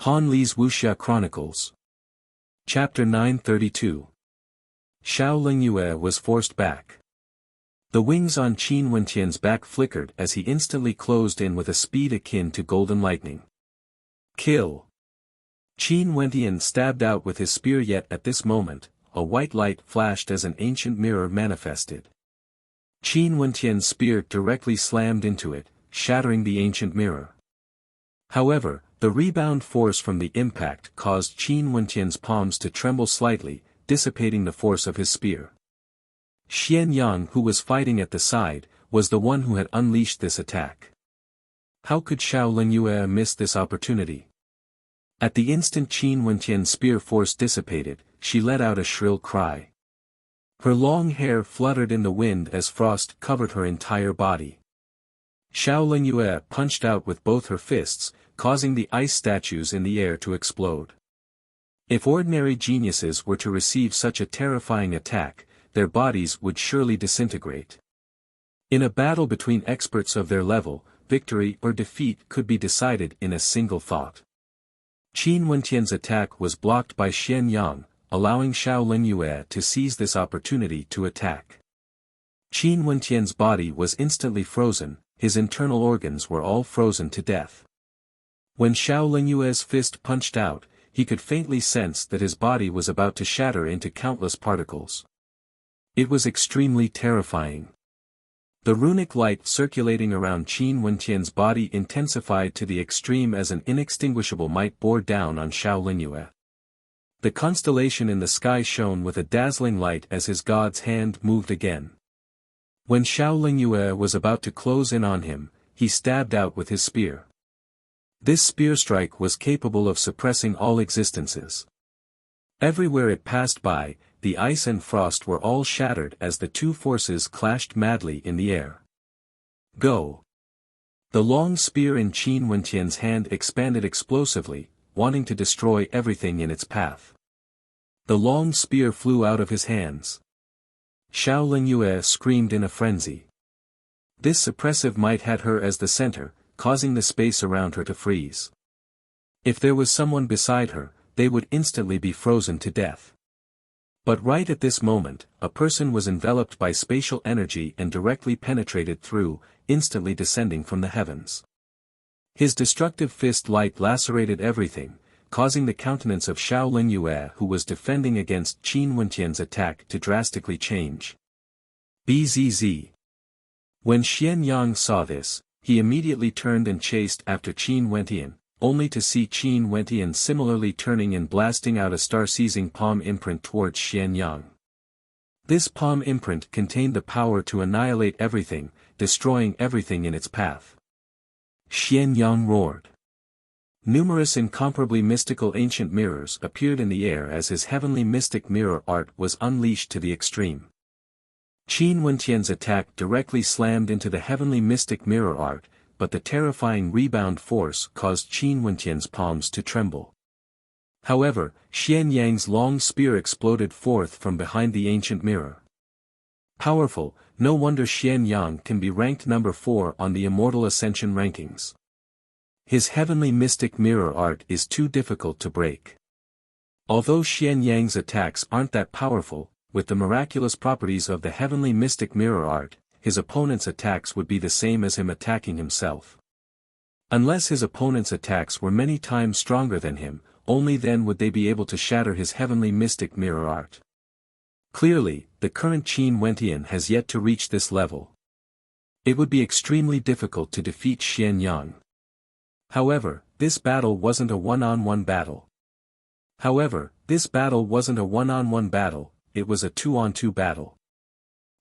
Han Li's Wuxia Chronicles. Chapter 932. Xiao Lingyue was forced back. The wings on Qin Wentian's back flickered as he instantly closed in with a speed akin to golden lightning. Kill! Qin Wentian stabbed out with his spear, yet at this moment, a white light flashed as an ancient mirror manifested. Qin Wentian's spear directly slammed into it, shattering the ancient mirror. However, the rebound force from the impact caused Qin Wentian's palms to tremble slightly, dissipating the force of his spear. Xian Yang, who was fighting at the side, was the one who had unleashed this attack. How could Xiao Lingyue miss this opportunity? At the instant Qin Wentian's spear force dissipated, she let out a shrill cry. Her long hair fluttered in the wind as frost covered her entire body. Xiao Lingyue punched out with both her fists, causing the ice statues in the air to explode. If ordinary geniuses were to receive such a terrifying attack, their bodies would surely disintegrate. In a battle between experts of their level, victory or defeat could be decided in a single thought. Qin Wentian's attack was blocked by Xian Yang, allowing Xiao Lingyue to seize this opportunity to attack. Qin Wentian's body was instantly frozen, his internal organs were all frozen to death. When Xiao Lingyue's fist punched out, he could faintly sense that his body was about to shatter into countless particles. It was extremely terrifying. The runic light circulating around Qin Wentian's body intensified to the extreme as an inextinguishable might bore down on Xiao Lingyue. The constellation in the sky shone with a dazzling light as his god's hand moved again. When Xiao Lingyue was about to close in on him, he stabbed out with his spear. This spear strike was capable of suppressing all existences. Everywhere it passed by, the ice and frost were all shattered as the two forces clashed madly in the air. Go! The long spear in Qin Wentian's hand expanded explosively, wanting to destroy everything in its path. The long spear flew out of his hands. Xiao Lingyue screamed in a frenzy. This suppressive might had her as the center, causing the space around her to freeze. If there was someone beside her, they would instantly be frozen to death. But right at this moment, a person was enveloped by spatial energy and directly penetrated through, instantly descending from the heavens. His destructive fist light lacerated everything, causing the countenance of Xiao Lingyue, who was defending against Qin Wentian's attack, to drastically change. Bzz. When Xian Yang saw this, he immediately turned and chased after Qin Wentian, only to see Qin Wentian similarly turning and blasting out a star-seizing palm imprint towards Xian Yang. This palm imprint contained the power to annihilate everything, destroying everything in its path. Xian Yang roared. Numerous incomparably mystical ancient mirrors appeared in the air as his heavenly mystic mirror art was unleashed to the extreme. Qin Wentian's attack directly slammed into the heavenly mystic mirror art, but the terrifying rebound force caused Qin Wentian's palms to tremble. However, Xian Yang's long spear exploded forth from behind the ancient mirror. Powerful, no wonder Xian Yang can be ranked number 4 on the Immortal Ascension rankings. His heavenly mystic mirror art is too difficult to break. Although Xian Yang's attacks aren't that powerful, with the miraculous properties of the heavenly mystic mirror art, his opponent's attacks would be the same as him attacking himself. Unless his opponent's attacks were many times stronger than him, only then would they be able to shatter his heavenly mystic mirror art. Clearly, the current Qin Wentian has yet to reach this level. It would be extremely difficult to defeat Xian Yang. However, this battle wasn't a one-on-one battle. It was a 2-on-2 battle.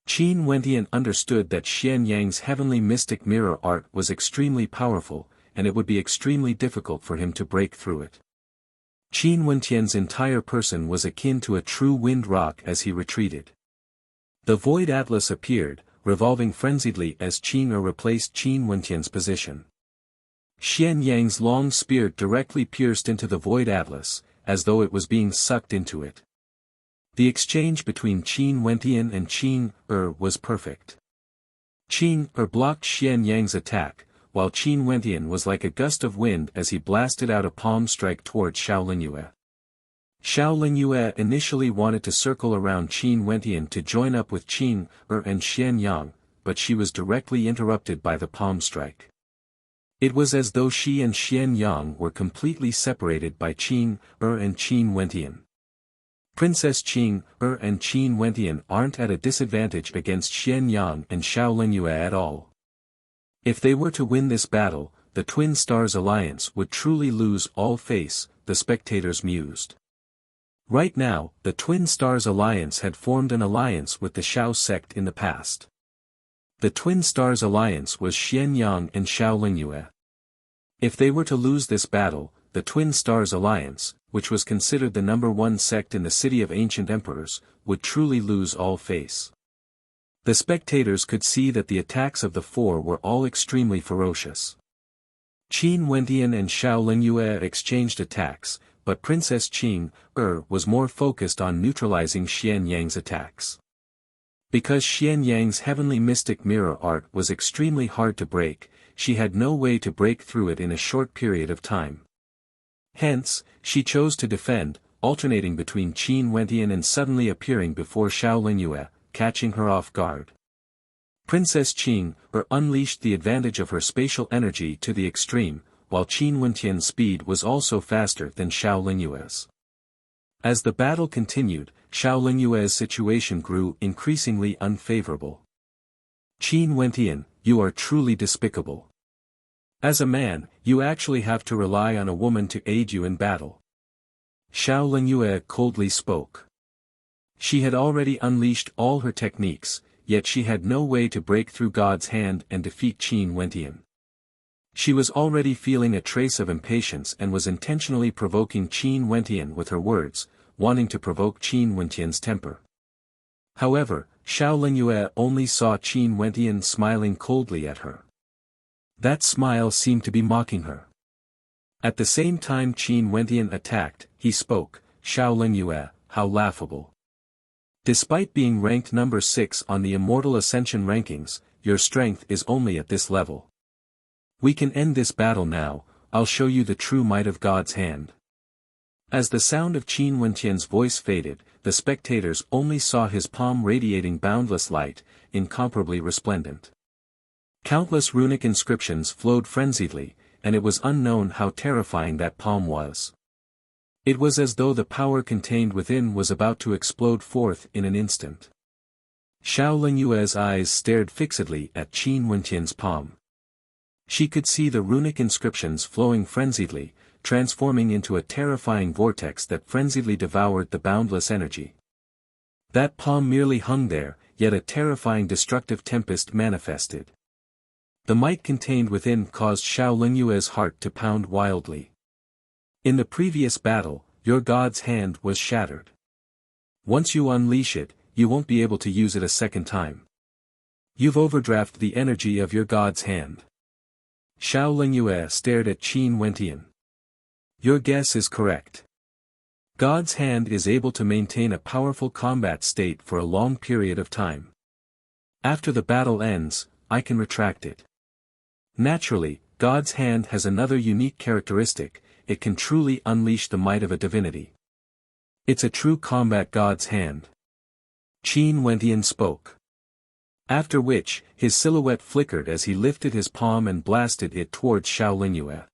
Qin Wentian understood that Xian Yang's heavenly mystic mirror art was extremely powerful, and it would be extremely difficult for him to break through it. Qin Wentian's entire person was akin to a true wind rock as he retreated. The Void Atlas appeared, revolving frenziedly as Qin replaced Qin Wentian's position. Xian Yang's long spear directly pierced into the Void Atlas, as though it was being sucked into it. The exchange between Qin Wentian and Qin was perfect. Qin blocked Xian Yang's attack, while Qin Wentian was like a gust of wind as he blasted out a palm strike towards Xiao Lingyue. Xiao Lingyue initially wanted to circle around Qin Wentian to join up with Qin and Xian Yang, but she was directly interrupted by the palm strike. It was as though she and Xian Yang were completely separated by Qin and Qin Wentian. Princess Qing and Qin Wentian aren't at a disadvantage against Xian Yang and Xiao Lingyue at all. If they were to win this battle, the Twin Stars Alliance would truly lose all face, the spectators mused. Right now, the Twin Stars Alliance had formed an alliance with the Xiao sect in the past. The Twin Stars Alliance was Xian Yang and Xiao Lingyue. If they were to lose this battle, the Twin Stars Alliance, which was considered the #1 sect in the City of Ancient Emperors, would truly lose all face. The spectators could see that the attacks of the four were all extremely ferocious. Qin Wentian and Xiao Lingyue exchanged attacks, but Princess Qing was more focused on neutralizing Xian Yang's attacks. Because Xian Yang's heavenly mystic mirror art was extremely hard to break, she had no way to break through it in a short period of time. Hence, she chose to defend, alternating between Qin Wentian and suddenly appearing before Xiao Lingyue, catching her off guard. Princess Qing unleashed the advantage of her spatial energy to the extreme, while Qin Wentian's speed was also faster than Xiao Lingyue's. As the battle continued, Xiao Lingyue's situation grew increasingly unfavorable. Qin Wentian, you are truly despicable. As a man, you actually have to rely on a woman to aid you in battle. Xiao Lingyue coldly spoke. She had already unleashed all her techniques, yet she had no way to break through God's hand and defeat Qin Wentian. She was already feeling a trace of impatience and was intentionally provoking Qin Wentian with her words, wanting to provoke Qin Wentian's temper. However, Xiao Lingyue only saw Qin Wentian smiling coldly at her. That smile seemed to be mocking her. At the same time Qin Wentian attacked, he spoke, Xiao Lingyue, how laughable. Despite being ranked number 6 on the Immortal Ascension rankings, your strength is only at this level. We can end this battle now, I'll show you the true might of God's hand. As the sound of Qin Wentian's voice faded, the spectators only saw his palm radiating boundless light, incomparably resplendent. Countless runic inscriptions flowed frenziedly, and it was unknown how terrifying that palm was. It was as though the power contained within was about to explode forth in an instant. Xiao Lingyue's eyes stared fixedly at Qin Wentian's palm. She could see the runic inscriptions flowing frenziedly, transforming into a terrifying vortex that frenziedly devoured the boundless energy. That palm merely hung there, yet a terrifying destructive tempest manifested. The might contained within caused Xiao Lingyue's heart to pound wildly. In the previous battle, your God's hand was shattered. Once you unleash it, you won't be able to use it a second time. You've overdrafted the energy of your God's hand. Xiao Lingyue stared at Qin Wentian. Your guess is correct. God's hand is able to maintain a powerful combat state for a long period of time. After the battle ends, I can retract it. Naturally, God's hand has another unique characteristic, it can truly unleash the might of a divinity. It's a true combat God's hand. Qin Wentian spoke. After which, his silhouette flickered as he lifted his palm and blasted it towards Xiao Lingyue.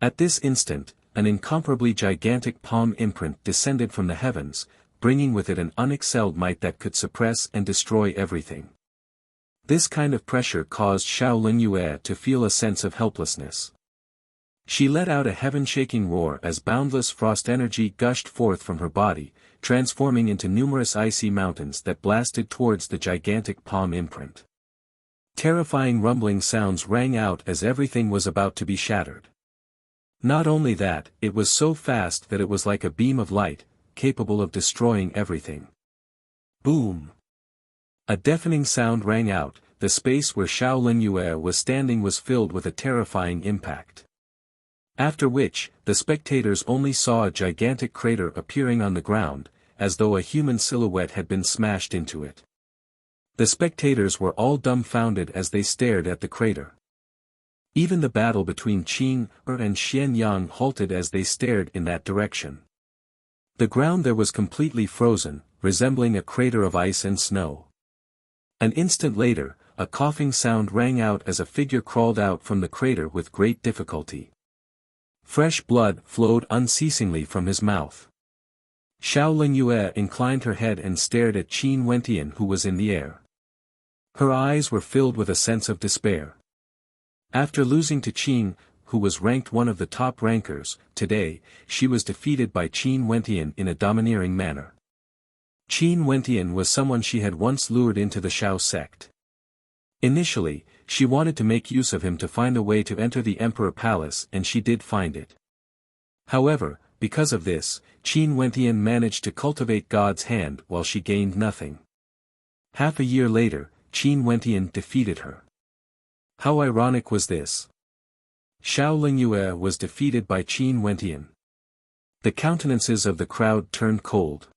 At this instant, an incomparably gigantic palm imprint descended from the heavens, bringing with it an unexcelled might that could suppress and destroy everything. This kind of pressure caused Xiao Lingyue to feel a sense of helplessness. She let out a heaven-shaking roar as boundless frost energy gushed forth from her body, transforming into numerous icy mountains that blasted towards the gigantic palm imprint. Terrifying rumbling sounds rang out as everything was about to be shattered. Not only that, it was so fast that it was like a beam of light, capable of destroying everything. Boom! A deafening sound rang out, the space where Xiao Lingyue was standing was filled with a terrifying impact. After which, the spectators only saw a gigantic crater appearing on the ground, as though a human silhouette had been smashed into it. The spectators were all dumbfounded as they stared at the crater. Even the battle between Qin and Xian Yang halted as they stared in that direction. The ground there was completely frozen, resembling a crater of ice and snow. An instant later, a coughing sound rang out as a figure crawled out from the crater with great difficulty. Fresh blood flowed unceasingly from his mouth. Xiao Lingyue inclined her head and stared at Qin Wentian, who was in the air. Her eyes were filled with a sense of despair. After losing to Qin, who was ranked one of the top rankers, today, she was defeated by Qin Wentian in a domineering manner. Qin Wentian was someone she had once lured into the Xiao sect. Initially, she wanted to make use of him to find a way to enter the Emperor Palace, and she did find it. However, because of this, Qin Wentian managed to cultivate God's hand while she gained nothing. Half a year later, Qin Wentian defeated her. How ironic was this? Xiao Lingyue was defeated by Qin Wentian. The countenances of the crowd turned cold.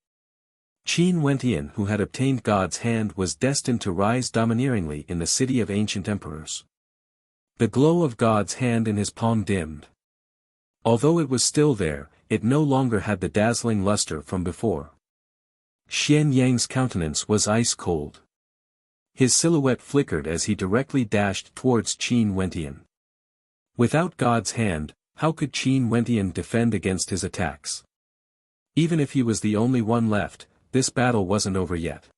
Qin Wentian, who had obtained God's hand, was destined to rise domineeringly in the city of ancient emperors. The glow of God's hand in his palm dimmed. Although it was still there, it no longer had the dazzling luster from before. Xian Yang's countenance was ice cold. His silhouette flickered as he directly dashed towards Qin Wentian. Without God's hand, how could Qin Wentian defend against his attacks? Even if he was the only one left, this battle wasn't over yet.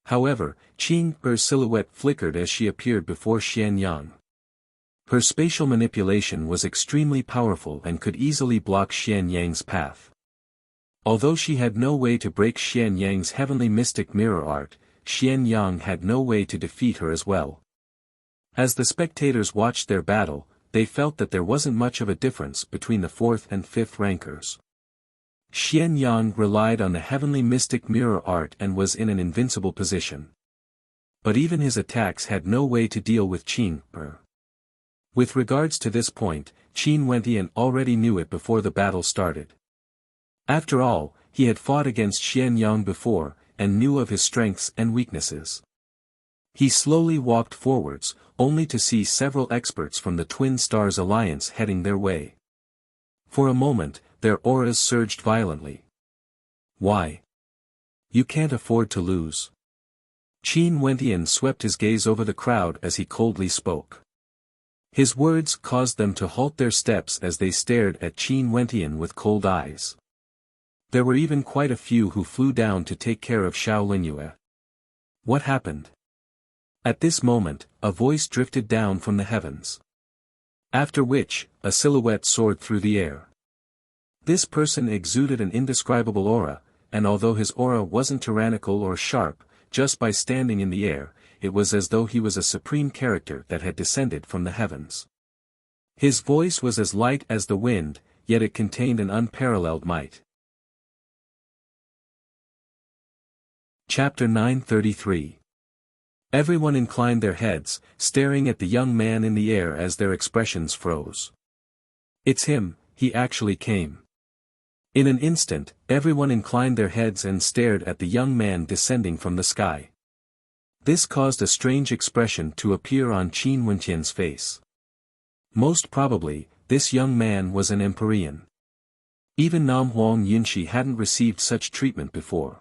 However, Qin's silhouette flickered as she appeared before Xian Yang. Her spatial manipulation was extremely powerful and could easily block Xian Yang's path. Although she had no way to break Xian Yang's heavenly mystic mirror art, Xian Yang had no way to defeat her as well. As the spectators watched their battle, they felt that there wasn't much of a difference between the 4th and 5th rankers. Xian Yang relied on the heavenly mystic mirror art and was in an invincible position. But even his attacks had no way to deal with Qin. With regards to this point, Qin Wentian already knew it before the battle started. After all, he had fought against Xian Yang before, and knew of his strengths and weaknesses. He slowly walked forwards, only to see several experts from the Twin Stars Alliance heading their way. For a moment, their auras surged violently. Why? You can't afford to lose. Qin Wentian swept his gaze over the crowd as he coldly spoke. His words caused them to halt their steps as they stared at Qin Wentian with cold eyes. There were even quite a few who flew down to take care of Xiao Lingyue. What happened? At this moment, a voice drifted down from the heavens. After which, a silhouette soared through the air. This person exuded an indescribable aura, and although his aura wasn't tyrannical or sharp, just by standing in the air, it was as though he was a supreme character that had descended from the heavens. His voice was as light as the wind, yet it contained an unparalleled might. Chapter 933. Everyone inclined their heads, staring at the young man in the air as their expressions froze. It's him, he actually came. In an instant, everyone inclined their heads and stared at the young man descending from the sky. This caused a strange expression to appear on Qin Wentian's face. Most probably, this young man was an Empyrean. Even Nam Huang Yunshi hadn't received such treatment before.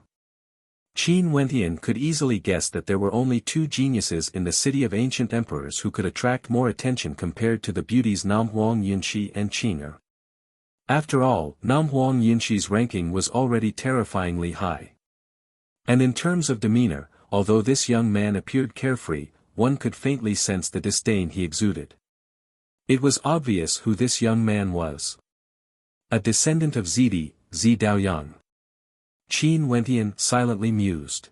Qin Wentian could easily guess that there were only 2 geniuses in the city of ancient emperors who could attract more attention compared to the beauties Nam Huang Yunshi and Qing'er. After all, Nam Huang Yunshi's ranking was already terrifyingly high. And in terms of demeanor, although this young man appeared carefree, one could faintly sense the disdain he exuded. It was obvious who this young man was. A descendant of Zidi, Zi Daoyang. Qin Wentian silently mused.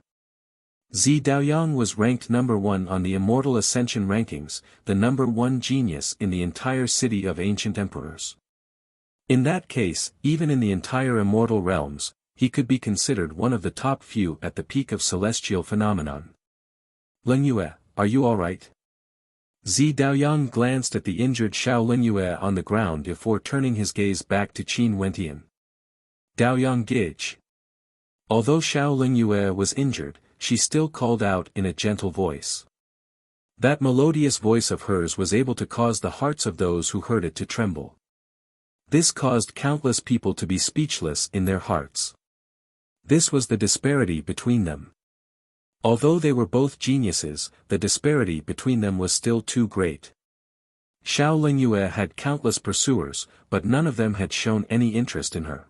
Zi Daoyang was ranked number 1 on the Immortal Ascension rankings, the number 1 genius in the entire city of ancient emperors. In that case, even in the entire immortal realms, he could be considered one of the top few at the peak of celestial phenomenon. Lingyue, are you alright? Zi Daoyang glanced at the injured Xiao Lingyue on the ground before turning his gaze back to Qin Wentian. Daoyang Gij. Although Xiao Lingyue was injured, she still called out in a gentle voice. That melodious voice of hers was able to cause the hearts of those who heard it to tremble. This caused countless people to be speechless in their hearts. This was the disparity between them. Although they were both geniuses, the disparity between them was still too great. Xiao Lingyue had countless pursuers, but none of them had shown any interest in her.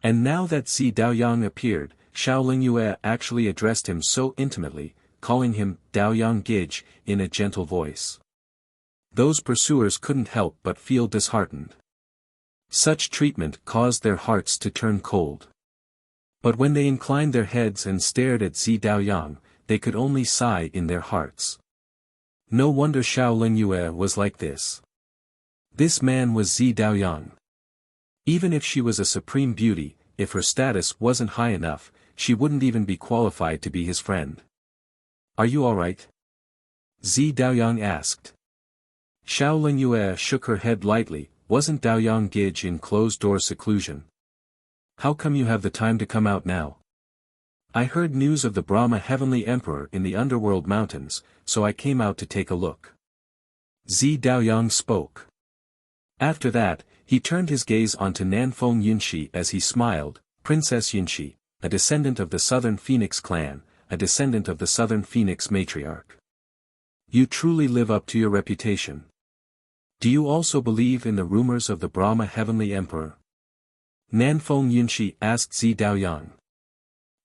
And now that Zi Daoyang appeared, Xiao Lingyue actually addressed him so intimately, calling him Daoyang Gij, in a gentle voice. Those pursuers couldn't help but feel disheartened. Such treatment caused their hearts to turn cold. But when they inclined their heads and stared at Zi Daoyang, they could only sigh in their hearts. No wonder Xiao Lingyue was like this. This man was Zi Daoyang. Even if she was a supreme beauty, if her status wasn't high enough, she wouldn't even be qualified to be his friend. "Are you alright?" Zi Daoyang asked. Xiao Lingyue shook her head lightly. "Wasn't Daoyang Gij in closed-door seclusion? How come you have the time to come out now?" "I heard news of the Brahma Heavenly Emperor in the underworld mountains, so I came out to take a look." Zi Daoyang spoke. After that, he turned his gaze onto Nanfeng Yunxi as he smiled. "Princess Yunxi, a descendant of the Southern Phoenix clan, a descendant of the Southern Phoenix matriarch. You truly live up to your reputation. Do you also believe in the rumors of the Brahma Heavenly Emperor?" Nanfeng Yunxi asked Zi Daoyang.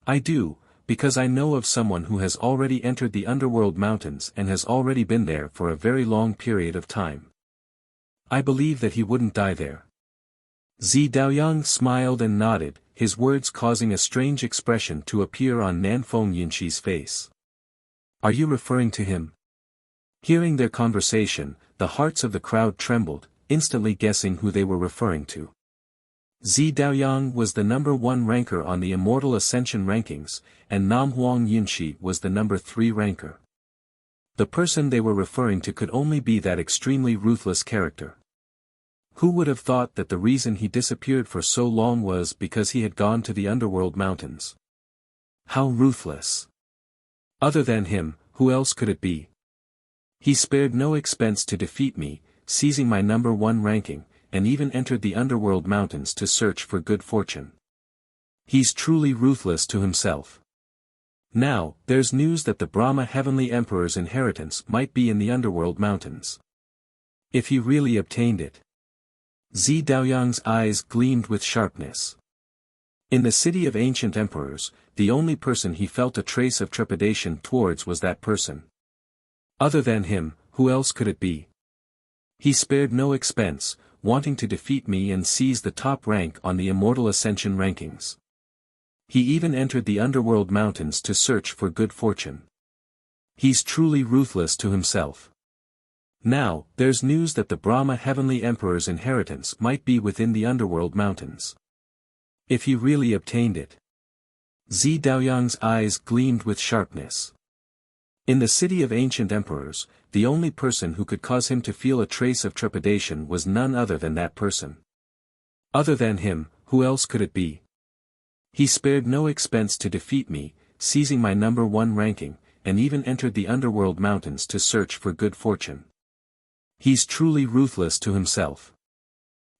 "I do, because I know of someone who has already entered the underworld mountains and has already been there for a very long period of time. I believe that he wouldn't die there." Zi Daoyang smiled and nodded, his words causing a strange expression to appear on Nanfeng Yunxi's face. "Are you referring to him?" Hearing their conversation, the hearts of the crowd trembled, instantly guessing who they were referring to. Zi Daoyang was the number 1 ranker on the Immortal Ascension rankings, and Namhuang Yunxi was the number 3 ranker. The person they were referring to could only be that extremely ruthless character. Who would have thought that the reason he disappeared for so long was because he had gone to the underworld mountains? How ruthless! Other than him, who else could it be? He spared no expense to defeat me, seizing my number 1 ranking, and even entered the underworld mountains to search for good fortune. He's truly ruthless to himself. Now, there's news that the Brahma Heavenly Emperor's inheritance might be in the underworld mountains. If he really obtained it. Zi Daoyang's eyes gleamed with sharpness. In the city of ancient emperors, the only person he felt a trace of trepidation towards was that person. Other than him, who else could it be? He spared no expense, wanting to defeat me and seize the top rank on the Immortal Ascension rankings. He even entered the underworld mountains to search for good fortune. He's truly ruthless to himself. Now, there's news that the Brahma Heavenly Emperor's inheritance might be within the underworld mountains. If he really obtained it. Zi Daoyang's eyes gleamed with sharpness. In the city of ancient emperors, the only person who could cause him to feel a trace of trepidation was none other than that person. Other than him, who else could it be? He spared no expense to defeat me, seizing my number 1 ranking, and even entered the underworld mountains to search for good fortune. He's truly ruthless to himself.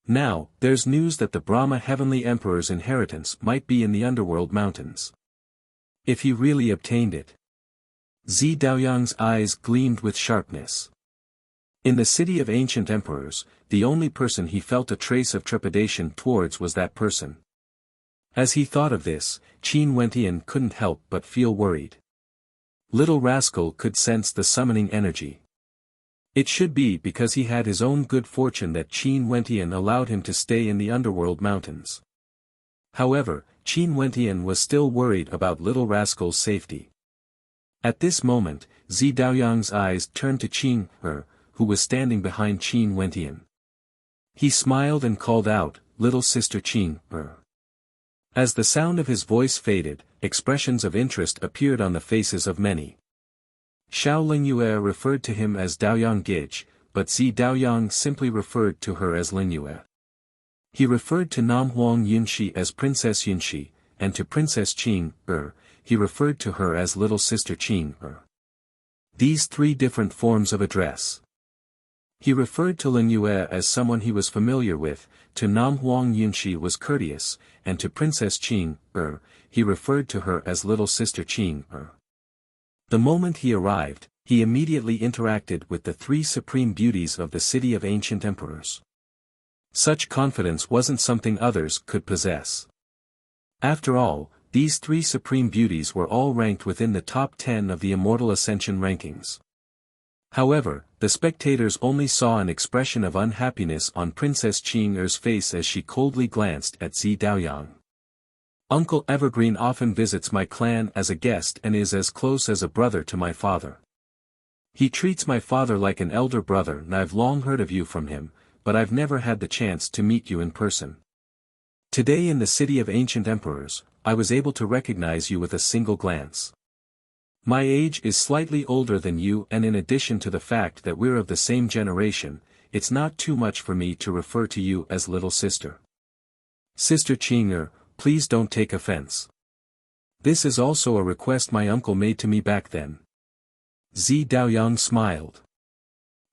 Now, there's news that the Brahma Heavenly Emperor's inheritance might be in the underworld mountains. If he really obtained it. Zi Daoyang's eyes gleamed with sharpness. In the city of ancient emperors, the only person he felt a trace of trepidation towards was that person. As he thought of this, Qin Wentian couldn't help but feel worried. Little rascal could sense the summoning energy. It should be because he had his own good fortune that Qin Wentian allowed him to stay in the underworld mountains. However, Qin Wentian was still worried about little rascal's safety. At this moment, Zi Daoyang's eyes turned to Qin Er, who was standing behind Qin Wentian. He smiled and called out, "Little sister Qin Er." As the sound of his voice faded, expressions of interest appeared on the faces of many. Xiao Lingyue referred to him as Daoyang Gij, but Zi Daoyang simply referred to her as Lingyue. He referred to Namhuang Yunxi as Princess Yunxi, and to Princess Qin Er, he referred to her as Little Sister Qin Er. These three different forms of address. He referred to Ling Yue as someone he was familiar with, to Nam Huang Yunxi was courteous, and to Princess Qing, he referred to her as little sister Qing, The moment he arrived, he immediately interacted with the three supreme beauties of the city of ancient emperors. Such confidence wasn't something others could possess. After all, these three supreme beauties were all ranked within the top 10 of the Immortal Ascension rankings. However, the spectators only saw an expression of unhappiness on Princess Qing's face as she coldly glanced at Zi Daoyang. Uncle Evergreen often visits my clan as a guest and is as close as a brother to my father. He treats my father like an elder brother, and I've long heard of you from him, but I've never had the chance to meet you in person. Today in the city of ancient emperors, I was able to recognize you with a single glance. My age is slightly older than you, and in addition to the fact that we're of the same generation, it's not too much for me to refer to you as little sister. Sister Qing, please don't take offense. This is also a request my uncle made to me back then. Zi Daoyang smiled.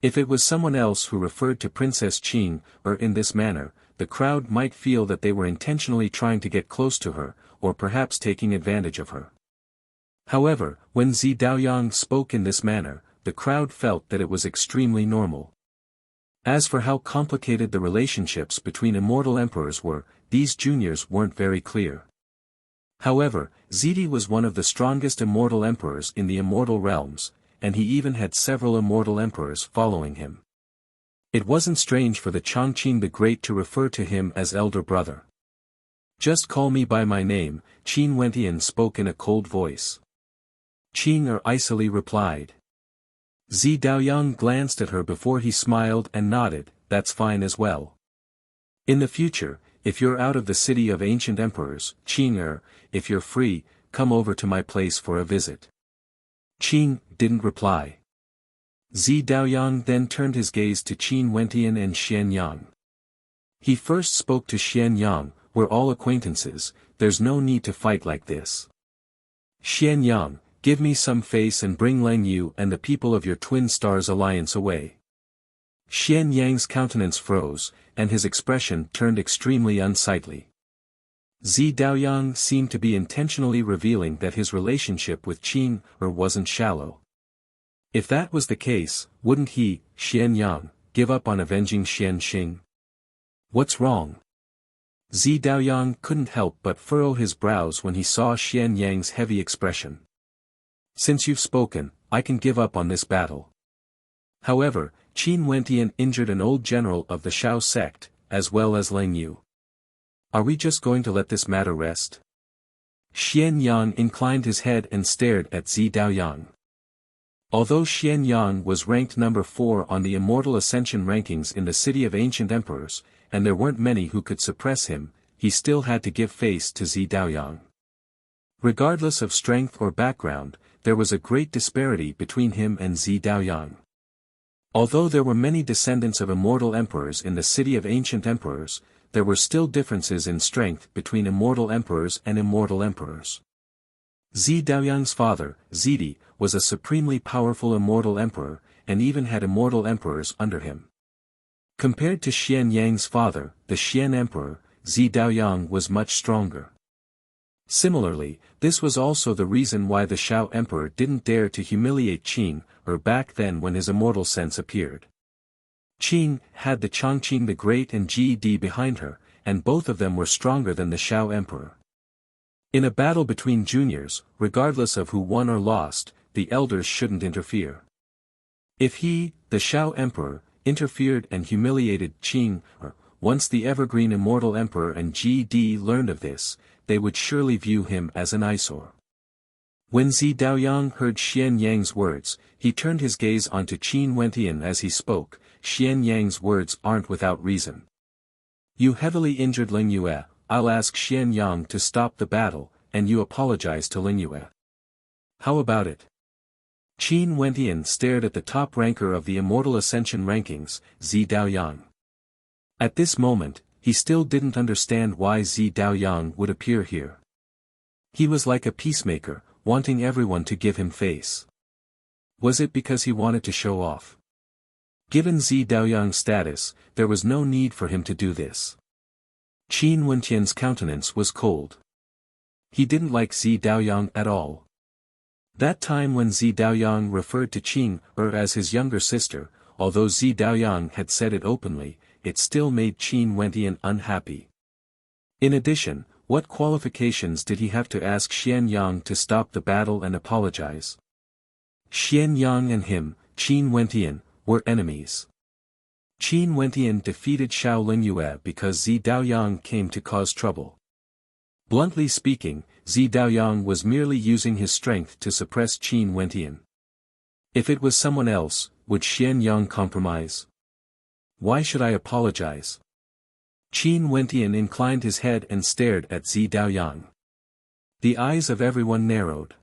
If it was someone else who referred to Princess Qing, in this manner, the crowd might feel that they were intentionally trying to get close to her, or perhaps taking advantage of her. However, when Zi Daoyang spoke in this manner, the crowd felt that it was extremely normal. As for how complicated the relationships between immortal emperors were, these juniors weren't very clear. However, Zidi was one of the strongest immortal emperors in the immortal realms, and he even had several immortal emperors following him. It wasn't strange for the Chongqing the Great to refer to him as elder brother. Just call me by my name, Qin Wentian spoke in a cold voice. Qing icily replied. Zi Daoyang glanced at her before he smiled and nodded, that's fine as well. In the future, if you're out of the city of ancient emperors, Qing, if you're free, come over to my place for a visit. Qing didn't reply. Zi Daoyang then turned his gaze to Qin Wentian and Xian Yang. He first spoke to Xian Yang, we're all acquaintances, there's no need to fight like this. Xian Yang, give me some face and bring Lang Yu and the people of your Twin Stars Alliance away. Xian Yang's countenance froze, and his expression turned extremely unsightly. Zi Daoyang seemed to be intentionally revealing that his relationship with Qing wasn't shallow. If that was the case, wouldn't he, Xian Yang, give up on avenging Xian Xing? What's wrong? Zi Daoyang couldn't help but furrow his brows when he saw Xian Yang's heavy expression. Since you've spoken, I can give up on this battle. However, Qin Wentian injured an old general of the Shao sect, as well as Lang Yu. Are we just going to let this matter rest? Xian Yang inclined his head and stared at Zi Daoyang. Although Xian Yang was ranked number 4 on the Immortal Ascension rankings in the City of Ancient Emperors, and there weren't many who could suppress him, he still had to give face to Zi Daoyang. Regardless of strength or background, there was a great disparity between him and Zi Daoyang. Although there were many descendants of immortal emperors in the City of Ancient Emperors, there were still differences in strength between immortal emperors and immortal emperors. Zi Daoyang's father, Zidi, was a supremely powerful immortal emperor, and even had immortal emperors under him. Compared to Xian Yang's father, the Xian emperor, Zi Daoyang was much stronger. Similarly, this was also the reason why the Shao emperor didn't dare to humiliate Qing, back then when his immortal sense appeared. Qing had the Chongqing the Great and Ji behind her, and both of them were stronger than the Shao emperor. In a battle between juniors, regardless of who won or lost, the elders shouldn't interfere. If he, the Shao emperor, interfered and humiliated Qing, once the evergreen immortal emperor and Ji learned of this, they would surely view him as an eyesore. When Zi Daoyang heard Xian Yang's words, he turned his gaze onto Qin Wentian as he spoke. Xian Yang's words aren't without reason. You heavily injured Ling Yue, I'll ask Xian Yang to stop the battle, and you apologize to Ling Yue. How about it? Qin Wentian stared at the top ranker of the Immortal Ascension rankings, Zi Daoyang. At this moment, he still didn't understand why Zi Daoyang would appear here. He was like a peacemaker, wanting everyone to give him face. Was it because he wanted to show off? Given Zi Daoyang's status, there was no need for him to do this. Qin Wentian's countenance was cold. He didn't like Zi Daoyang at all. That time when Zi Daoyang referred to Qing as his younger sister, although Zi Daoyang had said it openly, it still made Qin Wentian unhappy. In addition, what qualifications did he have to ask Xian Yang to stop the battle and apologize? Xian Yang and him, Qin Wentian, were enemies. Qin Wentian defeated Xiao Lingyue because Zi Daoyang came to cause trouble. Bluntly speaking, Zi Daoyang was merely using his strength to suppress Qin Wentian. If it was someone else, would Xian Yang compromise? Why should I apologize? Qin Wentian inclined his head and stared at Zi Daoyang. The eyes of everyone narrowed.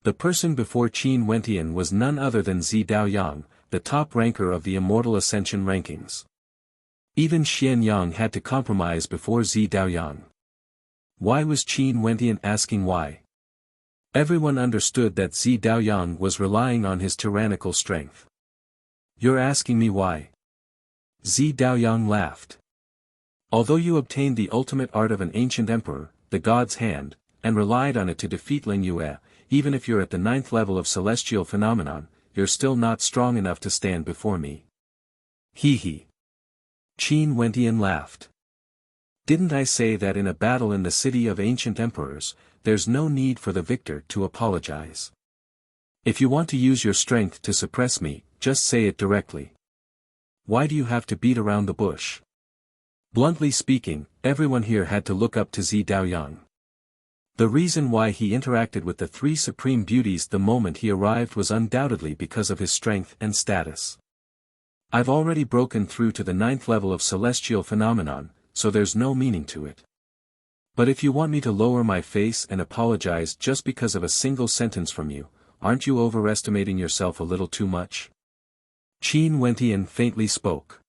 The person before Qin Wentian was none other than Zi Daoyang, the top ranker of the Immortal Ascension rankings. Even Xian Yang had to compromise before Zi Daoyang. Why was Qin Wentian asking why? Everyone understood that Zi Daoyang was relying on his tyrannical strength. You're asking me why? Zi Daoyang laughed. Although you obtained the ultimate art of an ancient emperor, the god's hand, and relied on it to defeat Lingyue, even if you're at the 9th level of celestial phenomenon, you're still not strong enough to stand before me. Hee. Qin Wentian laughed. Didn't I say that in a battle in the city of ancient emperors, there's no need for the victor to apologize? If you want to use your strength to suppress me, just say it directly. Why do you have to beat around the bush? Bluntly speaking, everyone here had to look up to Zi Daoyang. The reason why he interacted with the 3 supreme beauties the moment he arrived was undoubtedly because of his strength and status. I've already broken through to the 9th level of celestial phenomenon, so there's no meaning to it. But if you want me to lower my face and apologize just because of a single sentence from you, aren't you overestimating yourself a little too much? Qin Wentian faintly spoke.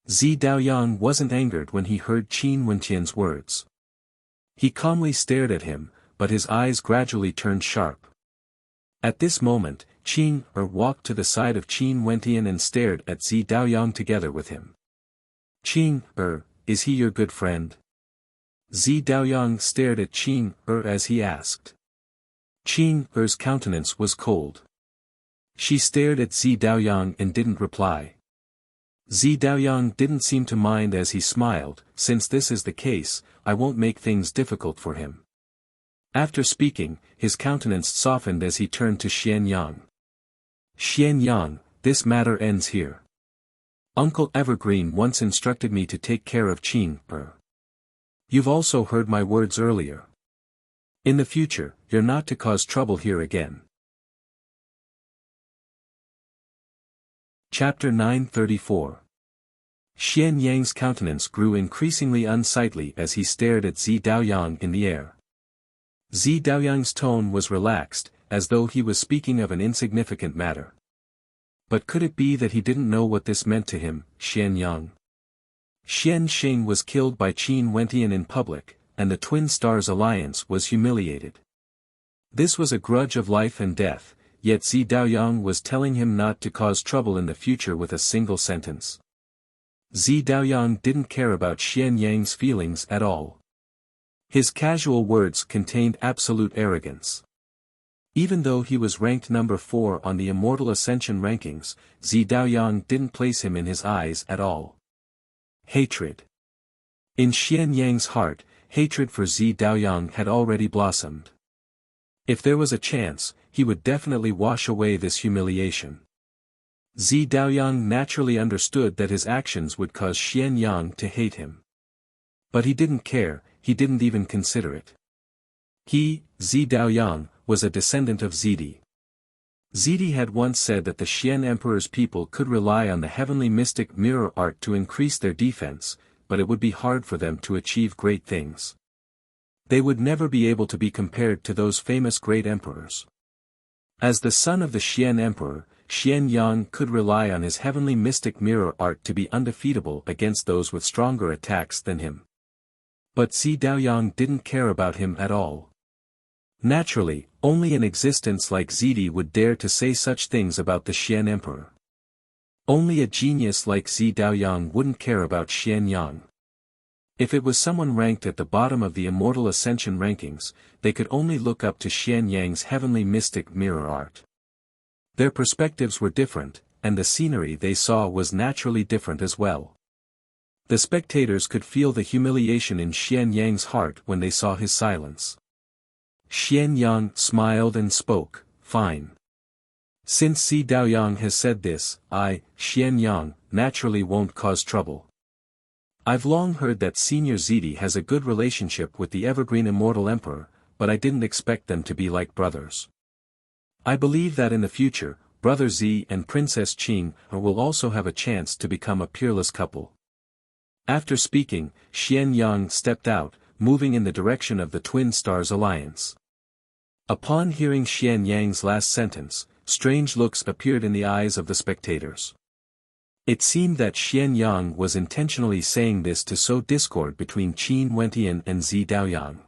Zi Daoyang wasn't angered when he heard Qin Wentian's words. He calmly stared at him, but his eyes gradually turned sharp. At this moment, Qin walked to the side of Qin Wentian and stared at Zi Daoyang together with him. Qin is he your good friend? Zi Daoyang stared at Qin as he asked. Qin countenance was cold. She stared at Zi Daoyang and didn't reply. Zi Daoyang didn't seem to mind as he smiled. Since this is the case, I won't make things difficult for him. After speaking, his countenance softened as he turned to Xian Yang. Xian Yang, this matter ends here. Uncle Evergreen once instructed me to take care of Qin. You've also heard my words earlier. In the future, you're not to cause trouble here again. Chapter 934. Xian Yang's countenance grew increasingly unsightly as he stared at Zi Daoyang in the air. Zi Daoyang's tone was relaxed, as though he was speaking of an insignificant matter. But could it be that he didn't know what this meant to him, Xian Yang? Xian Xing was killed by Qin Wentian in public, and the Twin Stars Alliance was humiliated. This was a grudge of life and death, yet Zi Daoyang was telling him not to cause trouble in the future with a single sentence. Zi Daoyang didn't care about Xian Yang's feelings at all. His casual words contained absolute arrogance. Even though he was ranked number 4 on the Immortal Ascension rankings, Zi Daoyang didn't place him in his eyes at all. Hatred. In Xian Yang's heart, hatred for Zi Daoyang had already blossomed. If there was a chance, he would definitely wash away this humiliation. Zi Daoyang naturally understood that his actions would cause Xian Yang to hate him. But he didn't care, he didn't even consider it. He, Zi Daoyang, was a descendant of Zidi. Zidi had once said that the Xian Emperor's people could rely on the heavenly mystic mirror art to increase their defense, but it would be hard for them to achieve great things. They would never be able to be compared to those famous great emperors. As the son of the Xian Emperor, Xian Yang could rely on his heavenly mystic mirror art to be undefeatable against those with stronger attacks than him. But Zi Daoyang didn't care about him at all. Naturally, Only an existence like Zidi would dare to say such things about the Xian Emperor. Only a genius like Zi Daoyang wouldn't care about Xian Yang. If it was someone ranked at the bottom of the Immortal Ascension rankings, they could only look up to Xian Yang's heavenly mystic mirror art. Their perspectives were different, and the scenery they saw was naturally different as well. The spectators could feel the humiliation in Xian Yang's heart when they saw his silence. Xian Yang smiled and spoke, "Fine. Since Zi Daoyang has said this, I, Xian Yang, naturally won't cause trouble. I've long heard that Senior Zidi has a good relationship with the evergreen Immortal Emperor, but I didn't expect them to be like brothers. I believe that in the future, Brother Zi and Princess Qing will also have a chance to become a peerless couple." After speaking, Xian Yang stepped out, moving in the direction of the Twin Stars Alliance. Upon hearing Xian Yang's last sentence, strange looks appeared in the eyes of the spectators. It seemed that Xian Yang was intentionally saying this to sow discord between Qin Wentian and Zi Daoyang.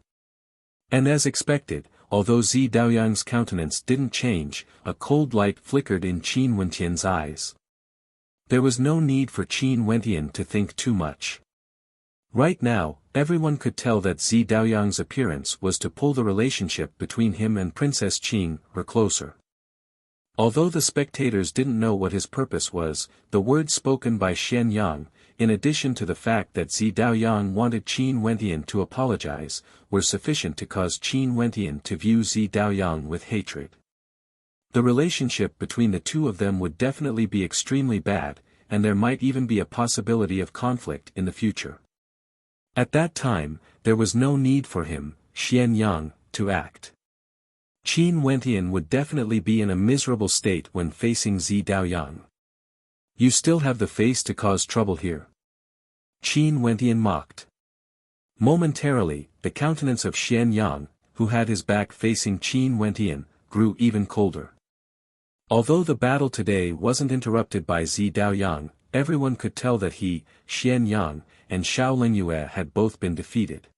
And as expected, although Zi Daoyang's countenance didn't change, a cold light flickered in Qin Wentian's eyes. There was no need for Qin Wentian to think too much. Right now, everyone could tell that Zi Daoyang's appearance was to pull the relationship between him and Princess Qing closer. Although the spectators didn't know what his purpose was, the words spoken by Xian Yang, in addition to the fact that Zi Daoyang wanted Qin Wentian to apologize, were sufficient to cause Qin Wentian to view Zi Daoyang with hatred. The relationship between the two of them would definitely be extremely bad, and there might even be a possibility of conflict in the future. At that time, there was no need for him, Xian Yang, to act. Qin Wentian would definitely be in a miserable state when facing Zi Daoyang. "You still have the face to cause trouble here?" Qin Wentian mocked. Momentarily, the countenance of Xian Yang, who had his back facing Qin Wentian, grew even colder. Although the battle today wasn't interrupted by Zi Daoyang, everyone could tell that he, Xian Yang, and Xiao Lingyue had both been defeated.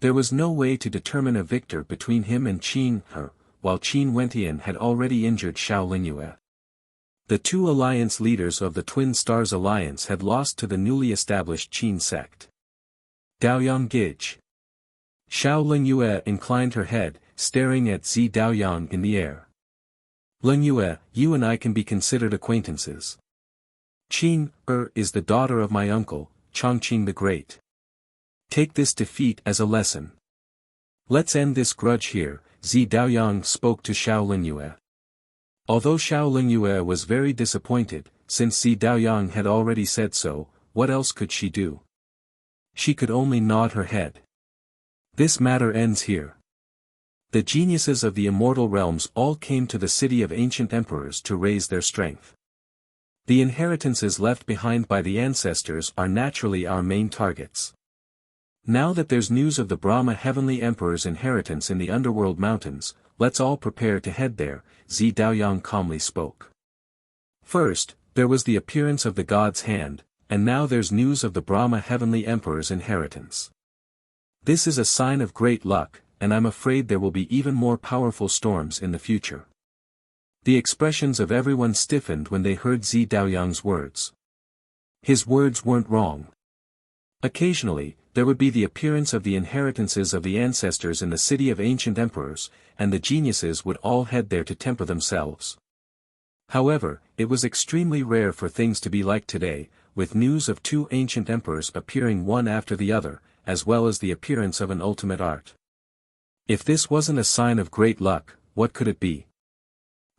There was no way to determine a victor between him and Qin He, while Qin Wentian had already injured Xiao Lingyue. The two alliance leaders of the Twin Stars Alliance had lost to the newly established Qin sect. Daoyang Gij. Xiao Lingyue inclined her head, staring at Zi Daoyang in the air. "Lingyue, you and I can be considered acquaintances. Qin is the daughter of my uncle, Chongqing the Great. Take this defeat as a lesson. Let's end this grudge here," Zi Daoyang spoke to Xiao Lingyue. Although Xiao Lingyue was very disappointed, since Zi Daoyang had already said so, what else could she do? She could only nod her head. This matter ends here. The geniuses of the immortal realms all came to the city of ancient emperors to raise their strength. The inheritances left behind by the ancestors are naturally our main targets. Now that there's news of the Brahma Heavenly Emperor's inheritance in the underworld mountains, let's all prepare to head there, Zi Daoyang calmly spoke. First, there was the appearance of the god's hand, and now there's news of the Brahma Heavenly Emperor's inheritance. This is a sign of great luck, and I'm afraid there will be even more powerful storms in the future. The expressions of everyone stiffened when they heard Zi Daoyang's words. His words weren't wrong. Occasionally, there would be the appearance of the inheritances of the ancestors in the city of ancient emperors, and the geniuses would all head there to temper themselves. However, it was extremely rare for things to be like today, with news of two ancient emperors appearing one after the other, as well as the appearance of an ultimate art. If this wasn't a sign of great luck, what could it be?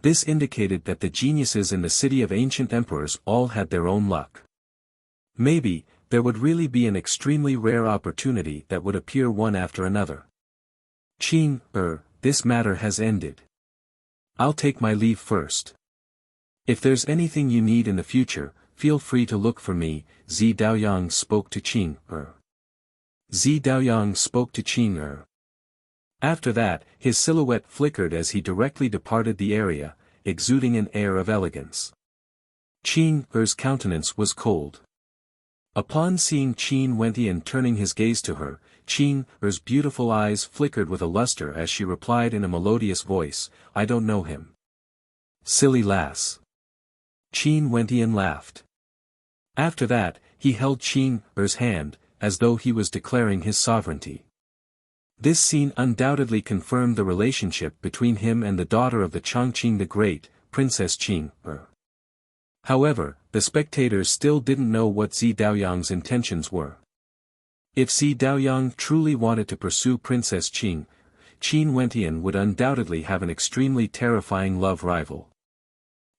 This indicated that the geniuses in the city of ancient emperors all had their own luck. Maybe, there would really be an extremely rare opportunity that would appear one after another. Qin, this matter has ended. I'll take my leave first. If there's anything you need in the future, feel free to look for me, Zi Daoyang spoke to Qin. Zi Daoyang spoke to Qin. After that, his silhouette flickered as he directly departed the area, exuding an air of elegance. Qin countenance was cold. Upon seeing Qin Wentian turning his gaze to her, Qing Er's beautiful eyes flickered with a luster as she replied in a melodious voice, "I don't know him." "Silly lass." Qin Wentian laughed. After that, he held Qing Er's hand, as though he was declaring his sovereignty. This scene undoubtedly confirmed the relationship between him and the daughter of the Chongqing the Great, Princess Qing Er. However, the spectators still didn't know what Zi Daoyang's intentions were. If Zi Daoyang truly wanted to pursue Princess Qing, Qin Wentian would undoubtedly have an extremely terrifying love rival.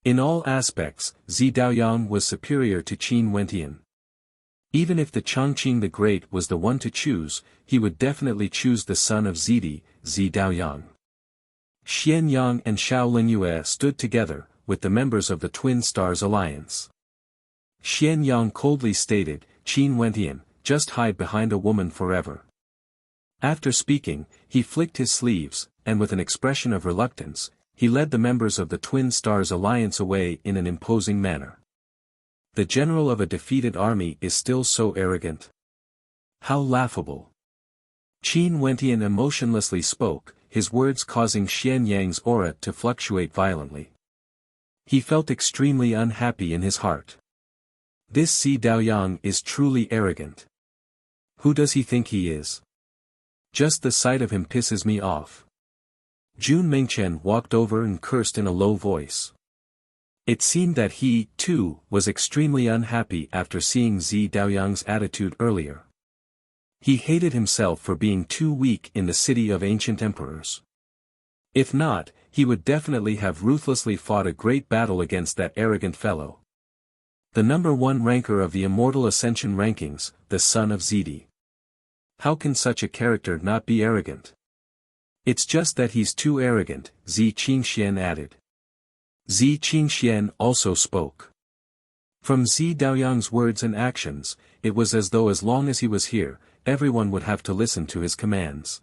In all aspects, Zi Daoyang was superior to Qin Wentian. Even if the Chongqing the Great was the one to choose, he would definitely choose the son of Zidi, Zi Daoyang. Xian Yang and Xiao Lingyue stood together, with the members of the Twin Stars Alliance. Xian Yang coldly stated, "Qin Wentian, just hide behind a woman forever." After speaking, he flicked his sleeves, and with an expression of reluctance, he led the members of the Twin Stars Alliance away in an imposing manner. The general of a defeated army is still so arrogant. How laughable. Qin Wentian emotionlessly spoke, his words causing Xian Yang's aura to fluctuate violently. He felt extremely unhappy in his heart. This Zi Daoyang is truly arrogant. Who does he think he is? Just the sight of him pisses me off. Jun Mingchen walked over and cursed in a low voice. It seemed that he, too, was extremely unhappy after seeing Zi Daoyang's attitude earlier. He hated himself for being too weak in the city of ancient emperors. If not, he would definitely have ruthlessly fought a great battle against that arrogant fellow. The number 1 ranker of the Immortal Ascension rankings, the son of Zidi. How can such a character not be arrogant? It's just that he's too arrogant, Zi Qingxian added. Zi Qingxian also spoke. From Zi Daoyang's words and actions, it was as though as long as he was here, everyone would have to listen to his commands.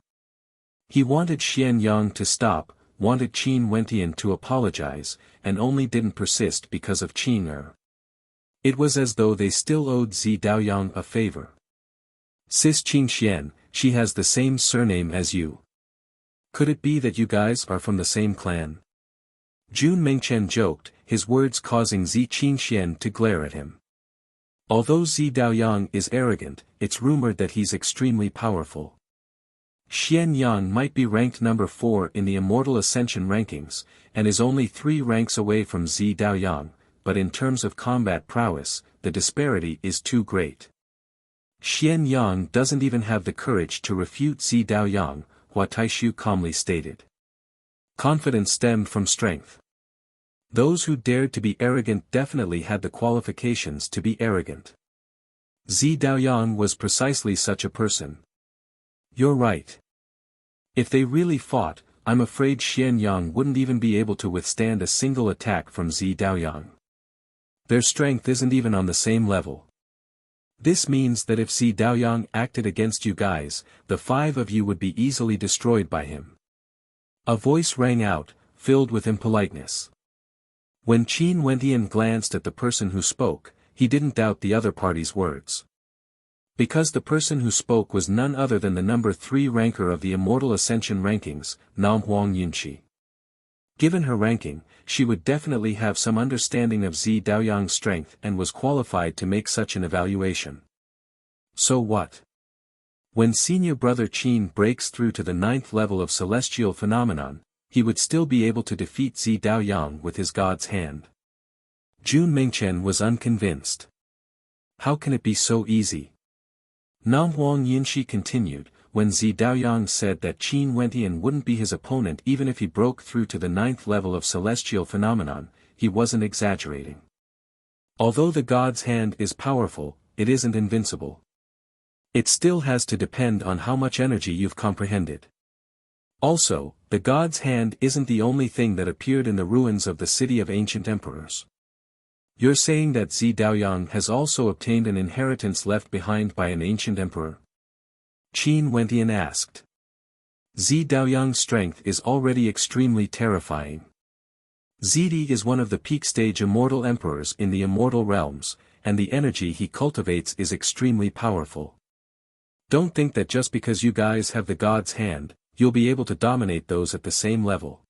He wanted Xian Yang to stop, wanted Qin Wentian to apologize, and only didn't persist because of Qing Er. It was as though they still owed Zi Daoyang a favor. "Sis Qingxian, she has the same surname as you. Could it be that you guys are from the same clan?" Jun Mingchen joked, his words causing Zi Qingxian to glare at him. Although Zi Daoyang is arrogant, it's rumored that he's extremely powerful. Xian Yang might be ranked number 4 in the Immortal Ascension rankings, and is only 3 ranks away from Zi Daoyang, but in terms of combat prowess, the disparity is too great. Xian Yang doesn't even have the courage to refute Zi Daoyang, Hua Taishu calmly stated. Confidence stemmed from strength. Those who dared to be arrogant definitely had the qualifications to be arrogant. Zi Daoyang was precisely such a person. You're right. If they really fought, I'm afraid Xian Yang wouldn't even be able to withstand a single attack from Zi Daoyang. Their strength isn't even on the same level. This means that if Zi Daoyang acted against you guys, the 5 of you would be easily destroyed by him. A voice rang out, filled with impoliteness. When Qin Wentian glanced at the person who spoke, he didn't doubt the other party's words. Because the person who spoke was none other than the number 3 ranker of the Immortal Ascension rankings, Nam Huang Yunqi. Given her ranking, she would definitely have some understanding of Zi Daoyang's strength and was qualified to make such an evaluation. So what? When senior brother Qin breaks through to the 9th level of celestial phenomenon, he would still be able to defeat Zi Daoyang with his god's hand. Jun Mingchen was unconvinced. How can it be so easy? Nam Huang Yinshi continued, when Zi Daoyang said that Qin Wentian wouldn't be his opponent even if he broke through to the 9th level of celestial phenomenon, he wasn't exaggerating. Although the god's hand is powerful, it isn't invincible. It still has to depend on how much energy you've comprehended. Also, the god's hand isn't the only thing that appeared in the ruins of the city of ancient emperors. You're saying that Zi Daoyang has also obtained an inheritance left behind by an ancient emperor? Qin Wentian asked. Zi Daoyang's strength is already extremely terrifying. Zidi is one of the peak-stage immortal emperors in the immortal realms, and the energy he cultivates is extremely powerful. Don't think that just because you guys have the god's hand, you'll be able to dominate those at the same level.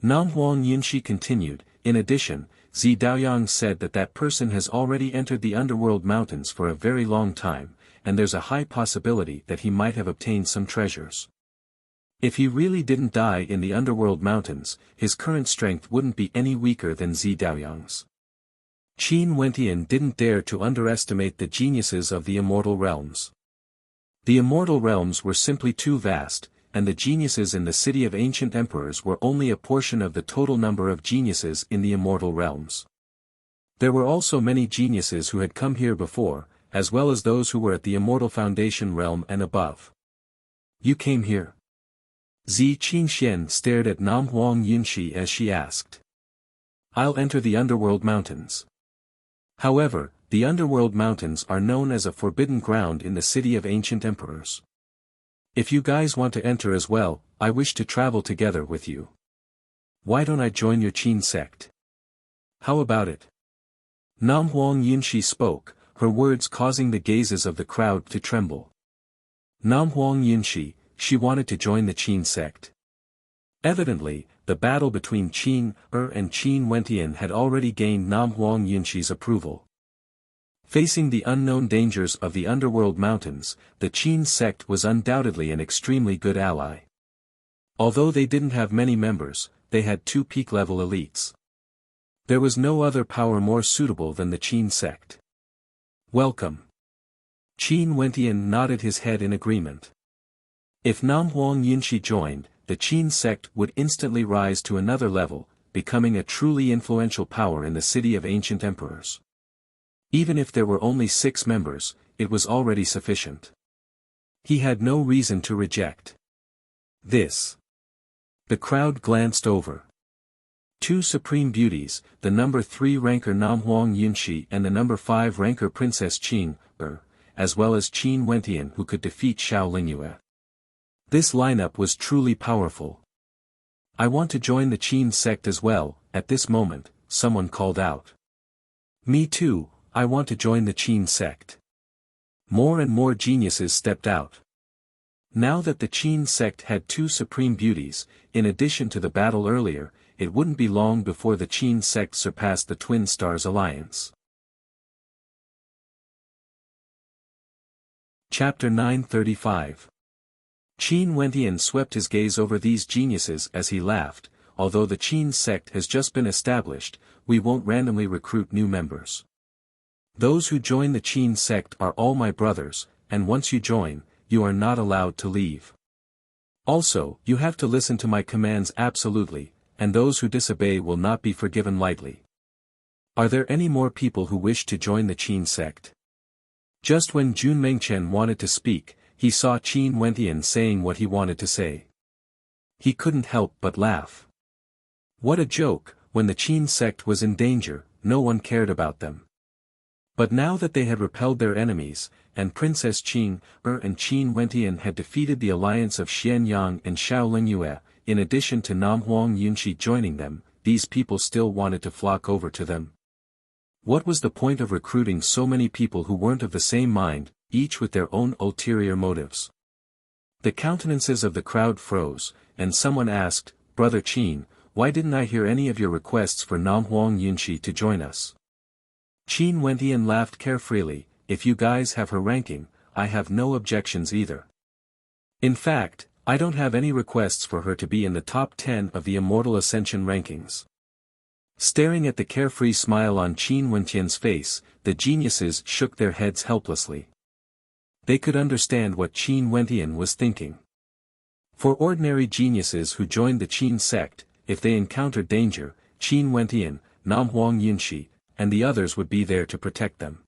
Nam Huang Yunshi continued, in addition, Zi Daoyang said that that person has already entered the underworld mountains for a very long time, and there's a high possibility that he might have obtained some treasures. If he really didn't die in the underworld mountains, his current strength wouldn't be any weaker than Zi Daoyang's. Qin Wentian didn't dare to underestimate the geniuses of the immortal realms. The immortal realms were simply too vast, and the geniuses in the city of ancient emperors were only a portion of the total number of geniuses in the immortal realms. There were also many geniuses who had come here before, as well as those who were at the immortal foundation realm and above. You came here? Zi Qingxian stared at Nam Huang Yunshi as she asked. I'll enter the underworld mountains. However, the underworld mountains are known as a forbidden ground in the city of ancient emperors. If you guys want to enter as well, I wish to travel together with you. Why don't I join your Qin sect? How about it? Nam Huang Yunshi spoke, her words causing the gazes of the crowd to tremble. Nam Huang Yunshi, she wanted to join the Qin sect. Evidently, the battle between Qin and Qin Wentian had already gained Nam Huang Yunshi's approval. Facing the unknown dangers of the underworld mountains, the Qin sect was undoubtedly an extremely good ally. Although they didn't have many members, they had 2 peak-level elites. There was no other power more suitable than the Qin sect. Welcome. Qin Wentian nodded his head in agreement. If Nam Huang Yunshi joined, the Qin sect would instantly rise to another level, becoming a truly influential power in the city of ancient emperors. Even if there were only 6 members, it was already sufficient. He had no reason to reject this. The crowd glanced over. 2 supreme beauties, the number 3 ranker Nam Huang Yunshi and the number 5 ranker Princess Qing, as well as Qin Wentian who could defeat Xiao Lingyue. This lineup was truly powerful. I want to join the Qin sect as well. At this moment, someone called out. Me too, I want to join the Qin sect. More and more geniuses stepped out. Now that the Qin sect had 2 supreme beauties, in addition to the battle earlier, it wouldn't be long before the Qin sect surpassed the Twin Stars Alliance. Chapter 935. Qin Wentian swept his gaze over these geniuses as he laughed. Although the Qin sect has just been established, we won't randomly recruit new members. Those who join the Qin sect are all my brothers, and once you join, you are not allowed to leave. Also, you have to listen to my commands absolutely, and those who disobey will not be forgiven lightly. Are there any more people who wish to join the Qin sect? Just when Jun Mengchen wanted to speak, he saw Qin Wentian saying what he wanted to say. He couldn't help but laugh. What a joke, when the Qin sect was in danger, no one cared about them. But now that they had repelled their enemies, and Princess Qing and Qin Wentian had defeated the alliance of Xian Yang and Xiao Lingyue, in addition to Nam Huang Yunshi joining them, these people still wanted to flock over to them. What was the point of recruiting so many people who weren't of the same mind, each with their own ulterior motives? The countenances of the crowd froze, and someone asked, Brother Qin, why didn't I hear any of your requests for Nam Huang Yunshi to join us? Qin Wentian laughed carefreely. If you guys have her ranking, I have no objections either. In fact, I don't have any requests for her to be in the top 10 of the Immortal Ascension rankings. Staring at the carefree smile on Qin Wentian's face, the geniuses shook their heads helplessly. They could understand what Qin Wentian was thinking. For ordinary geniuses who joined the Qin sect, if they encountered danger, Qin Wentian, Nam Huang Yunshi, and the others would be there to protect them.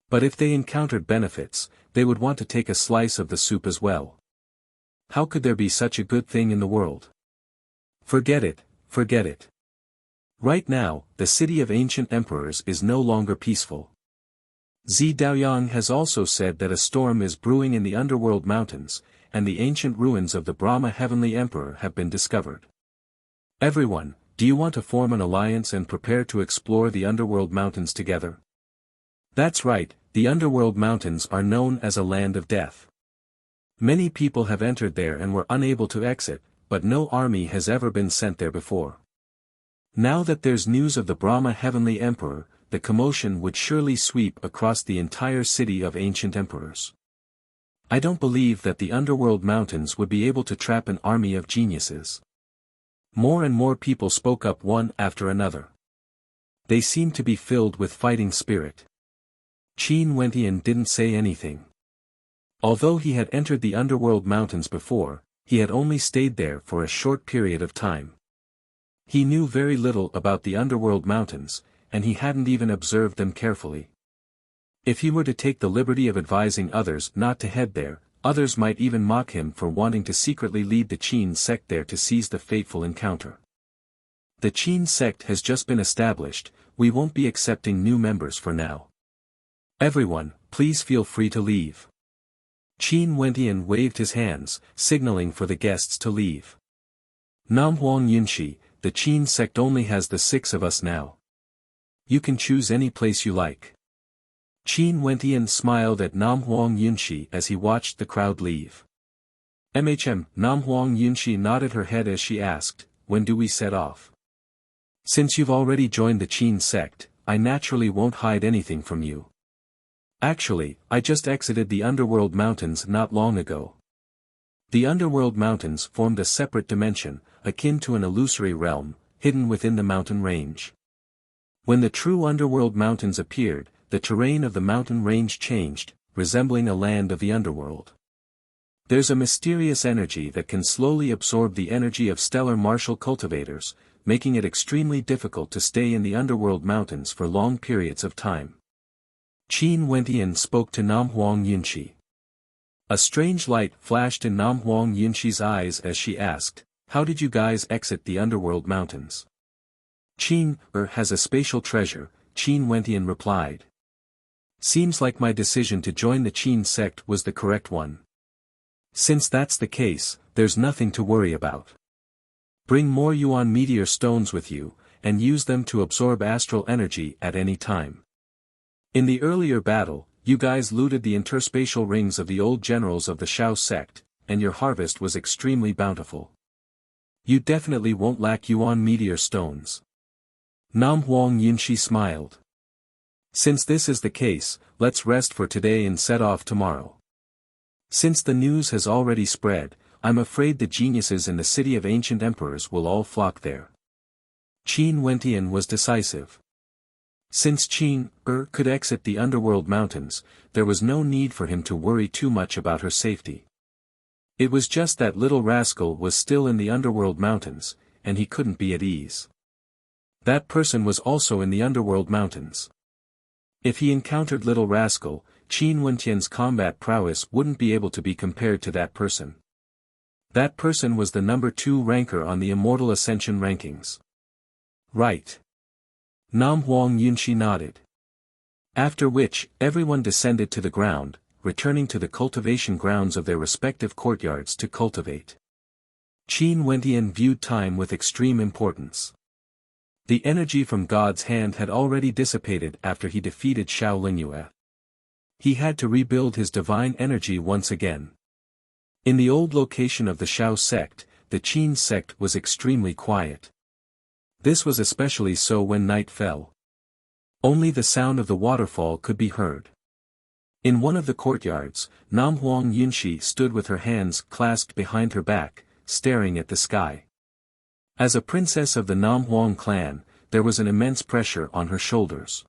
But if they encountered benefits, they would want to take a slice of the soup as well. How could there be such a good thing in the world? Forget it, forget it. Right now, the city of ancient emperors is no longer peaceful. Zi Daoyang has also said that a storm is brewing in the underworld mountains, and the ancient ruins of the Brahma Heavenly Emperor have been discovered. Everyone, do you want to form an alliance and prepare to explore the underworld mountains together? That's right, the underworld mountains are known as a land of death. Many people have entered there and were unable to exit, but no army has ever been sent there before. Now that there's news of the Brahma Heavenly Emperor, the commotion would surely sweep across the entire city of ancient emperors. I don't believe that the underworld mountains would be able to trap an army of geniuses. More and more people spoke up one after another. They seemed to be filled with fighting spirit. Qin Wentian didn't say anything. Although he had entered the underworld mountains before, he had only stayed there for a short period of time. He knew very little about the underworld mountains, and he hadn't even observed them carefully. If he were to take the liberty of advising others not to head there, others might even mock him for wanting to secretly lead the Qin sect there to seize the fateful encounter. The Qin sect has just been established, we won't be accepting new members for now. Everyone, please feel free to leave. Qin Wentian waved his hands, signaling for the guests to leave. Nam Huang Yunshi, the Qin sect only has the 6 of us now. You can choose any place you like. Qin Wentian smiled at Nam Huang Yunshi as he watched the crowd leave. Nam Huang Yunshi nodded her head as she asked, when do we set off? Since you've already joined the Qin sect, I naturally won't hide anything from you. Actually, I just exited the underworld mountains not long ago. The underworld mountains formed a separate dimension, akin to an illusory realm, hidden within the mountain range. When the true underworld mountains appeared, the terrain of the mountain range changed, resembling a land of the underworld. There's a mysterious energy that can slowly absorb the energy of stellar martial cultivators, making it extremely difficult to stay in the underworld mountains for long periods of time. Qin Wentian spoke to Nam Huang Yunshi. A strange light flashed in Nam Huang Yunshi's eyes as she asked, how did you guys exit the underworld mountains? Qin has a spatial treasure, Qin Wentian replied. Seems like my decision to join the Qin sect was the correct one. Since that's the case, there's nothing to worry about. Bring more Yuan meteor stones with you, and use them to absorb astral energy at any time. In the earlier battle, you guys looted the interspatial rings of the old generals of the Shao sect, and your harvest was extremely bountiful. You definitely won't lack Yuan meteor stones. Nam Huang Yunshi smiled. Since this is the case, let's rest for today and set off tomorrow. Since the news has already spread, I'm afraid the geniuses in the city of ancient emperors will all flock there. Qin Wentian was decisive. Since Qin could exit the underworld mountains, there was no need for him to worry too much about her safety. It was just that little rascal was still in the underworld mountains, and he couldn't be at ease. That person was also in the underworld mountains. If he encountered little rascal, Qin Wentian's combat prowess wouldn't be able to be compared to that person. That person was the number 2 ranker on the Immortal Ascension rankings. Right. Nam Huang Yunshi nodded. After which, everyone descended to the ground, returning to the cultivation grounds of their respective courtyards to cultivate. Qin Wentian viewed time with extreme importance. The energy from God's hand had already dissipated after he defeated Shao Lingyue. He had to rebuild his divine energy once again. In the old location of the Shao sect, the Qin sect was extremely quiet. This was especially so when night fell. Only the sound of the waterfall could be heard. In one of the courtyards, Nam Huang Yunshi stood with her hands clasped behind her back, staring at the sky. As a princess of the Nam Huang clan, there was an immense pressure on her shoulders.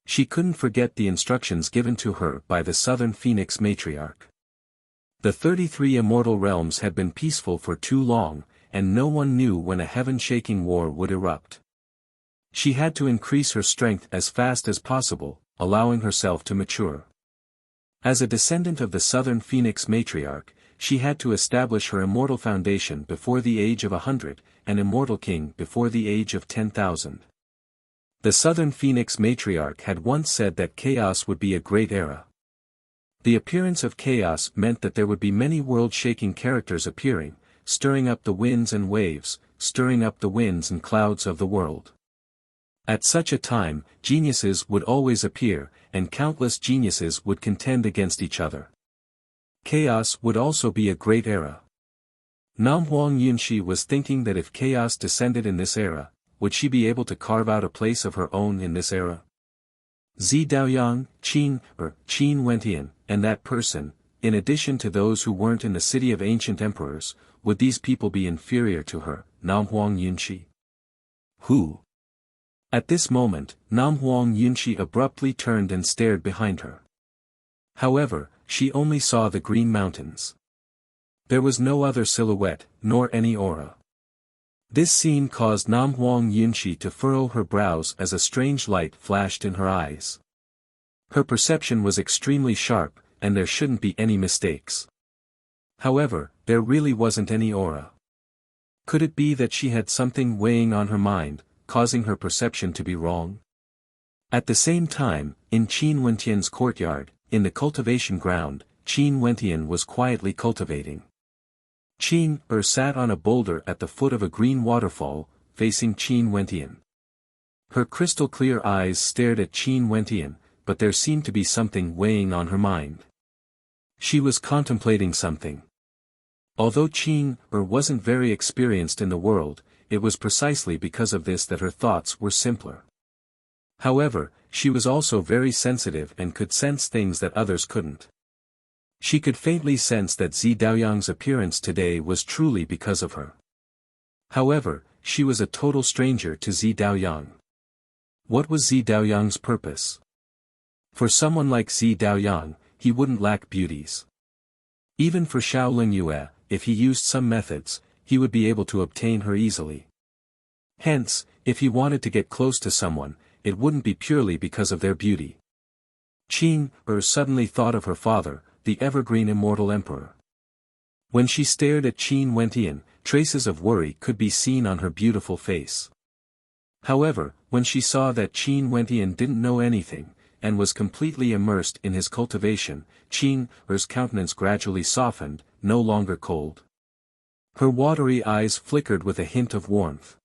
She couldn't forget the instructions given to her by the Southern Phoenix matriarch. The 33 immortal realms had been peaceful for too long, and no one knew when a heaven-shaking war would erupt. She had to increase her strength as fast as possible, allowing herself to mature. As a descendant of the Southern Phoenix matriarch, she had to establish her immortal foundation before the age of 100, an immortal king before the age of 10,000. The Southern Phoenix matriarch had once said that chaos would be a great era. The appearance of chaos meant that there would be many world-shaking characters appearing, stirring up the winds and waves, stirring up the winds and clouds of the world. At such a time, geniuses would always appear, and countless geniuses would contend against each other. Chaos would also be a great era. Nam Huang Yunshi was thinking that if chaos descended in this era, would she be able to carve out a place of her own in this era? Zi Daoyang, Qin Wentian, and that person, in addition to those who weren't in the city of ancient emperors, would these people be inferior to her, Nam Huang Yunshi? Who? At this moment, Nam Huang Yunshi abruptly turned and stared behind her. However, she only saw the green mountains. There was no other silhouette, nor any aura. This scene caused Nam Huang Yunshi to furrow her brows as a strange light flashed in her eyes. Her perception was extremely sharp, and there shouldn't be any mistakes. However, there really wasn't any aura. Could it be that she had something weighing on her mind, causing her perception to be wrong? At the same time, in Qin Wentian's courtyard, in the cultivation ground, Qin Wentian was quietly cultivating. Qin sat on a boulder at the foot of a green waterfall, facing Qin Wentian. Her crystal-clear eyes stared at Qin Wentian, but there seemed to be something weighing on her mind. She was contemplating something. Although Qin wasn't very experienced in the world, it was precisely because of this that her thoughts were simpler. However, she was also very sensitive and could sense things that others couldn't. She could faintly sense that Zi Daoyang's appearance today was truly because of her. However, she was a total stranger to Zi Daoyang. What was Zi Daoyang's purpose? For someone like Zi Daoyang, he wouldn't lack beauties. Even for Xiao Lingyue, if he used some methods, he would be able to obtain her easily. Hence, if he wanted to get close to someone, it wouldn't be purely because of their beauty. Qin suddenly thought of her father, the evergreen immortal emperor. When she stared at Qin Wentian, traces of worry could be seen on her beautiful face. However, when she saw that Qin Wentian didn't know anything, and was completely immersed in his cultivation, Qin's countenance gradually softened, no longer cold. Her watery eyes flickered with a hint of warmth.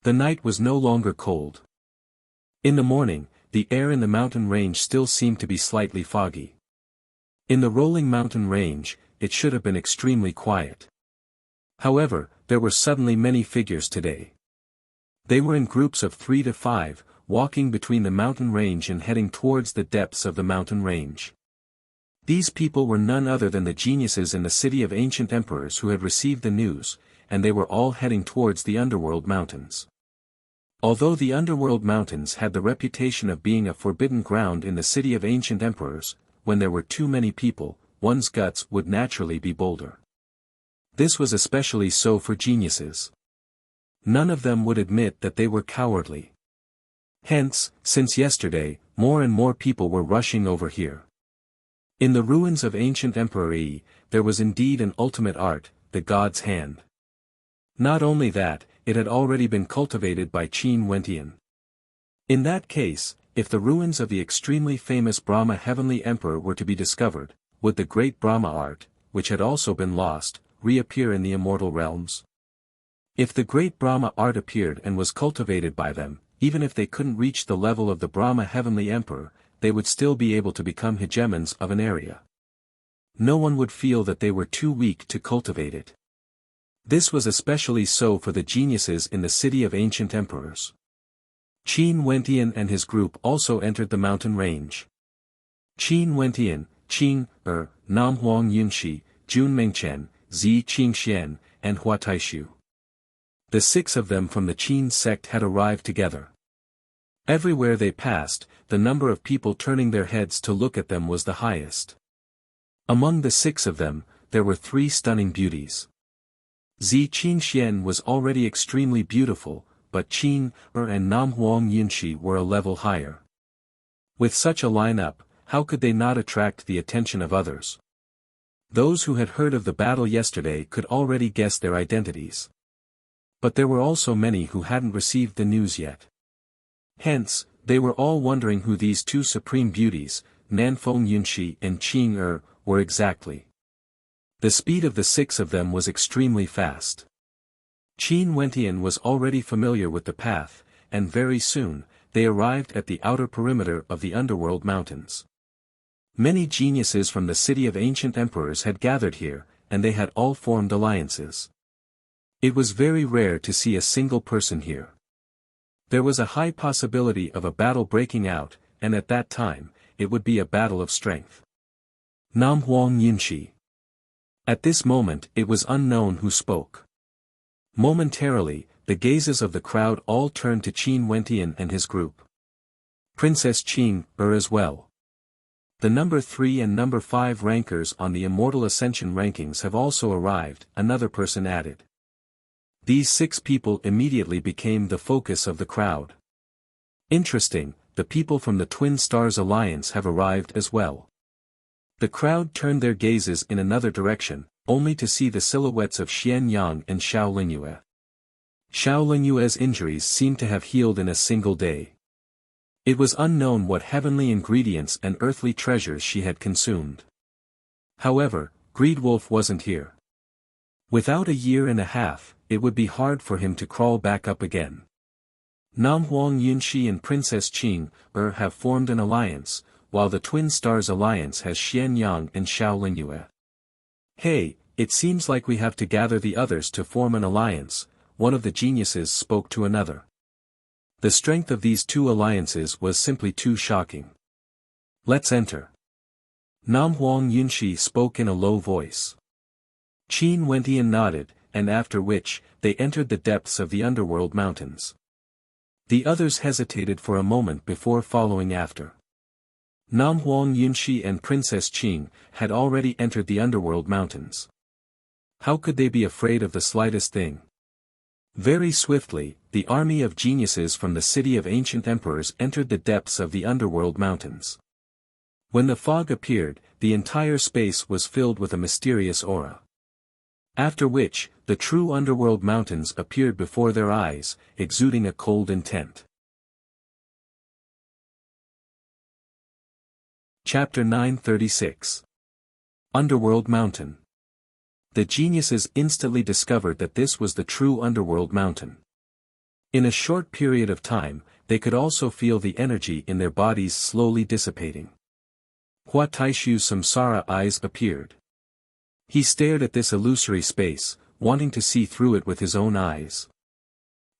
The night was no longer cold. In the morning, the air in the mountain range still seemed to be slightly foggy. In the rolling mountain range, it should have been extremely quiet. However, there were suddenly many figures today. They were in groups of 3 to 5, walking between the mountain range and heading towards the depths of the mountain range. These people were none other than the geniuses in the city of ancient emperors who had received the news, and they were all heading towards the underworld mountains. Although the underworld mountains had the reputation of being a forbidden ground in the city of ancient emperors, when there were too many people, one's guts would naturally be bolder. This was especially so for geniuses. None of them would admit that they were cowardly. Hence, since yesterday, more and more people were rushing over here. In the ruins of ancient Emperor Yi, there was indeed an ultimate art, the god's hand. Not only that, it had already been cultivated by Qin Wentian. In that case, if the ruins of the extremely famous Brahma Heavenly Emperor were to be discovered, would the great Brahma art, which had also been lost, reappear in the immortal realms? If the great Brahma art appeared and was cultivated by them, even if they couldn't reach the level of the Brahma Heavenly Emperor, they would still be able to become hegemons of an area. No one would feel that they were too weak to cultivate it. This was especially so for the geniuses in the city of ancient emperors. Qin Wentian and his group also entered the mountain range. Qin Wentian, Nam Huang Yunshi, Jun Mengchen, Zi Qingxian, and Hua Taishu. The 6 of them from the Qin sect had arrived together. Everywhere they passed, the number of people turning their heads to look at them was the highest. Among the 6 of them, there were 3 stunning beauties. Zi Qingxian was already extremely beautiful, but Qin and Nam Huang Yunshi were a level higher. With such a lineup, how could they not attract the attention of others? Those who had heard of the battle yesterday could already guess their identities. But there were also many who hadn't received the news yet. Hence, they were all wondering who these 2 supreme beauties, Nanfeng Yunshi and Qing were exactly. The speed of the 6 of them was extremely fast. Qin Wentian was already familiar with the path, and very soon, they arrived at the outer perimeter of the underworld mountains. Many geniuses from the city of ancient emperors had gathered here, and they had all formed alliances. It was very rare to see a single person here. There was a high possibility of a battle breaking out, and at that time, it would be a battle of strength. Nam Huang Yunshi. At this moment it was unknown who spoke. Momentarily, the gazes of the crowd all turned to Qin Wentian and his group. Princess Qing, as well. The number 3 and number 5 rankers on the Immortal Ascension rankings have also arrived, another person added. These 6 people immediately became the focus of the crowd. Interesting, the people from the Twin Stars Alliance have arrived as well. The crowd turned their gazes in another direction, only to see the silhouettes of Xian Yang and Xiao Lingyue. Xiao Lingyue's injuries seemed to have healed in a single day. It was unknown what heavenly ingredients and earthly treasures she had consumed. However, Greedwolf wasn't here. Without a year and a half, it would be hard for him to crawl back up again. Nam Huang Yunshi and Princess Qing have formed an alliance, while the Twin Stars Alliance has Xian Yang and Xiao Lingyue. Hey, it seems like we have to gather the others to form an alliance, one of the geniuses spoke to another. The strength of these two alliances was simply too shocking. Let's enter. Nam Huang Yunshi spoke in a low voice. Qin Wentian nodded, and after which, they entered the depths of the underworld mountains. The others hesitated for a moment before following after. Nam Huang Yunshi and Princess Qing had already entered the underworld mountains. How could they be afraid of the slightest thing? Very swiftly, the army of geniuses from the city of ancient emperors entered the depths of the underworld mountains. When the fog appeared, the entire space was filled with a mysterious aura. After which, the true underworld mountains appeared before their eyes, exuding a cold intent. Chapter 936. Underworld Mountain. The geniuses instantly discovered that this was the true underworld mountain. In a short period of time, they could also feel the energy in their bodies slowly dissipating. Hua Taishu's samsara eyes appeared. He stared at this illusory space, wanting to see through it with his own eyes.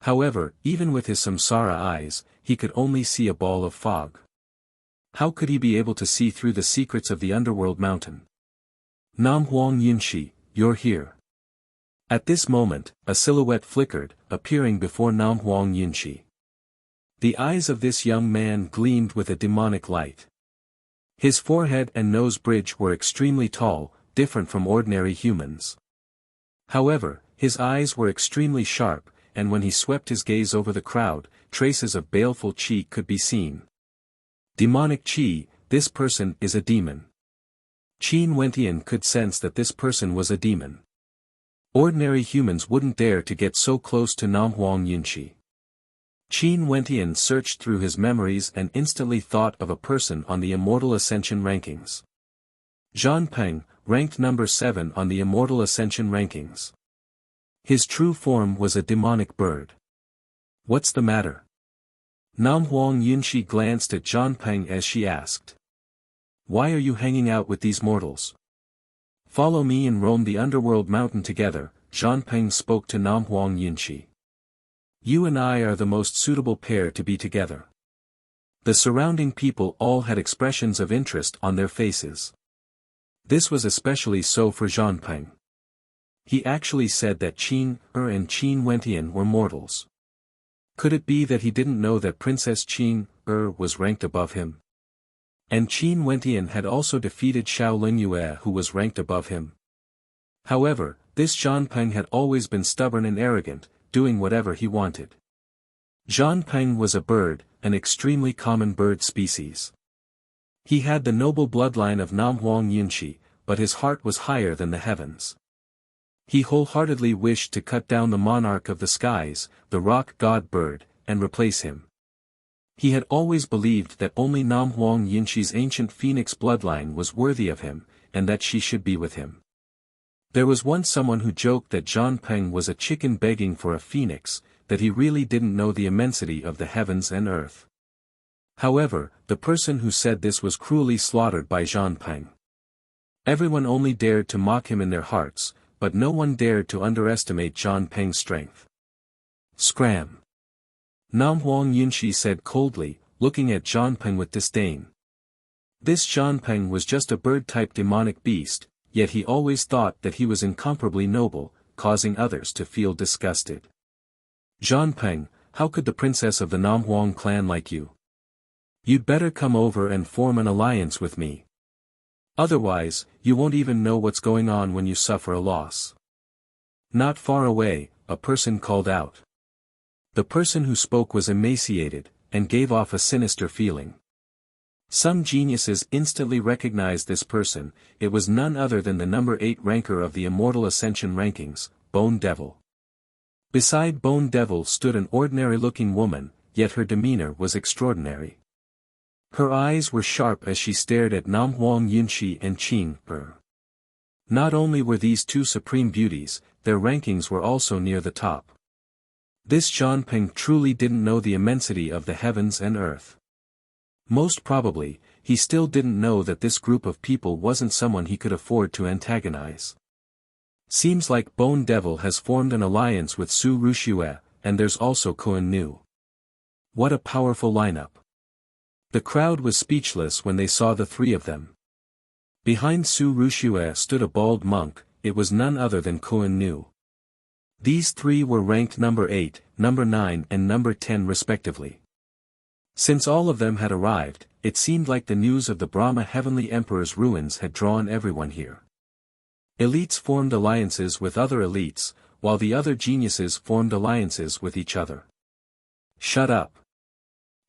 However, even with his samsara eyes, he could only see a ball of fog. How could he be able to see through the secrets of the underworld mountain? Nam Huang Yunshi, you're here. At this moment, a silhouette flickered, appearing before Nam Huang Yunshi. The eyes of this young man gleamed with a demonic light. His forehead and nose bridge were extremely tall, different from ordinary humans. However, his eyes were extremely sharp, and when he swept his gaze over the crowd, traces of baleful qi could be seen. Demonic qi, this person is a demon. Qin Wentian could sense that this person was a demon. Ordinary humans wouldn't dare to get so close to Nam Huang Yunshi. Qin Wentian searched through his memories and instantly thought of a person on the Immortal Ascension rankings. Zhan Peng, ranked number 7 on the Immortal Ascension rankings. His true form was a demonic bird. What's the matter? Nam Huang Yunshi glanced at Zhan Peng as she asked. Why are you hanging out with these mortals? Follow me and roam the underworld mountain together, Zhan Peng spoke to Nam Huang Yunshi. You and I are the most suitable pair to be together. The surrounding people all had expressions of interest on their faces. This was especially so for Zhan Peng. He actually said that Qin and Qin Wentian were mortals. Could it be that he didn't know that Princess Qing was ranked above him? And Qin Wentian had also defeated Xiao Lingyue, who was ranked above him. However, this Zhan Peng had always been stubborn and arrogant, doing whatever he wanted. Zhan Peng was a bird, an extremely common bird species. He had the noble bloodline of Nam Huang Yunshi, but his heart was higher than the heavens. He wholeheartedly wished to cut down the monarch of the skies, the rock god bird, and replace him. He had always believed that only Nam Huang Yunshi's ancient phoenix bloodline was worthy of him, and that she should be with him. There was once someone who joked that Zhan Peng was a chicken begging for a phoenix, that he really didn't know the immensity of the heavens and earth. However, the person who said this was cruelly slaughtered by Zhang Peng. Everyone only dared to mock him in their hearts, but no one dared to underestimate Zhang Peng's strength. Scram! Nam Huang Yunshi said coldly, looking at Zhang Peng with disdain. This Zhang Peng was just a bird-type demonic beast, yet he always thought that he was incomparably noble, causing others to feel disgusted. Zhang Peng, how could the princess of the Nam Huang clan like you? You'd better come over and form an alliance with me. Otherwise, you won't even know what's going on when you suffer a loss. Not far away, a person called out. The person who spoke was emaciated, and gave off a sinister feeling. Some geniuses instantly recognized this person. It was none other than the number 8 ranker of the Immortal Ascension rankings, Bone Devil. Beside Bone Devil stood an ordinary-looking woman, yet her demeanor was extraordinary. Her eyes were sharp as she stared at Nam Huang Yunshi and Qing Per. Not only were these two supreme beauties, their rankings were also near the top. This Zhang Peng truly didn't know the immensity of the heavens and earth. Most probably, he still didn't know that this group of people wasn't someone he could afford to antagonize. Seems like Bone Devil has formed an alliance with Su Ruxue, and there's also Kuan Nu. What a powerful lineup. The crowd was speechless when they saw the three of them. Behind Su Ruxue stood a bald monk. It was none other than Kuan Nu. These three were ranked number 8, number 9 and number 10 respectively. Since all of them had arrived, it seemed like the news of the Brahma Heavenly Emperor's ruins had drawn everyone here. Elites formed alliances with other elites, while the other geniuses formed alliances with each other. Shut up.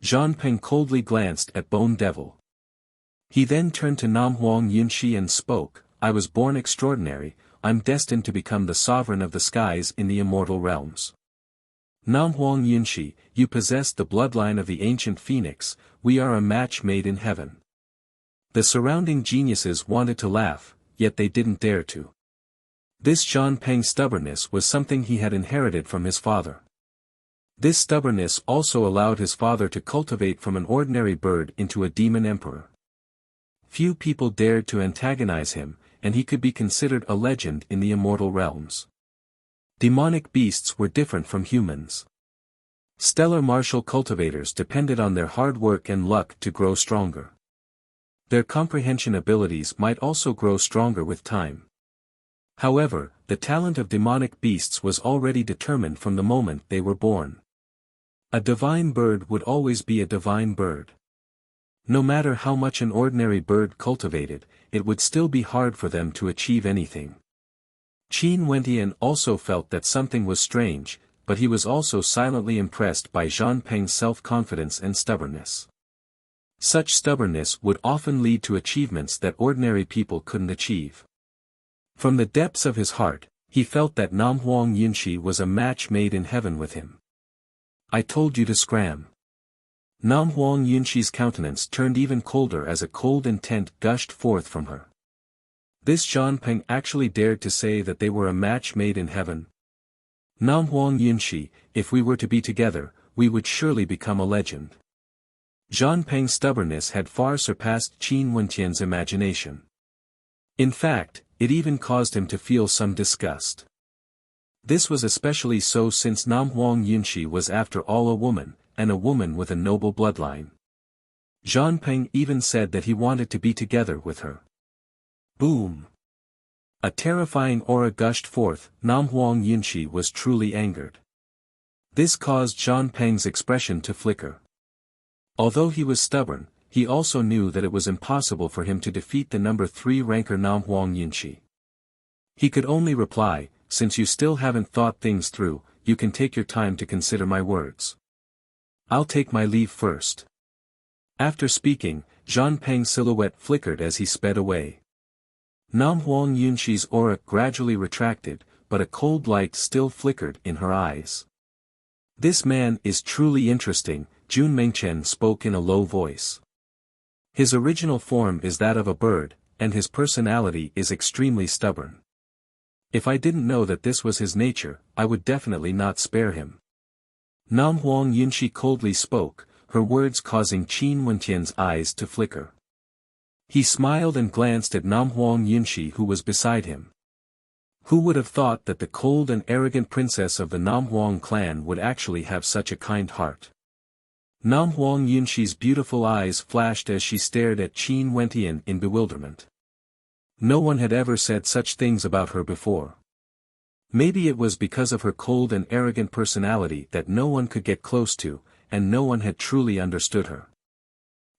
Zhang Peng coldly glanced at Bone Devil. He then turned to Nam Huang Yunshi and spoke, I was born extraordinary, I'm destined to become the sovereign of the skies in the immortal realms. Nam Huang Yunshi, you possess the bloodline of the ancient phoenix, we are a match made in heaven. The surrounding geniuses wanted to laugh, yet they didn't dare to. This Zhang Peng's stubbornness was something he had inherited from his father. This stubbornness also allowed his father to cultivate from an ordinary bird into a demon emperor. Few people dared to antagonize him, and he could be considered a legend in the immortal realms. Demonic beasts were different from humans. Stellar martial cultivators depended on their hard work and luck to grow stronger. Their comprehension abilities might also grow stronger with time. However, the talent of demonic beasts was already determined from the moment they were born. A divine bird would always be a divine bird. No matter how much an ordinary bird cultivated, it would still be hard for them to achieve anything. Qin Wentian also felt that something was strange, but he was also silently impressed by Zhang Peng's self-confidence and stubbornness. Such stubbornness would often lead to achievements that ordinary people couldn't achieve. From the depths of his heart, he felt that Nam Huang Yunshi was a match made in heaven with him. I told you to scram. Nam Huang Yunshi's countenance turned even colder as a cold intent gushed forth from her. This Zhang Peng actually dared to say that they were a match made in heaven. Nam Huang Yunshi, if we were to be together, we would surely become a legend. Zhang Peng's stubbornness had far surpassed Qin Wentian's imagination. In fact, it even caused him to feel some disgust. This was especially so since Nam Huang Yunshi was after all a woman, and a woman with a noble bloodline. Zhang Peng even said that he wanted to be together with her. Boom! A terrifying aura gushed forth. Nam Huang Yunshi was truly angered. This caused Zhang Peng's expression to flicker. Although he was stubborn, he also knew that it was impossible for him to defeat the number 3 ranker Nam Huang Yunshi. He could only reply, since you still haven't thought things through, you can take your time to consider my words. I'll take my leave first. After speaking, Zhang Peng's silhouette flickered as he sped away. Nam Huang Yunshi's aura gradually retracted, but a cold light still flickered in her eyes. This man is truly interesting, Jun Mengchen spoke in a low voice. His original form is that of a bird, and his personality is extremely stubborn. If I didn't know that this was his nature, I would definitely not spare him. Nam Huang Yunshi coldly spoke, her words causing Qin Wentian's eyes to flicker. He smiled and glanced at Namhuang Yunshi who was beside him. Who would have thought that the cold and arrogant princess of the Namhuang clan would actually have such a kind heart? Namhuang Yunshi's beautiful eyes flashed as she stared at Qin Wentian in bewilderment. No one had ever said such things about her before. Maybe it was because of her cold and arrogant personality that no one could get close to, and no one had truly understood her.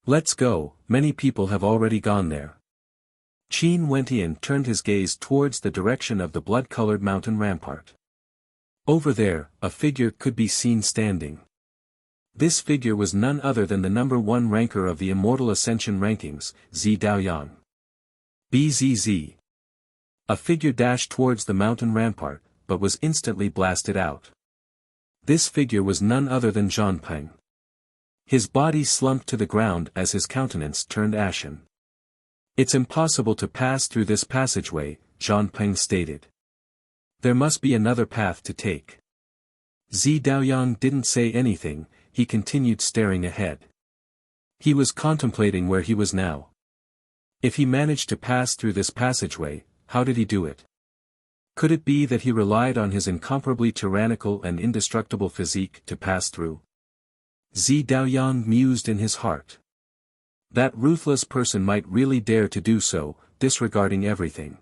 Let's go, many people have already gone there. Qin Wentian turned his gaze towards the direction of the blood-colored mountain rampart. Over there, a figure could be seen standing. This figure was none other than the number 1 ranker of the Immortal Ascension rankings, Zi Daoyang. BZZ. A figure dashed towards the mountain rampart, but was instantly blasted out. This figure was none other than Zhang Peng. His body slumped to the ground as his countenance turned ashen. It's impossible to pass through this passageway, Zhang Peng stated. There must be another path to take. Zi Daoyang didn't say anything, he continued staring ahead. He was contemplating where he was now. If he managed to pass through this passageway, how did he do it? Could it be that he relied on his incomparably tyrannical and indestructible physique to pass through? Zi Daoyang mused in his heart. That ruthless person might really dare to do so, disregarding everything.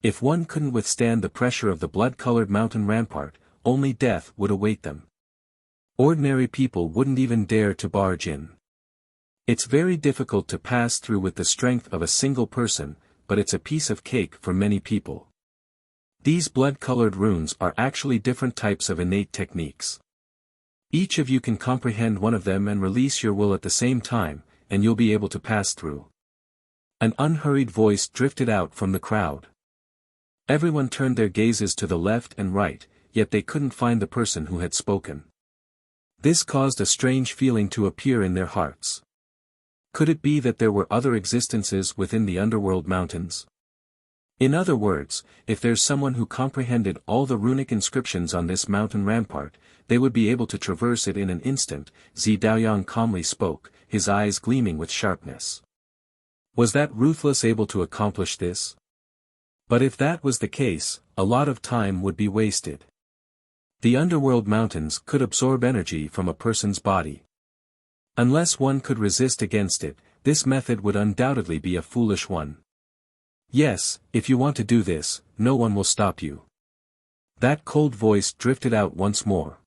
If one couldn't withstand the pressure of the blood-colored mountain rampart, only death would await them. Ordinary people wouldn't even dare to barge in. It's very difficult to pass through with the strength of a single person, but it's a piece of cake for many people. These blood-colored runes are actually different types of innate techniques. Each of you can comprehend one of them and release your will at the same time, and you'll be able to pass through. An unhurried voice drifted out from the crowd. Everyone turned their gazes to the left and right, yet they couldn't find the person who had spoken. This caused a strange feeling to appear in their hearts. Could it be that there were other existences within the underworld mountains? In other words, if there's someone who comprehended all the runic inscriptions on this mountain rampart, they would be able to traverse it in an instant, Zi Daoyang calmly spoke, his eyes gleaming with sharpness. Was that ruthless able to accomplish this? But if that was the case, a lot of time would be wasted. The underworld mountains could absorb energy from a person's body. Unless one could resist against it, this method would undoubtedly be a foolish one. Yes, if you want to do this, no one will stop you. That cold voice drifted out once more.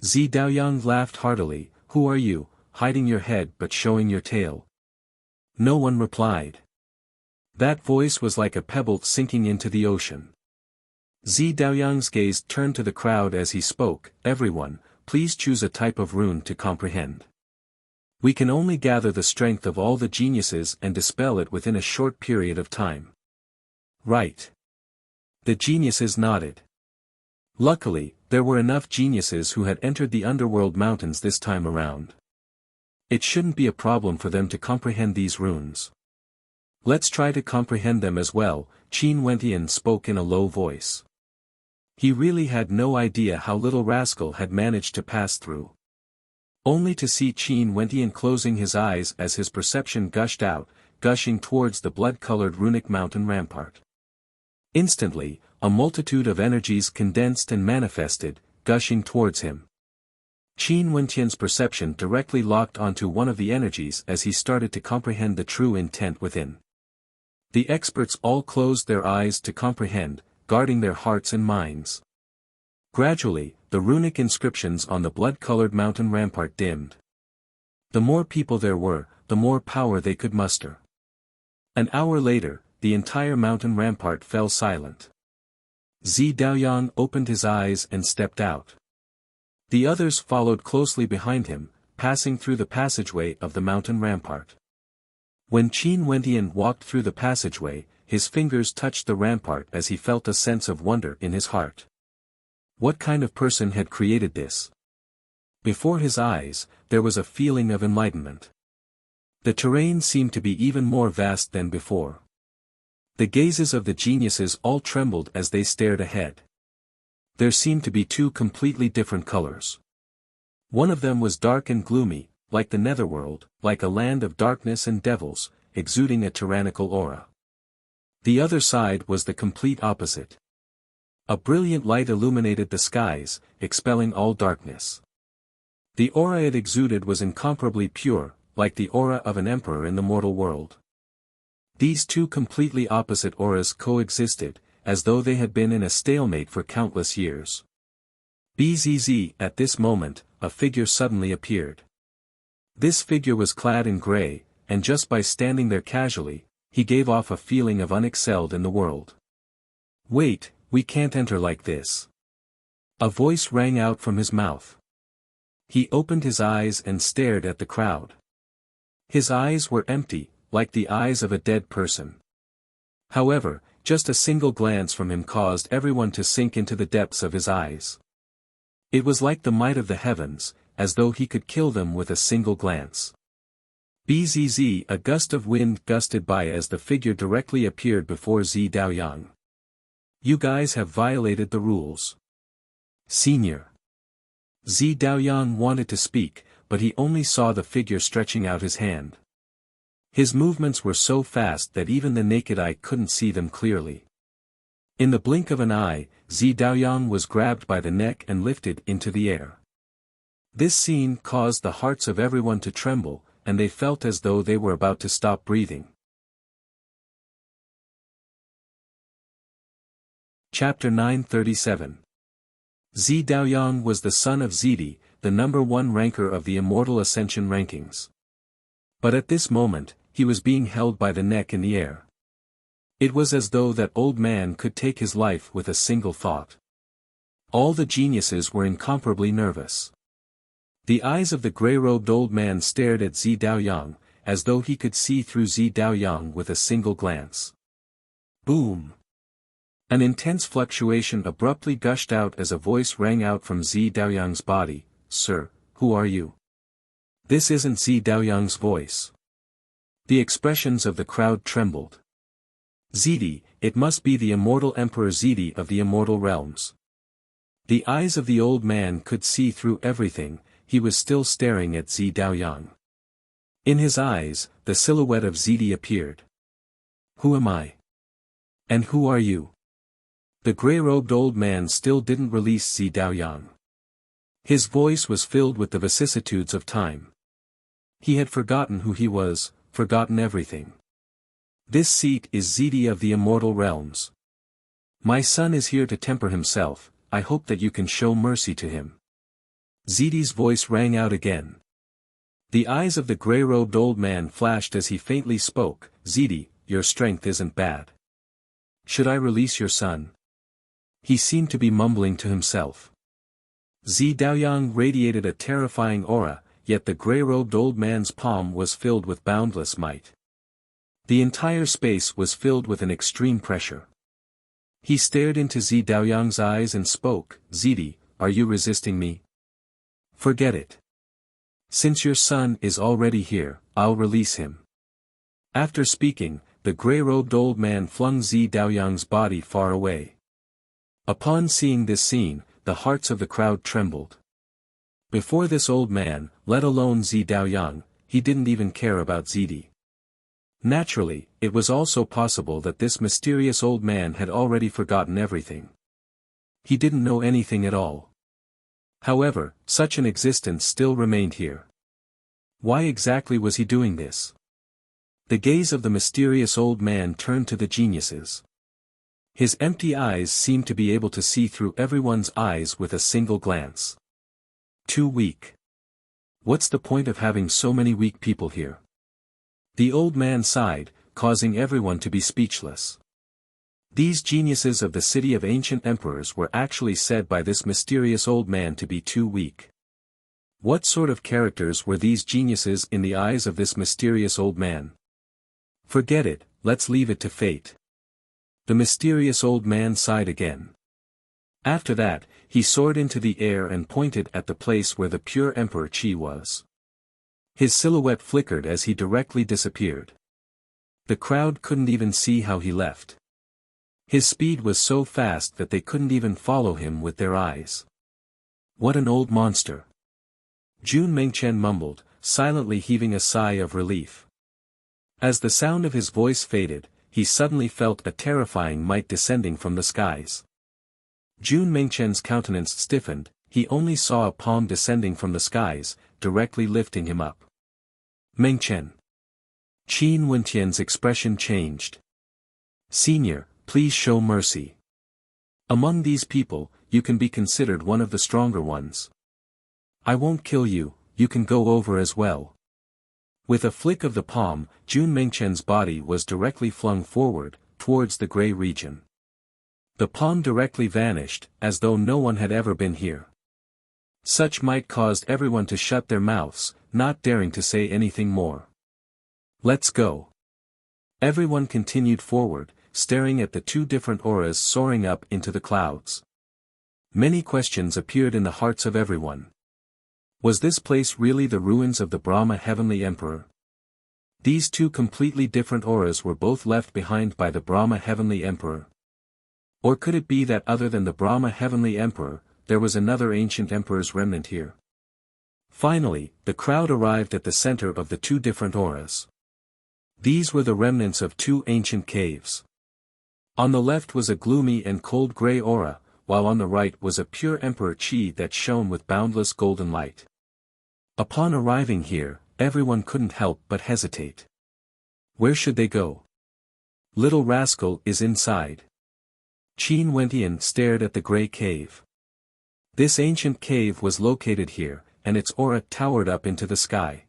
Zi Daoyang laughed heartily, who are you, hiding your head but showing your tail? No one replied. That voice was like a pebble sinking into the ocean. Zi Daoyang's gaze turned to the crowd as he spoke, everyone, please choose a type of rune to comprehend. We can only gather the strength of all the geniuses and dispel it within a short period of time. Right. The geniuses nodded. Luckily, there were enough geniuses who had entered the underworld mountains this time around. It shouldn't be a problem for them to comprehend these runes. Let's try to comprehend them as well, Qin Wentian spoke in a low voice. He really had no idea how little rascal had managed to pass through. Only to see Qin Wentian closing his eyes as his perception gushed out, gushing towards the blood-colored runic mountain rampart. Instantly, a multitude of energies condensed and manifested, gushing towards him. Qin Wentian's perception directly locked onto one of the energies as he started to comprehend the true intent within. The experts all closed their eyes to comprehend, guarding their hearts and minds. Gradually, the runic inscriptions on the blood-colored mountain rampart dimmed. The more people there were, the more power they could muster. An hour later, the entire mountain rampart fell silent. Zi Daoyang opened his eyes and stepped out. The others followed closely behind him, passing through the passageway of the mountain rampart. When Qin Wentian walked through the passageway, his fingers touched the rampart as he felt a sense of wonder in his heart. What kind of person had created this? Before his eyes, there was a feeling of enlightenment. The terrain seemed to be even more vast than before. The gazes of the geniuses all trembled as they stared ahead. There seemed to be two completely different colors. One of them was dark and gloomy, like the netherworld, like a land of darkness and devils, exuding a tyrannical aura. The other side was the complete opposite. A brilliant light illuminated the skies, expelling all darkness. The aura it exuded was incomparably pure, like the aura of an emperor in the mortal world. These two completely opposite auras coexisted, as though they had been in a stalemate for countless years. Bzz, at this moment, a figure suddenly appeared. This figure was clad in grey, and just by standing there casually, he gave off a feeling of unexcelled in the world. "Wait, we can't enter like this." A voice rang out from his mouth. He opened his eyes and stared at the crowd. His eyes were empty, like the eyes of a dead person. However, just a single glance from him caused everyone to sink into the depths of his eyes. It was like the might of the heavens, as though he could kill them with a single glance. Bzz, a gust of wind gusted by as the figure directly appeared before Zi Daoyang. "You guys have violated the rules. Senior." Zi Daoyang wanted to speak, but he only saw the figure stretching out his hand. His movements were so fast that even the naked eye couldn't see them clearly. In the blink of an eye, Zi Daoyang was grabbed by the neck and lifted into the air. This scene caused the hearts of everyone to tremble, and they felt as though they were about to stop breathing. Chapter 937. Zi Daoyang was the son of Zidi, the #1 ranker of the Immortal Ascension rankings. But at this moment, he was being held by the neck in the air. It was as though that old man could take his life with a single thought. All the geniuses were incomparably nervous. The eyes of the grey-robed old man stared at Zi Daoyang, as though he could see through Zi Daoyang with a single glance. Boom! An intense fluctuation abruptly gushed out as a voice rang out from Zi Daoyang's body. "Sir, who are you?" This isn't Zi Daoyang's voice. The expressions of the crowd trembled. "Zidi, it must be the immortal Emperor Zidi of the immortal realms." The eyes of the old man could see through everything. He was still staring at Zi Daoyang. In his eyes, the silhouette of Zidi appeared. "Who am I? And who are you?" The grey-robed old man still didn't release Zi Daoyang. His voice was filled with the vicissitudes of time. He had forgotten who he was, forgotten everything. "This seat is Zidi of the immortal realms. My son is here to temper himself, I hope that you can show mercy to him." Zidi's voice rang out again. The eyes of the grey-robed old man flashed as he faintly spoke. "Zidi, your strength isn't bad. Should I release your son?" He seemed to be mumbling to himself. Zi Daoyang radiated a terrifying aura, yet the grey-robed old man's palm was filled with boundless might. The entire space was filled with an extreme pressure. He stared into Zi Daoyang's eyes and spoke. "Zidi, are you resisting me? Forget it. Since your son is already here, I'll release him." After speaking, the grey-robed old man flung Zi Daoyang's body far away. Upon seeing this scene, the hearts of the crowd trembled. Before this old man, let alone Zi Daoyang, he didn't even care about Zidi. Naturally, it was also possible that this mysterious old man had already forgotten everything. He didn't know anything at all. However, such an existence still remained here. Why exactly was he doing this? The gaze of the mysterious old man turned to the geniuses. His empty eyes seemed to be able to see through everyone's eyes with a single glance. Too weak. What's the point of having so many weak people here? The old man sighed, causing everyone to be speechless. These geniuses of the city of ancient emperors were actually said by this mysterious old man to be too weak. What sort of characters were these geniuses in the eyes of this mysterious old man? Forget it, let's leave it to fate. The mysterious old man sighed again. After that, he soared into the air and pointed at the place where the pure Emperor Qi was. His silhouette flickered as he directly disappeared. The crowd couldn't even see how he left. His speed was so fast that they couldn't even follow him with their eyes. What an old monster. Jun Mengchen mumbled, silently heaving a sigh of relief. As the sound of his voice faded, he suddenly felt a terrifying might descending from the skies. Jun Mengchen's countenance stiffened, he only saw a palm descending from the skies, directly lifting him up. Mengchen. Qin Wentian's expression changed. Senior, please show mercy. Among these people, you can be considered one of the stronger ones. I won't kill you, you can go over as well. With a flick of the palm, Jun Mengchen's body was directly flung forward, towards the gray region. The palm directly vanished, as though no one had ever been here. Such might caused everyone to shut their mouths, not daring to say anything more. Let's go. Everyone continued forward, staring at the two different auras soaring up into the clouds. Many questions appeared in the hearts of everyone. Was this place really the ruins of the Brahma Heavenly Emperor? These two completely different auras were both left behind by the Brahma Heavenly Emperor. Or could it be that other than the Brahma Heavenly Emperor, there was another ancient emperor's remnant here? Finally, the crowd arrived at the center of the two different auras. These were the remnants of two ancient caves. On the left was a gloomy and cold gray aura, while on the right was a pure emperor qi that shone with boundless golden light. Upon arriving here, everyone couldn't help but hesitate. Where should they go? Little rascal is inside. Qin Wentian stared at the gray cave. This ancient cave was located here, and its aura towered up into the sky.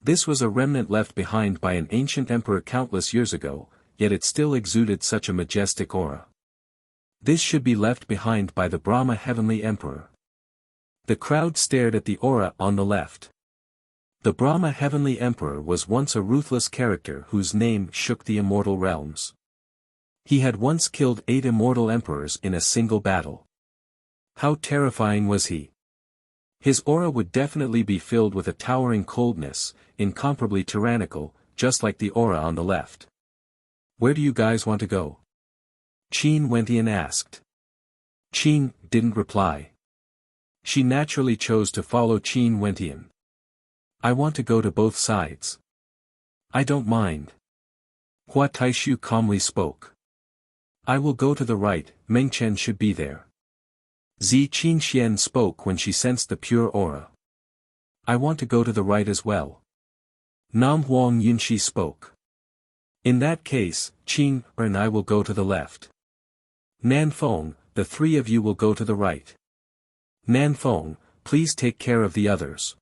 This was a remnant left behind by an ancient emperor countless years ago, yet it still exuded such a majestic aura. This should be left behind by the Brahma Heavenly Emperor. The crowd stared at the aura on the left. The Brahma Heavenly Emperor was once a ruthless character whose name shook the immortal realms. He had once killed 8 immortal emperors in a single battle. How terrifying was he? His aura would definitely be filled with a towering coldness, incomparably tyrannical, just like the aura on the left. Where do you guys want to go? Qin Wentian asked. Qin didn't reply. She naturally chose to follow Qin Wentian. I want to go to both sides. I don't mind. Hua Taishu calmly spoke. I will go to the right, Mengchen should be there. Zi Qinxian spoke when she sensed the pure aura. I want to go to the right as well. Nam Huang Yunxi spoke. In that case, Qin and I will go to the left. Nan Feng, the 3 of you will go to the right. Nan Feng, please take care of the others.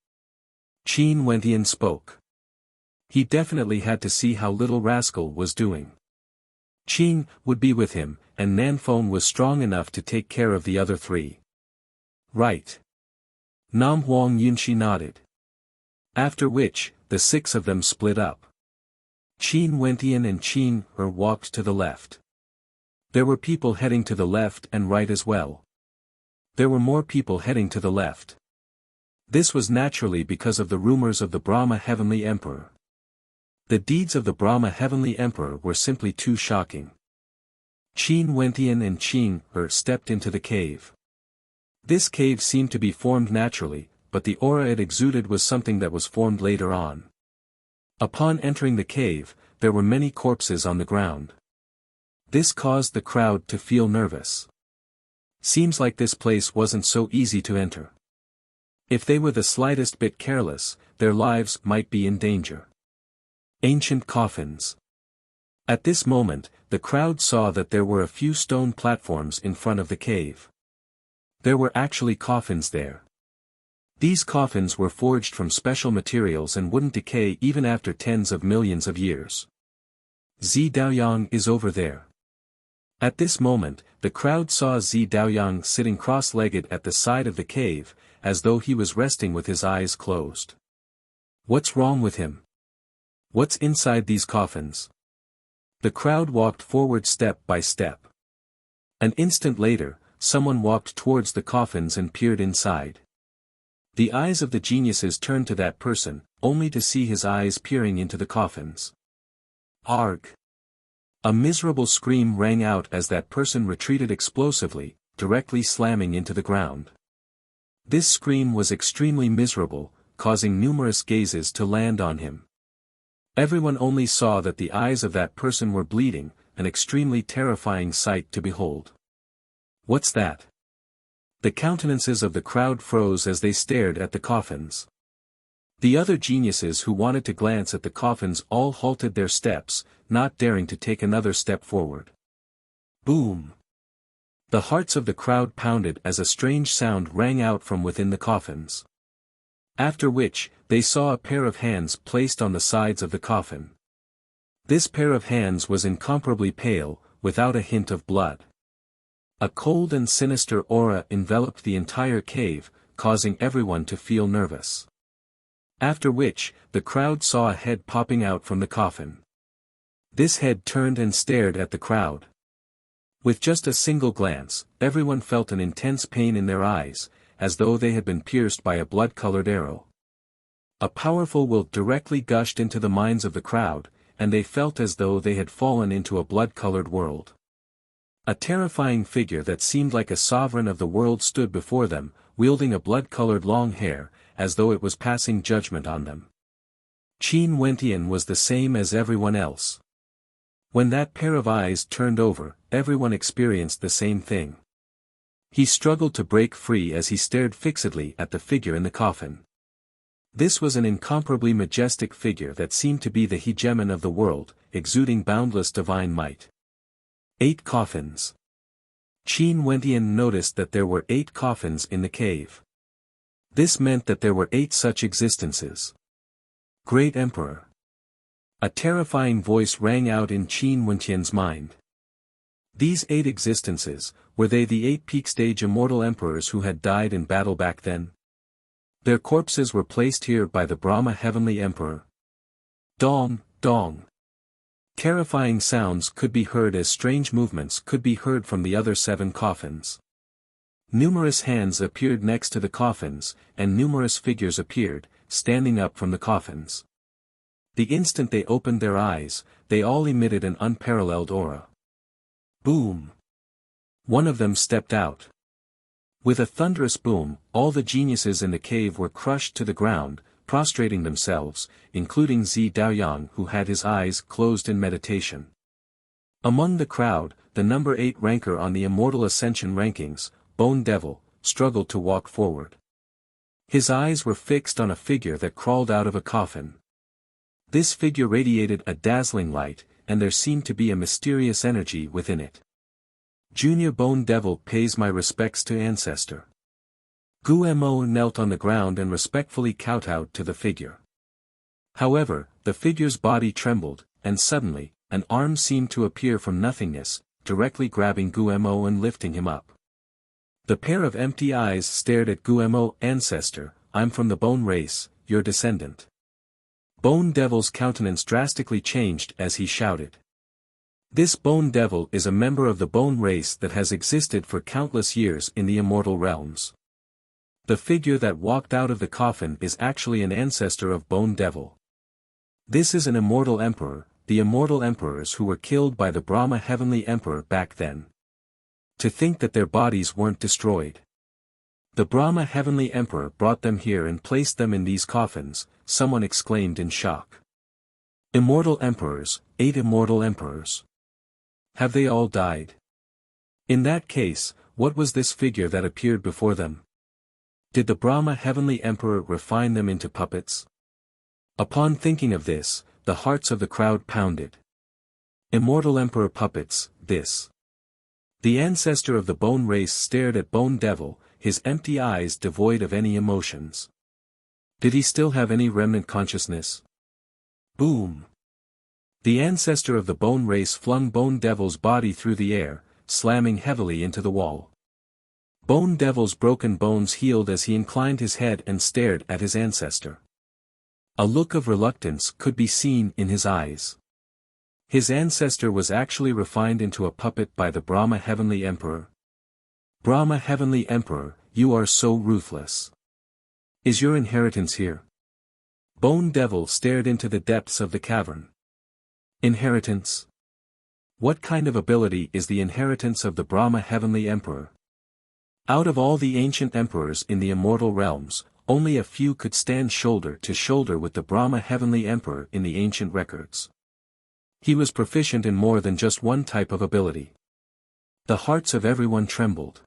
Qin Wentian spoke. He definitely had to see how little rascal was doing. Qin would be with him, and Nan Feng was strong enough to take care of the other 3. Right. Nam Huang Yunxi nodded. After which, the 6 of them split up. Qin Wentian and Qin walked to the left. There were people heading to the left and right as well. There were more people heading to the left. This was naturally because of the rumors of the Brahma Heavenly Emperor. The deeds of the Brahma Heavenly Emperor were simply too shocking. Qin Wentian and Qin stepped into the cave. This cave seemed to be formed naturally, but the aura it exuded was something that was formed later on. Upon entering the cave, there were many corpses on the ground. This caused the crowd to feel nervous. Seems like this place wasn't so easy to enter. If they were the slightest bit careless, their lives might be in danger. Ancient coffins. At this moment, the crowd saw that there were a few stone platforms in front of the cave. There were actually coffins there. These coffins were forged from special materials and wouldn't decay even after tens of millions of years. Zi Daoyang is over there. At this moment, the crowd saw Zi Daoyang sitting cross-legged at the side of the cave, as though he was resting with his eyes closed. What's wrong with him? What's inside these coffins? The crowd walked forward step by step. An instant later, someone walked towards the coffins and peered inside. The eyes of the geniuses turned to that person, only to see his eyes peering into the coffins. Arg! A miserable scream rang out as that person retreated explosively, directly slamming into the ground. This scream was extremely miserable, causing numerous gazes to land on him. Everyone only saw that the eyes of that person were bleeding, an extremely terrifying sight to behold. What's that? The countenances of the crowd froze as they stared at the coffins. The other geniuses who wanted to glance at the coffins all halted their steps, not daring to take another step forward. Boom! The hearts of the crowd pounded as a strange sound rang out from within the coffins. After which, they saw a pair of hands placed on the sides of the coffin. This pair of hands was incomparably pale, without a hint of blood. A cold and sinister aura enveloped the entire cave, causing everyone to feel nervous. After which, the crowd saw a head popping out from the coffin. This head turned and stared at the crowd. With just a single glance, everyone felt an intense pain in their eyes, as though they had been pierced by a blood-colored arrow. A powerful will directly gushed into the minds of the crowd, and they felt as though they had fallen into a blood-colored world. A terrifying figure that seemed like a sovereign of the world stood before them, wielding a blood-colored long hair, as though it was passing judgment on them. Qin Wentian was the same as everyone else. When that pair of eyes turned over, everyone experienced the same thing. He struggled to break free as he stared fixedly at the figure in the coffin. This was an incomparably majestic figure that seemed to be the hegemon of the world, exuding boundless divine might. 8 coffins. Qin Wentian noticed that there were 8 coffins in the cave. This meant that there were 8 such existences. Great Emperor. A terrifying voice rang out in Qin Wentian's mind. These 8 existences, were they the 8 peak-stage immortal emperors who had died in battle back then? Their corpses were placed here by the Brahma Heavenly Emperor. Dong, dong. Terrifying sounds could be heard as strange movements could be heard from the other 7 coffins. Numerous hands appeared next to the coffins, and numerous figures appeared, standing up from the coffins. The instant they opened their eyes, they all emitted an unparalleled aura. Boom! One of them stepped out. With a thunderous boom, all the geniuses in the cave were crushed to the ground, prostrating themselves, including Zi Daoyang who had his eyes closed in meditation. Among the crowd, the number 8 ranker on the Immortal Ascension rankings, Bone Devil, struggled to walk forward. His eyes were fixed on a figure that crawled out of a coffin. This figure radiated a dazzling light, and there seemed to be a mysterious energy within it. Junior Bone Devil pays my respects to Ancestor. Guemo knelt on the ground and respectfully kowtowed to the figure. However, the figure's body trembled, and suddenly, an arm seemed to appear from nothingness, directly grabbing Guemo and lifting him up. The pair of empty eyes stared at Guemo. Ancestor, I'm from the Bone race, your descendant. Bone Devil's countenance drastically changed as he shouted. This Bone Devil is a member of the Bone race that has existed for countless years in the immortal realms. The figure that walked out of the coffin is actually an ancestor of Bone Devil. This is an immortal emperor, the immortal emperors who were killed by the Brahma Heavenly Emperor back then. To think that their bodies weren't destroyed. The Brahma Heavenly Emperor brought them here and placed them in these coffins, someone exclaimed in shock. Immortal emperors, 8 immortal emperors. Have they all died? In that case, what was this figure that appeared before them? Did the Brahma Heavenly Emperor refine them into puppets? Upon thinking of this, the hearts of the crowd pounded. Immortal Emperor puppets, this. The ancestor of the Bone race stared at Bone Devil, his empty eyes devoid of any emotions. Did he still have any remnant consciousness? Boom! The ancestor of the Bone race flung Bone Devil's body through the air, slamming heavily into the wall. Bone Devil's broken bones healed as he inclined his head and stared at his ancestor. A look of reluctance could be seen in his eyes. His ancestor was actually refined into a puppet by the Brahma Heavenly Emperor. Brahma Heavenly Emperor, you are so ruthless. Is your inheritance here? Bone Devil stared into the depths of the cavern. Inheritance? What kind of ability is the inheritance of the Brahma Heavenly Emperor? Out of all the ancient emperors in the immortal realms, only a few could stand shoulder to shoulder with the Brahma Heavenly Emperor in the ancient records. He was proficient in more than just one type of ability. The hearts of everyone trembled.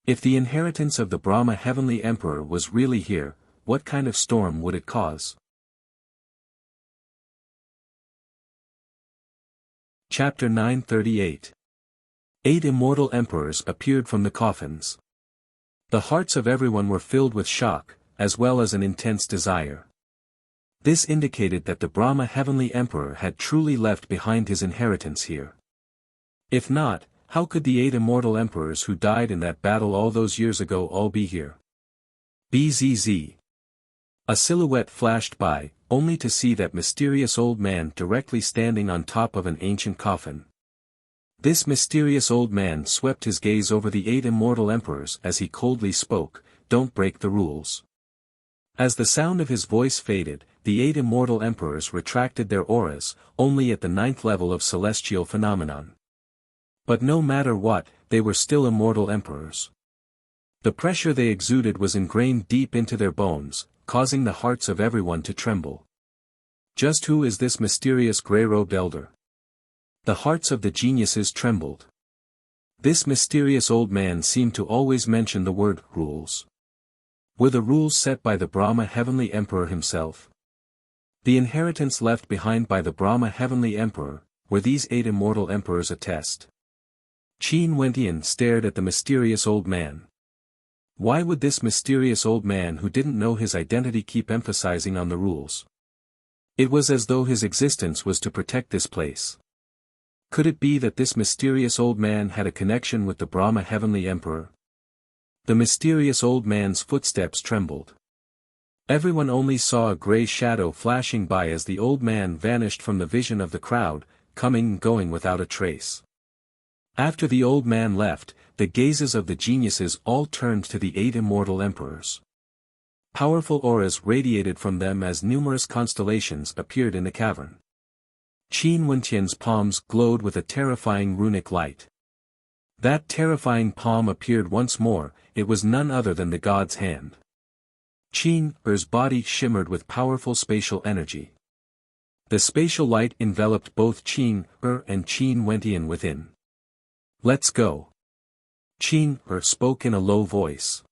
If the inheritance of the Brahma Heavenly Emperor was really here, what kind of storm would it cause? Chapter 938. 8 immortal emperors appeared from the coffins. The hearts of everyone were filled with shock, as well as an intense desire. This indicated that the Brahma Heavenly Emperor had truly left behind his inheritance here. If not, how could the 8 immortal emperors who died in that battle all those years ago all be here? Bzz. A silhouette flashed by, only to see that mysterious old man directly standing on top of an ancient coffin. This mysterious old man swept his gaze over the 8 immortal emperors as he coldly spoke, "Don't break the rules." As the sound of his voice faded, the 8 immortal emperors retracted their auras, only at the 9th level of celestial phenomenon. But no matter what, they were still immortal emperors. The pressure they exuded was ingrained deep into their bones, causing the hearts of everyone to tremble. Just who is this mysterious grey-robed elder? The hearts of the geniuses trembled. This mysterious old man seemed to always mention the word rules. Were the rules set by the Brahma Heavenly Emperor himself? The inheritance left behind by the Brahma Heavenly Emperor, were these 8 immortal emperors a test? Qin Wentian stared at the mysterious old man. Why would this mysterious old man who didn't know his identity keep emphasizing on the rules? It was as though his existence was to protect this place. Could it be that this mysterious old man had a connection with the Brahma Heavenly Emperor? The mysterious old man's footsteps trembled. Everyone only saw a grey shadow flashing by as the old man vanished from the vision of the crowd, coming and going without a trace. After the old man left, the gazes of the geniuses all turned to the 8 immortal emperors. Powerful auras radiated from them as numerous constellations appeared in the cavern. Qin Wentian's palms glowed with a terrifying runic light. That terrifying palm appeared once more, it was none other than the god's hand. Qin Er's body shimmered with powerful spatial energy. The spatial light enveloped both Qin Er and Qin Wentian within. "Let's go." Qin Er spoke in a low voice.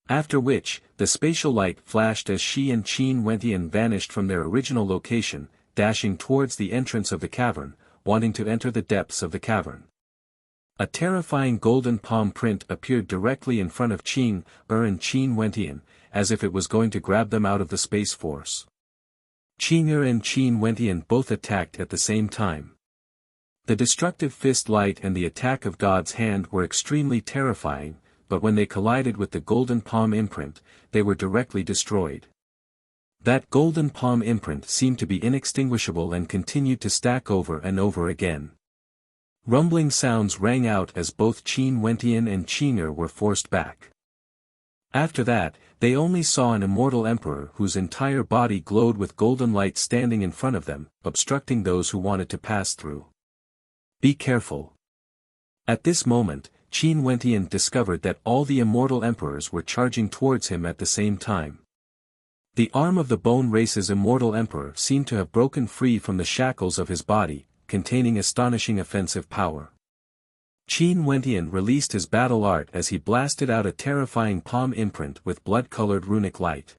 After which, the spatial light flashed as she and Qin Wentian vanished from their original location, dashing towards the entrance of the cavern, wanting to enter the depths of the cavern. A terrifying golden palm print appeared directly in front of Qin Er and Qin Wentian, as if it was going to grab them out of the space force. Qin Er and Qin Wentian both attacked at the same time. The destructive fist light and the attack of God's hand were extremely terrifying, but when they collided with the golden palm imprint, they were directly destroyed. That golden palm imprint seemed to be inextinguishable and continued to stack over and over again. Rumbling sounds rang out as both Qin Wentian and Qin Er were forced back. After that, they only saw an immortal emperor whose entire body glowed with golden light standing in front of them, obstructing those who wanted to pass through. Be careful. At this moment, Qin Wentian discovered that all the immortal emperors were charging towards him at the same time. The arm of the Bone Race's immortal emperor seemed to have broken free from the shackles of his body, containing astonishing offensive power. Qin Wentian released his battle art as he blasted out a terrifying palm imprint with blood-colored runic light.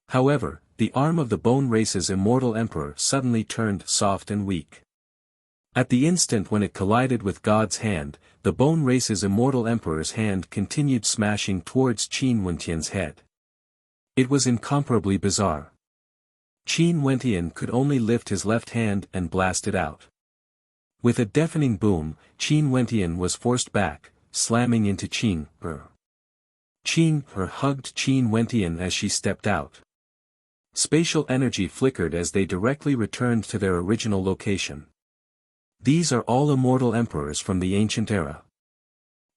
However, the arm of the Bone Race's immortal emperor suddenly turned soft and weak. At the instant when it collided with God's hand, the Bone Race's immortal emperor's hand continued smashing towards Qin Wentian's head. It was incomparably bizarre. Qin Wentian could only lift his left hand and blast it out. With a deafening boom, Qin Wentian was forced back, slamming into Qin Er. Qin Er hugged Qin Wentian as she stepped out. Spatial energy flickered as they directly returned to their original location. These are all immortal emperors from the ancient era.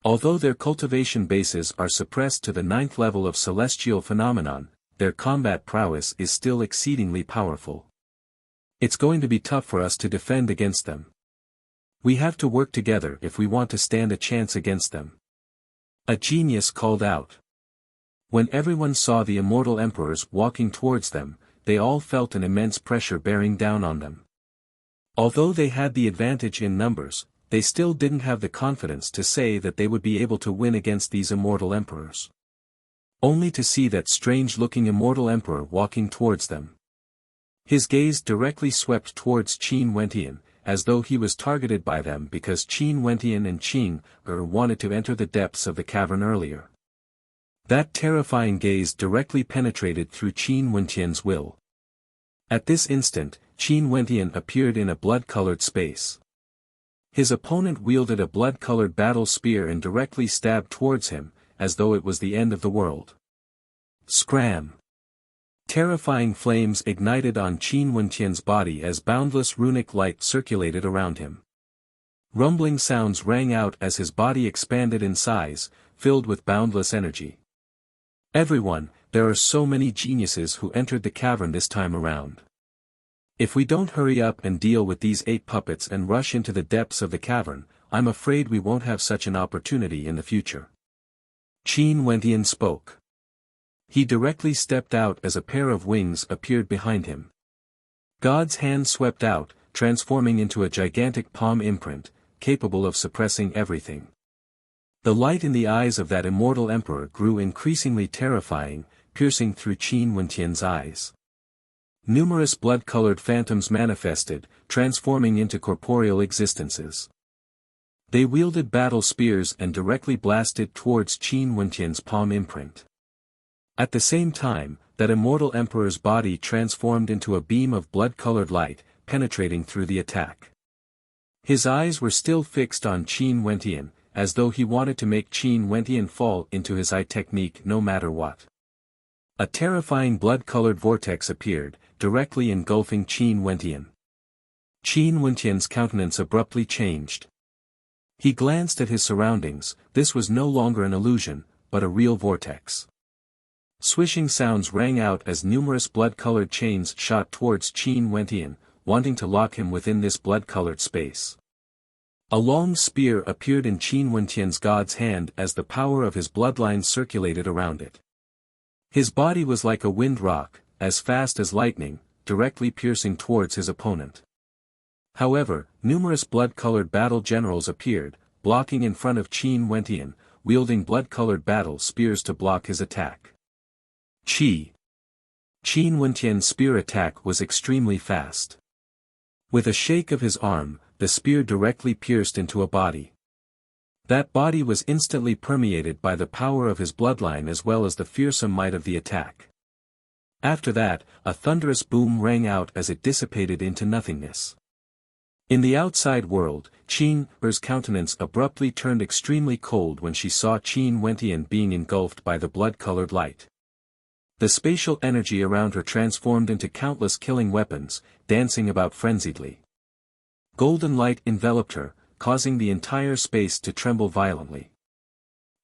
Although their cultivation bases are suppressed to the 9th level of celestial phenomenon, their combat prowess is still exceedingly powerful. It's going to be tough for us to defend against them. We have to work together if we want to stand a chance against them. A genius called out. When everyone saw the immortal emperors walking towards them, they all felt an immense pressure bearing down on them. Although they had the advantage in numbers, they still didn't have the confidence to say that they would be able to win against these immortal emperors. Only to see that strange-looking immortal emperor walking towards them. His gaze directly swept towards Qin Wentian, as though he was targeted by them because Qin Wentian and Qing wanted to enter the depths of the cavern earlier. That terrifying gaze directly penetrated through Qin Wentian's will. At this instant, Qin Wentian appeared in a blood-colored space. His opponent wielded a blood-colored battle spear and directly stabbed towards him, as though it was the end of the world. Scram! Terrifying flames ignited on Qin Wentian's body as boundless runic light circulated around him. Rumbling sounds rang out as his body expanded in size, filled with boundless energy. Everyone, there are so many geniuses who entered the cavern this time around. If we don't hurry up and deal with these 8 puppets and rush into the depths of the cavern, I'm afraid we won't have such an opportunity in the future. Qin Wentian spoke. He directly stepped out as a pair of wings appeared behind him. God's hand swept out, transforming into a gigantic palm imprint, capable of suppressing everything. The light in the eyes of that immortal emperor grew increasingly terrifying, piercing through Qin Wentian's eyes. Numerous blood-colored phantoms manifested, transforming into corporeal existences. They wielded battle spears and directly blasted towards Qin Wentian's palm imprint. At the same time, that immortal emperor's body transformed into a beam of blood-colored light, penetrating through the attack. His eyes were still fixed on Qin Wentian, as though he wanted to make Qin Wentian fall into his eye technique no matter what. A terrifying blood-colored vortex appeared, directly engulfing Qin Wentian. Qin Wentian's countenance abruptly changed. He glanced at his surroundings. This was no longer an illusion, but a real vortex. Swishing sounds rang out as numerous blood-colored chains shot towards Qin Wentian, wanting to lock him within this blood-colored space. A long spear appeared in Qin Wentian's god's hand as the power of his bloodline circulated around it. His body was like a wind rock, as fast as lightning, directly piercing towards his opponent. However, numerous blood-colored battle generals appeared, blocking in front of Qin Wentian, wielding blood-colored battle spears to block his attack. Qin Wentian's spear attack was extremely fast. With a shake of his arm, the spear directly pierced into a body. That body was instantly permeated by the power of his bloodline as well as the fearsome might of the attack. After that, a thunderous boom rang out as it dissipated into nothingness. In the outside world, Qin's countenance abruptly turned extremely cold when she saw Qin Wentian being engulfed by the blood-colored light. The spatial energy around her transformed into countless killing weapons, dancing about frenziedly. Golden light enveloped her, causing the entire space to tremble violently.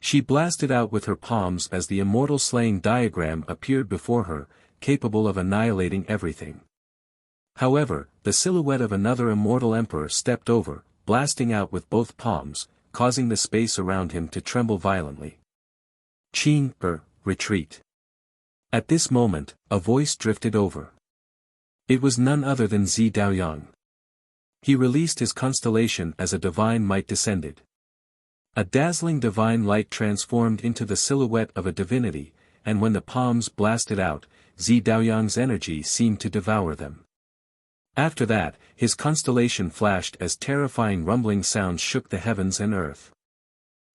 She blasted out with her palms as the immortal slaying diagram appeared before her, capable of annihilating everything. However, the silhouette of another immortal emperor stepped over, blasting out with both palms, causing the space around him to tremble violently. Qin, retreat. At this moment, a voice drifted over. It was none other than Zi Daoyang. He released his constellation as a divine might descended. A dazzling divine light transformed into the silhouette of a divinity, and when the palms blasted out, Zi Daoyang's energy seemed to devour them. After that, his constellation flashed as terrifying rumbling sounds shook the heavens and earth.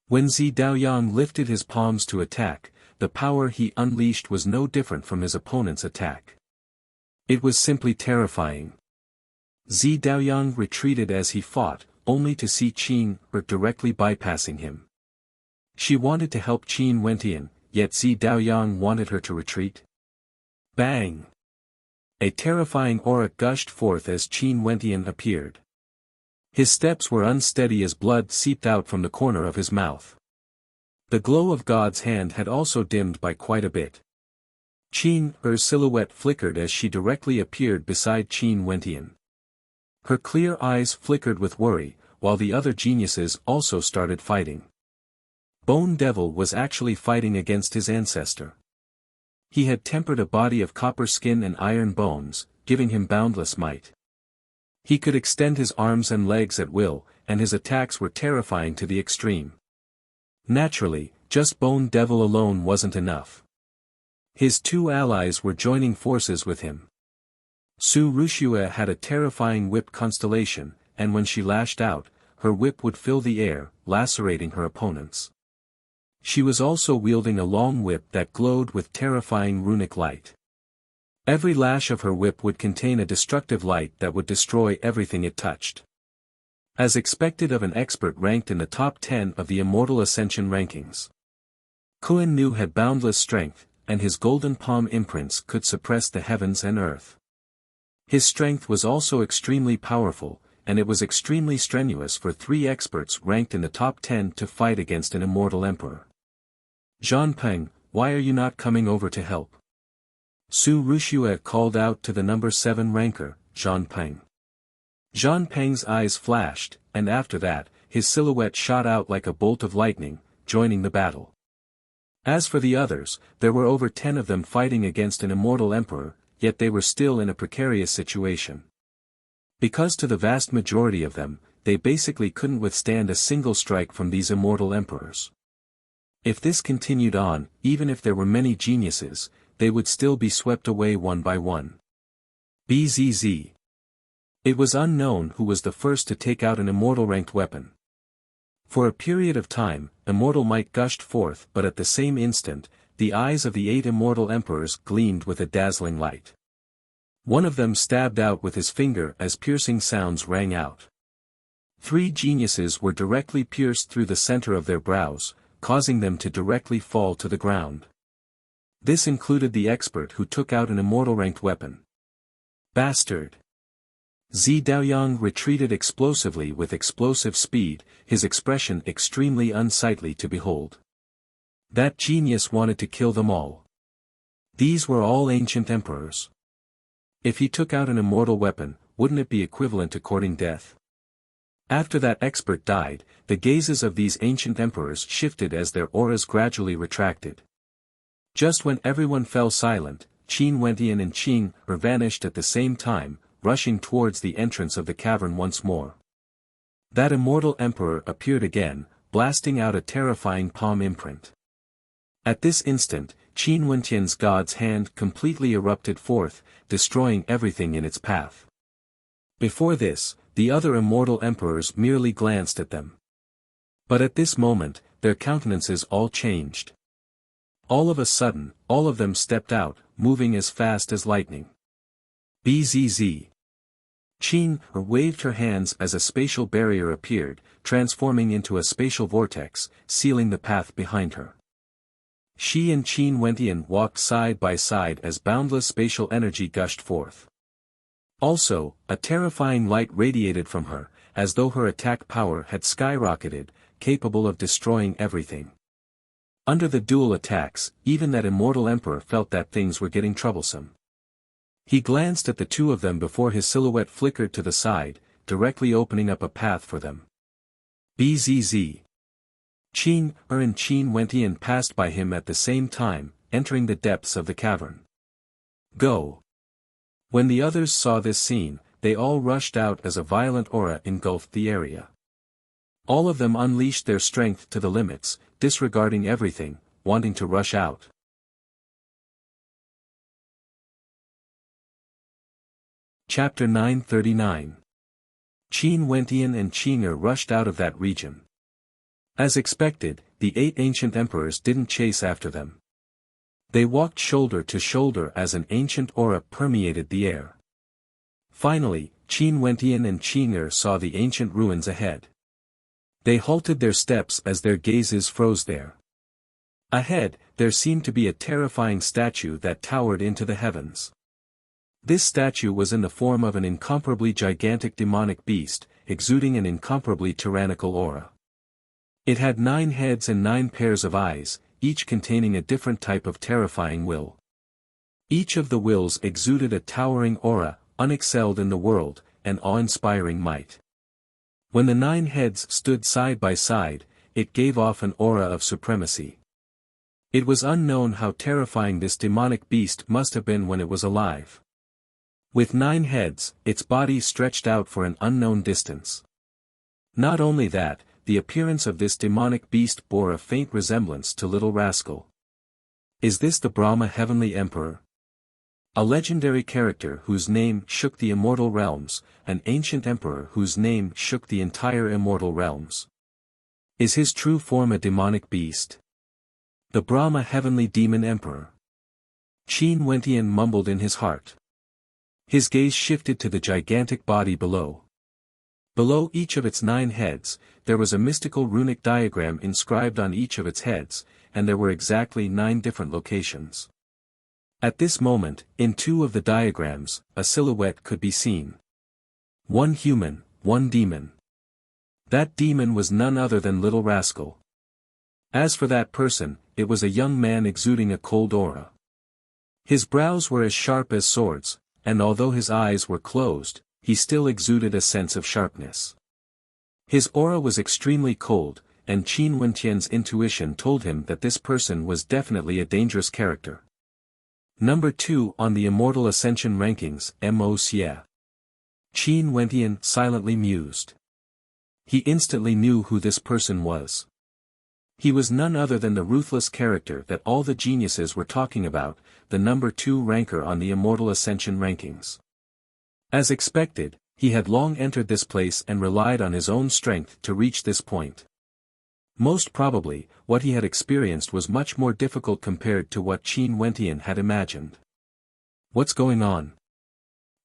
When Zi Daoyang lifted his palms to attack, the power he unleashed was no different from his opponent's attack. It was simply terrifying. Zi Daoyang retreated as he fought, only to see Qin directly bypassing him. She wanted to help Qin Wentian, yet Zi Daoyang wanted her to retreat. Bang! A terrifying aura gushed forth as Qin Wentian appeared. His steps were unsteady as blood seeped out from the corner of his mouth. The glow of God's hand had also dimmed by quite a bit. Qin's silhouette flickered as she directly appeared beside Qin Wentian. Her clear eyes flickered with worry, while the other geniuses also started fighting. Bone Devil was actually fighting against his ancestor. He had tempered a body of copper skin and iron bones, giving him boundless might. He could extend his arms and legs at will, and his attacks were terrifying to the extreme. Naturally, just Bone Devil alone wasn't enough. His two allies were joining forces with him. Su Wuxia had a terrifying whip constellation, and when she lashed out, her whip would fill the air, lacerating her opponents. She was also wielding a long whip that glowed with terrifying runic light. Every lash of her whip would contain a destructive light that would destroy everything it touched. As expected of an expert ranked in the top 10 of the Immortal Ascension rankings. Kuan Nu had boundless strength, and his golden palm imprints could suppress the heavens and earth. His strength was also extremely powerful, and it was extremely strenuous for 3 experts ranked in the top 10 to fight against an immortal emperor. Zhanpeng, why are you not coming over to help? Su Wuxia called out to the number 7 ranker, Zhanpeng. Zhanpeng's eyes flashed, and after that, his silhouette shot out like a bolt of lightning, joining the battle. As for the others, there were over 10 of them fighting against an immortal emperor, yet they were still in a precarious situation. Because to the vast majority of them, they basically couldn't withstand a single strike from these immortal emperors. If this continued on, even if there were many geniuses, they would still be swept away one by one. Bzz. It was unknown who was the first to take out an immortal-ranked weapon. For a period of time, immortal might gushed forth, but at the same instant, the eyes of the 8 immortal emperors gleamed with a dazzling light. One of them stabbed out with his finger as piercing sounds rang out. 3 geniuses were directly pierced through the center of their brows, causing them to directly fall to the ground. This included the expert who took out an immortal-ranked weapon. Bastard! Zi Daoyang retreated explosively with explosive speed, his expression extremely unsightly to behold. That genius wanted to kill them all. These were all ancient emperors. If he took out an immortal weapon, wouldn't it be equivalent to courting death? After that expert died, the gazes of these ancient emperors shifted as their auras gradually retracted. Just when everyone fell silent, Qin Wentian and Qing vanished at the same time, rushing towards the entrance of the cavern once more. That immortal emperor appeared again, blasting out a terrifying palm imprint. At this instant, Qin Wentian's god's hand completely erupted forth, destroying everything in its path. Before this, the other immortal emperors merely glanced at them. But at this moment, their countenances all changed. All of a sudden, all of them stepped out, moving as fast as lightning. Bzz. Qin waved her hands as a spatial barrier appeared, transforming into a spatial vortex, sealing the path behind her. She and Qin Wentian walked side by side as boundless spatial energy gushed forth. Also, a terrifying light radiated from her, as though her attack power had skyrocketed, capable of destroying everything. Under the dual attacks, even that immortal emperor felt that things were getting troublesome. He glanced at the 2 of them before his silhouette flickered to the side, directly opening up a path for them. Bzz. Qin and Qin Wentian passed by him at the same time, entering the depths of the cavern. Go! When the others saw this scene, they all rushed out as a violent aura engulfed the area. All of them unleashed their strength to the limits, disregarding everything, wanting to rush out. Chapter 939. Qin Wentian and Qing'er rushed out of that region. As expected, the 8 ancient emperors didn't chase after them. They walked shoulder to shoulder as an ancient aura permeated the air. Finally, Qin Wentian and Qing'er saw the ancient ruins ahead. They halted their steps as their gazes froze there. Ahead, there seemed to be a terrifying statue that towered into the heavens. This statue was in the form of an incomparably gigantic demonic beast, exuding an incomparably tyrannical aura. It had 9 heads and 9 pairs of eyes, each containing a different type of terrifying will. Each of the wills exuded a towering aura, unexcelled in the world, and awe-inspiring might. When the 9 heads stood side by side, it gave off an aura of supremacy. It was unknown how terrifying this demonic beast must have been when it was alive. With 9 heads, its body stretched out for an unknown distance. Not only that, the appearance of this demonic beast bore a faint resemblance to Little Rascal. Is this the Brahma Heavenly Emperor? A legendary character whose name shook the immortal realms, an ancient emperor whose name shook the entire immortal realms. Is his true form a demonic beast? The Brahma Heavenly Demon Emperor. Qin Wentian mumbled in his heart. His gaze shifted to the gigantic body below. Below each of its 9 heads, there was a mystical runic diagram inscribed on each of its heads, and there were exactly 9 different locations. At this moment, in 2 of the diagrams, a silhouette could be seen. 1 human, 1 demon. That demon was none other than Little Rascal. As for that person, it was a young man exuding a cold aura. His brows were as sharp as swords, and although his eyes were closed, he still exuded a sense of sharpness. His aura was extremely cold, and Qin Wentian's intuition told him that this person was definitely a dangerous character. Number 2 on the Immortal Ascension rankings, Mo. Qin Wentian silently mused. He instantly knew who this person was. He was none other than the ruthless character that all the geniuses were talking about, the number 2 ranker on the Immortal Ascension rankings. As expected, he had long entered this place and relied on his own strength to reach this point. Most probably, what he had experienced was much more difficult compared to what Qin Wentian had imagined. What's going on?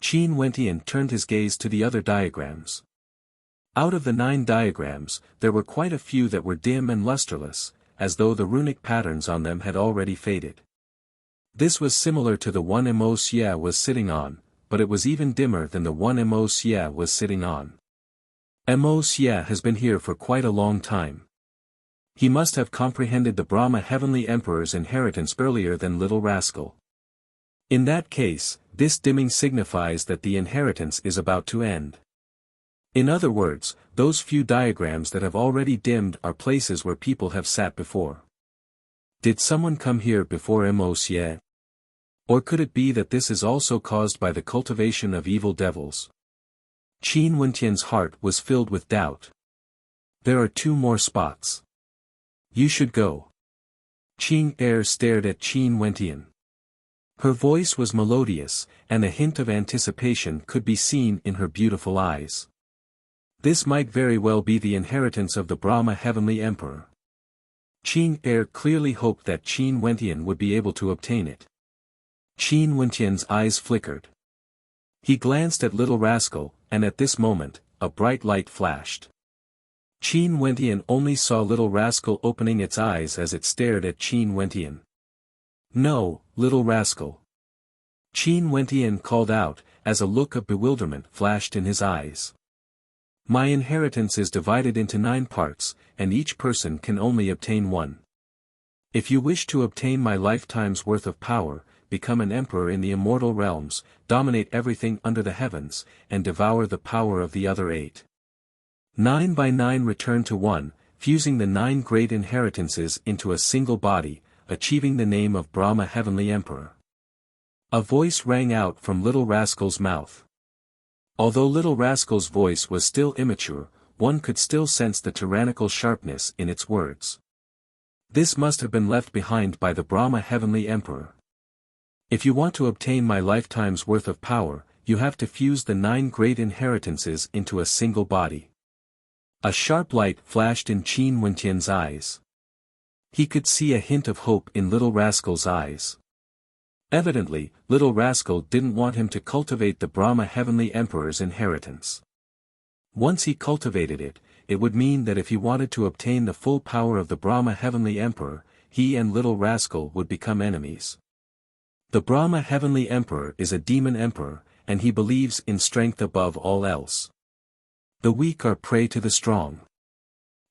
Qin Wentian turned his gaze to the other diagrams. Out of the 9 diagrams, there were quite a few that were dim and lusterless, as though the runic patterns on them had already faded. This was similar to the one Mo was sitting on, but it was even dimmer than the one Mo was sitting on. Mo has been here for quite a long time. He must have comprehended the Brahma Heavenly Emperor's inheritance earlier than Little Rascal. In that case, this dimming signifies that the inheritance is about to end. In other words, those few diagrams that have already dimmed are places where people have sat before. Did someone come here before Mo? Or could it be that this is also caused by the cultivation of evil devils? Qin Wentian's heart was filled with doubt. There are 2 more spots. You should go. Qin stared at Qin Wentian. Her voice was melodious, and a hint of anticipation could be seen in her beautiful eyes. This might very well be the inheritance of the Brahma Heavenly Emperor. Qin clearly hoped that Qin Wentian would be able to obtain it. Qin Wentian's eyes flickered. He glanced at Little Rascal, and at this moment, a bright light flashed. Qin Wentian only saw Little Rascal opening its eyes as it stared at Qin Wentian. No, Little Rascal. Qin Wentian called out, as a look of bewilderment flashed in his eyes. My inheritance is divided into 9 parts, and each person can only obtain 1. If you wish to obtain my lifetime's worth of power, become an emperor in the immortal realms, dominate everything under the heavens, and devour the power of the other 8. 9 by 9 return to 1, fusing the 9 great inheritances into a single body, achieving the name of Brahma Heavenly Emperor. A voice rang out from Little Rascal's mouth. Although Little Rascal's voice was still immature, one could still sense the tyrannical sharpness in its words. This must have been left behind by the Brahma Heavenly Emperor. If you want to obtain my lifetime's worth of power, you have to fuse the 9 great inheritances into a single body. A sharp light flashed in Qin Wentian's eyes. He could see a hint of hope in Little Rascal's eyes. Evidently, Little Rascal didn't want him to cultivate the Brahma Heavenly Emperor's inheritance. Once he cultivated it, it would mean that if he wanted to obtain the full power of the Brahma Heavenly Emperor, he and Little Rascal would become enemies. The Brahma Heavenly Emperor is a demon emperor, and he believes in strength above all else. The weak are prey to the strong.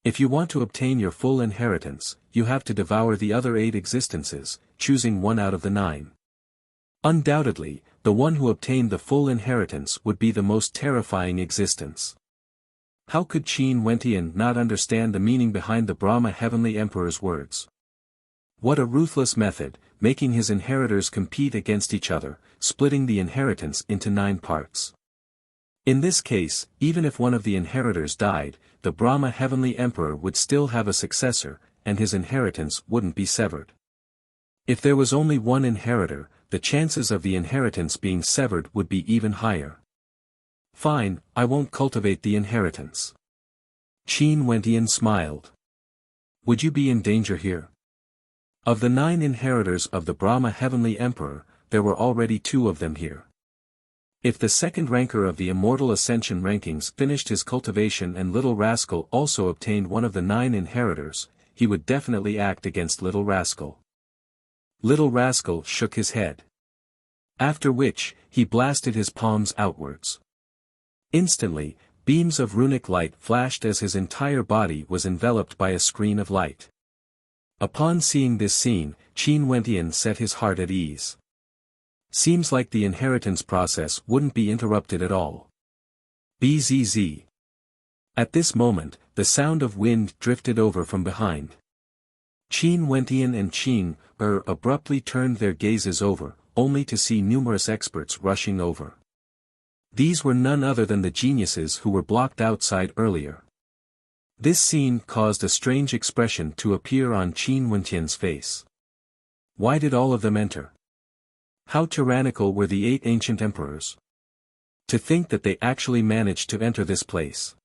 If you want to obtain your full inheritance, you have to devour the other 8 existences, choosing 1 out of the 9. Undoubtedly, the one who obtained the full inheritance would be the most terrifying existence. How could Qin Wentian not understand the meaning behind the Brahma Heavenly Emperor's words? What a ruthless method, making his inheritors compete against each other, splitting the inheritance into 9 parts. In this case, even if one of the inheritors died, the Brahma Heavenly Emperor would still have a successor, and his inheritance wouldn't be severed. If there was only one inheritor, the chances of the inheritance being severed would be even higher. Fine, I won't cultivate the inheritance. Qin Wentian smiled. Would you be in danger here? Of the 9 inheritors of the Brahma Heavenly Emperor, there were already 2 of them here. If the second ranker of the Immortal Ascension rankings finished his cultivation and Little Rascal also obtained one of the 9 inheritors, he would definitely act against Little Rascal. Little Rascal shook his head. After which, he blasted his palms outwards. Instantly, beams of runic light flashed as his entire body was enveloped by a screen of light. Upon seeing this scene, Qin Wentian set his heart at ease. Seems like the inheritance process wouldn't be interrupted at all. Bzz. At this moment, the sound of wind drifted over from behind. Qin Wentian and Qin abruptly turned their gazes over, only to see numerous experts rushing over. These were none other than the geniuses who were blocked outside earlier. This scene caused a strange expression to appear on Qin Wentian's face. Why did all of them enter? How tyrannical were the 8 ancient emperors? To think that they actually managed to enter this place.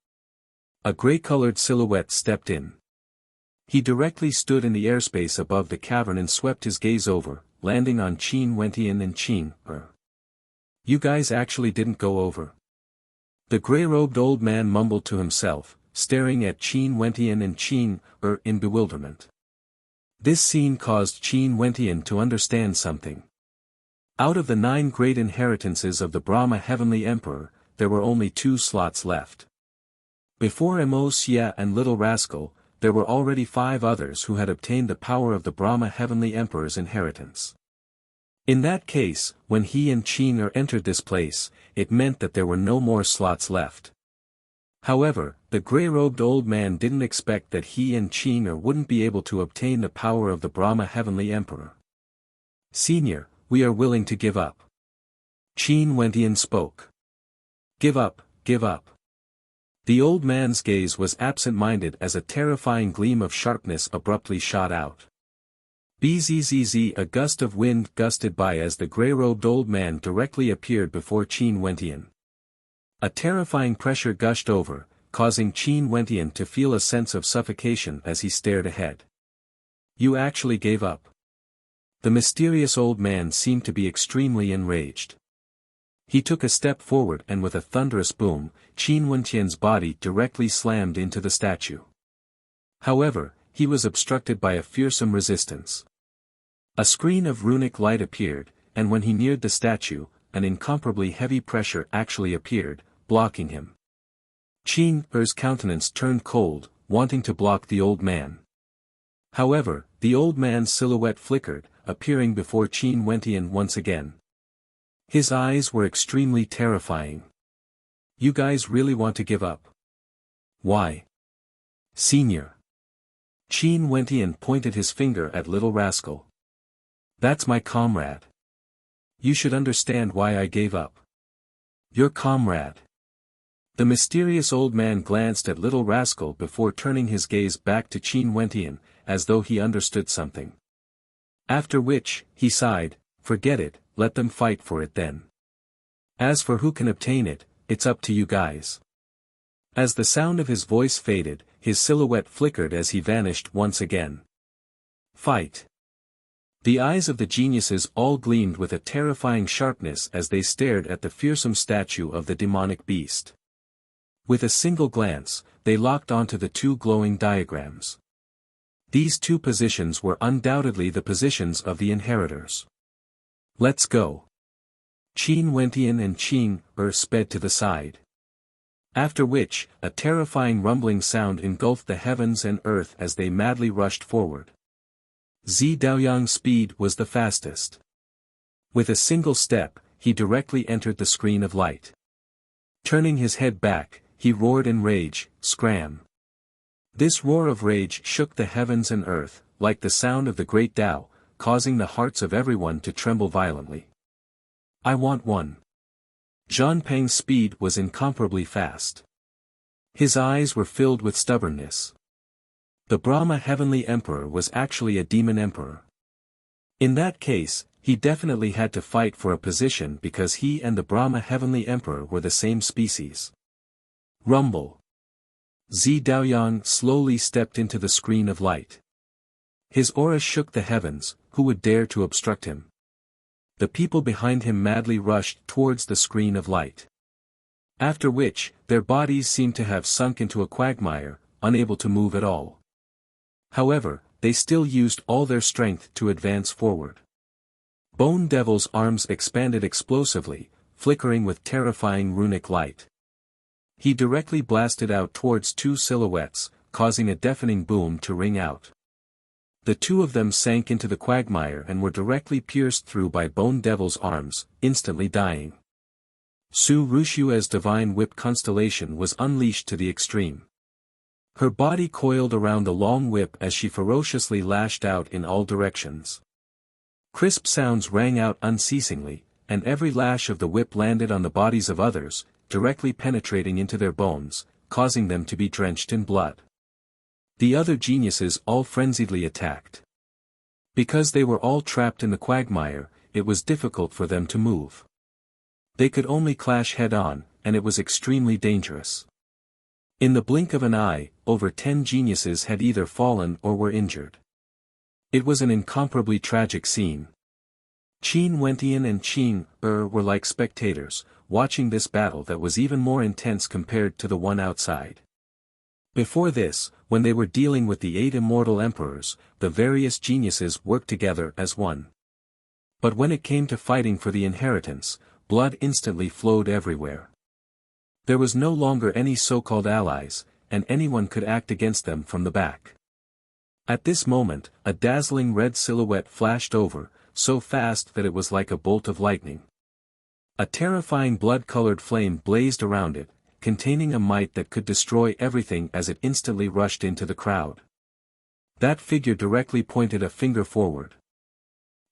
A gray-colored silhouette stepped in. He directly stood in the airspace above the cavern and swept his gaze over, landing on Qin Wentian and Qin. You guys actually didn't go over. The gray-robed old man mumbled to himself, staring at Qin Wentian and Qin in bewilderment. This scene caused Qin Wentian to understand something. Out of the 9 great inheritances of the Brahma Heavenly Emperor, there were only 2 slots left. Before Wuxia and Little Rascal, there were already 5 others who had obtained the power of the Brahma Heavenly Emperor's inheritance. In that case, when he and Qin entered this place, it meant that there were no more slots left. However, the gray-robed old man didn't expect that he and Qin wouldn't be able to obtain the power of the Brahma Heavenly Emperor. Senior, we are willing to give up. Qin Wentian spoke. Give up, give up. The old man's gaze was absent-minded as a terrifying gleam of sharpness abruptly shot out. Bzzz. A gust of wind gusted by as the gray-robed old man directly appeared before Qin Wentian. A terrifying pressure gushed over, causing Qin Wentian to feel a sense of suffocation as he stared ahead. You actually gave up. The mysterious old man seemed to be extremely enraged. He took a step forward and with a thunderous boom, Qin Wentian's body directly slammed into the statue. However, he was obstructed by a fearsome resistance. A screen of runic light appeared, and when he neared the statue, an incomparably heavy pressure actually appeared, blocking him. Qin's countenance turned cold, wanting to block the old man. However, the old man's silhouette flickered, appearing before Qin Wentian once again. His eyes were extremely terrifying. You guys really want to give up? Why? Senior. Qin Wentian pointed his finger at Little Rascal. That's my comrade. You should understand why I gave up. Your comrade. The mysterious old man glanced at Little Rascal before turning his gaze back to Qin Wentian, as though he understood something. After which, he sighed, forget it, let them fight for it then. As for who can obtain it, it's up to you guys. As the sound of his voice faded, his silhouette flickered as he vanished once again. Fight. The eyes of the geniuses all gleamed with a terrifying sharpness as they stared at the fearsome statue of the demonic beast. With a single glance, they locked onto the 2 glowing diagrams. These 2 positions were undoubtedly the positions of the inheritors. Let's go. Qin Wentian and Qin sped to the side. After which, a terrifying rumbling sound engulfed the heavens and earth as they madly rushed forward. Zi Daoyang's speed was the fastest. With a single step, he directly entered the screen of light. Turning his head back, he roared in rage, "Scram!" This roar of rage shook the heavens and earth, like the sound of the great Tao, causing the hearts of everyone to tremble violently. "I want one." Zhang Peng's speed was incomparably fast. His eyes were filled with stubbornness. The Brahma Heavenly Emperor was actually a demon emperor. In that case, he definitely had to fight for a position because he and the Brahma Heavenly Emperor were the same species. Rumble. Zi Daoyang slowly stepped into the screen of light. His aura shook the heavens. Who would dare to obstruct him? The people behind him madly rushed towards the screen of light. After which, their bodies seemed to have sunk into a quagmire, unable to move at all. However, they still used all their strength to advance forward. Bone Devil's arms expanded explosively, flickering with terrifying runic light. He directly blasted out towards two silhouettes, causing a deafening boom to ring out. The two of them sank into the quagmire and were directly pierced through by Bone Devil's arms, instantly dying. Su Rushua's divine whip constellation was unleashed to the extreme. Her body coiled around the long whip as she ferociously lashed out in all directions. Crisp sounds rang out unceasingly, and every lash of the whip landed on the bodies of others, directly penetrating into their bones, causing them to be drenched in blood. The other geniuses all frenziedly attacked. Because they were all trapped in the quagmire, it was difficult for them to move. They could only clash head-on, and it was extremely dangerous. In the blink of an eye, over 10 geniuses had either fallen or were injured. It was an incomparably tragic scene. Qin Wentian and Qin were like spectators, watching this battle that was even more intense compared to the one outside. Before this, when they were dealing with the 8 immortal emperors, the various geniuses worked together as one. But when it came to fighting for the inheritance, blood instantly flowed everywhere. There was no longer any so-called allies, and anyone could act against them from the back. At this moment, a dazzling red silhouette flashed over, so fast that it was like a bolt of lightning. A terrifying blood-colored flame blazed around it, containing a might that could destroy everything as it instantly rushed into the crowd. That figure directly pointed a finger forward.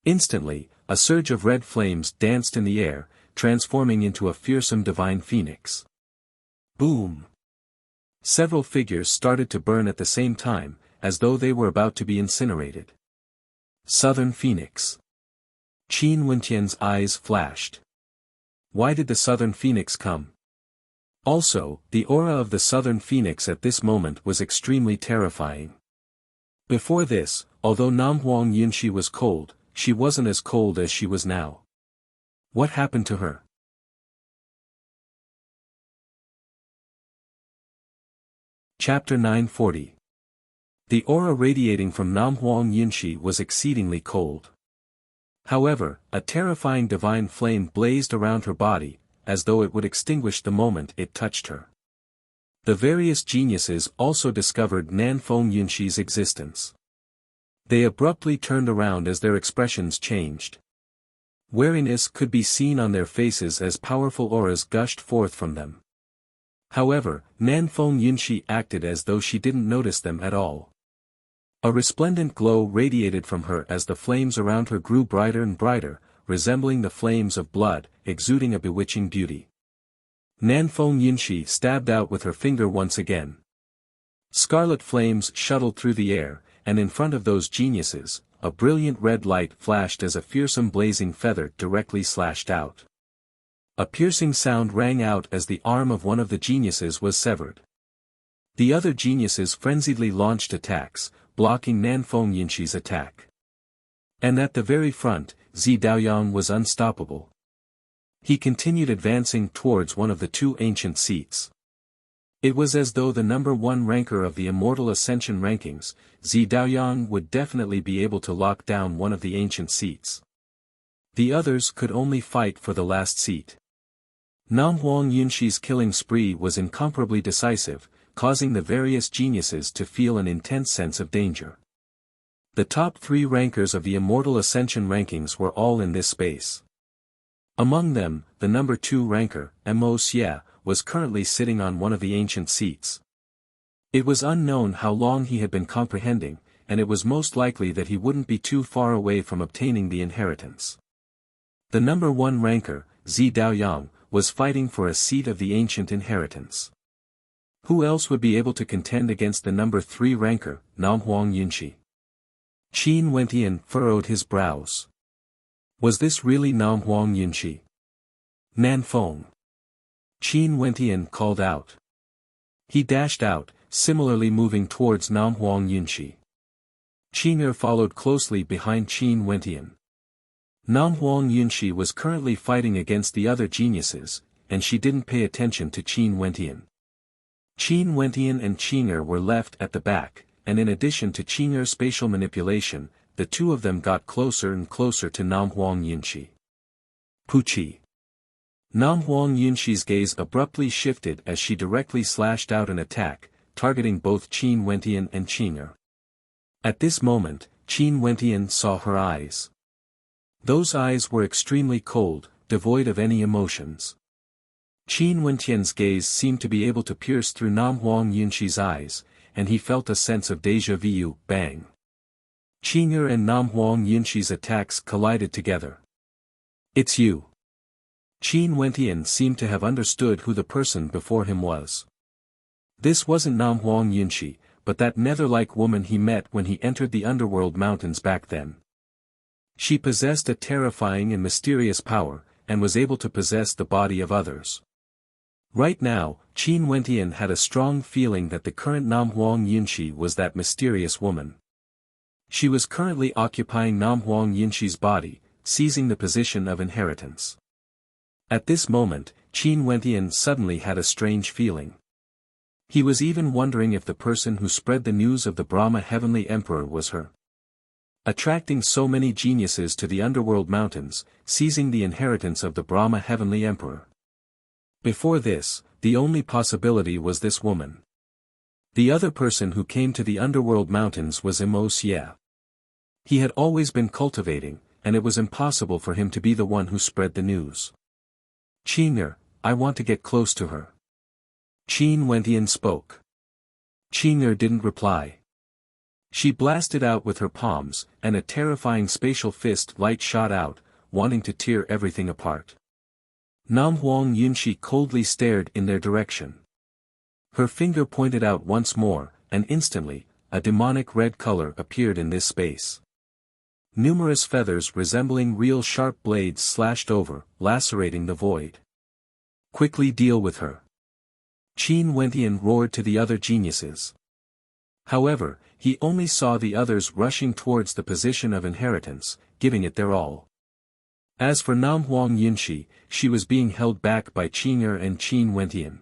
Instantly, a surge of red flames danced in the air, transforming into a fearsome divine phoenix. Boom! Several figures started to burn at the same time, as though they were about to be incinerated. Southern Phoenix. Qin Wentian's eyes flashed. Why did the Southern Phoenix come? Also, the aura of the Southern Phoenix at this moment was extremely terrifying. Before this, although Namhuang Yunshi was cold, she wasn't as cold as she was now. What happened to her? Chapter 940. The aura radiating from Namhuang Yunshi was exceedingly cold. However, a terrifying divine flame blazed around her body, as though it would extinguish the moment it touched her. The various geniuses also discovered Nanfeng Yunshi's existence. They abruptly turned around as their expressions changed. Wariness could be seen on their faces as powerful auras gushed forth from them. However, Nanfeng Yunshi acted as though she didn't notice them at all. A resplendent glow radiated from her as the flames around her grew brighter and brighter, resembling the flames of blood, exuding a bewitching beauty. Nanfeng Yunshi stabbed out with her finger once again. Scarlet flames shuttled through the air, and in front of those geniuses, a brilliant red light flashed as a fearsome blazing feather directly slashed out. A piercing sound rang out as the arm of one of the geniuses was severed. The other geniuses frenziedly launched attacks, blocking Nanfeng Yunshi's attack. And at the very front, Zi Daoyang was unstoppable. He continued advancing towards one of the 2 ancient seats. It was as though the number 1 ranker of the Immortal Ascension rankings, Zi Daoyang would definitely be able to lock down one of the ancient seats. The others could only fight for the last seat. Namhuang Yunshi's killing spree was incomparably decisive, causing the various geniuses to feel an intense sense of danger. The top 3 rankers of the Immortal Ascension rankings were all in this space. Among them, the number 2 ranker, Mo Xie, was currently sitting on one of the ancient seats. It was unknown how long he had been comprehending, and it was most likely that he wouldn't be too far away from obtaining the inheritance. The number 1 ranker, Zi Daoyang, was fighting for a seat of the ancient inheritance. Who else would be able to contend against the number 3 ranker, Nam Huang Yunshi? Qin Wentian furrowed his brows. Was this really Nam Huang Yunshi? Nan Feng. Qin Wentian called out. He dashed out, similarly moving towards Nam Huang Yunshi. Qing'er followed closely behind Qin Wentian. Nam Huang Yunshi was currently fighting against the other geniuses, and she didn't pay attention to Qin Wentian. Qin Wentian and Qing'er were left at the back, and in addition to Qing'er's spatial manipulation, the two of them got closer and closer to Nam Huang Yunshi. Puqi. Nam Huang Yunshi's gaze abruptly shifted as she directly slashed out an attack, targeting both Qin Wentian and Qing'er. At this moment, Qin Wentian saw her eyes. Those eyes were extremely cold, devoid of any emotions. Qin Wentian's gaze seemed to be able to pierce through Nam Huang Yunshi's eyes, and he felt a sense of déjà vu. Bang. Qing'er and Nam Huang Yunshi's attacks collided together. It's you. Qin Wentian seemed to have understood who the person before him was. This wasn't Nam Huang Yunshi, but that nether-like woman he met when he entered the underworld mountains back then. She possessed a terrifying and mysterious power, and was able to possess the body of others. Right now, Qin Wentian had a strong feeling that the current Nam Huang Yunshi was that mysterious woman. She was currently occupying Nam Huang Yunshi's body, seizing the position of inheritance. At this moment, Qin Wentian suddenly had a strange feeling. He was even wondering if the person who spread the news of the Brahma Heavenly Emperor was her. Attracting so many geniuses to the underworld mountains, seizing the inheritance of the Brahma Heavenly Emperor. Before this, the only possibility was this woman. The other person who came to the underworld mountains was Wuxia. He had always been cultivating, and it was impossible for him to be the one who spread the news. Qing'er, I want to get close to her. Qin Wentian spoke. Qing'er didn't reply. She blasted out with her palms, and a terrifying spatial fist light shot out, wanting to tear everything apart. Nam Huang Yunshi coldly stared in their direction. Her finger pointed out once more, and instantly, a demonic red color appeared in this space. Numerous feathers resembling real sharp blades slashed over, lacerating the void. Quickly deal with her. Qin Wentian roared to the other geniuses. However, he only saw the others rushing towards the position of inheritance, giving it their all. As for Nam Huang Yunshi, she was being held back by Qing'er and Qin Wentian.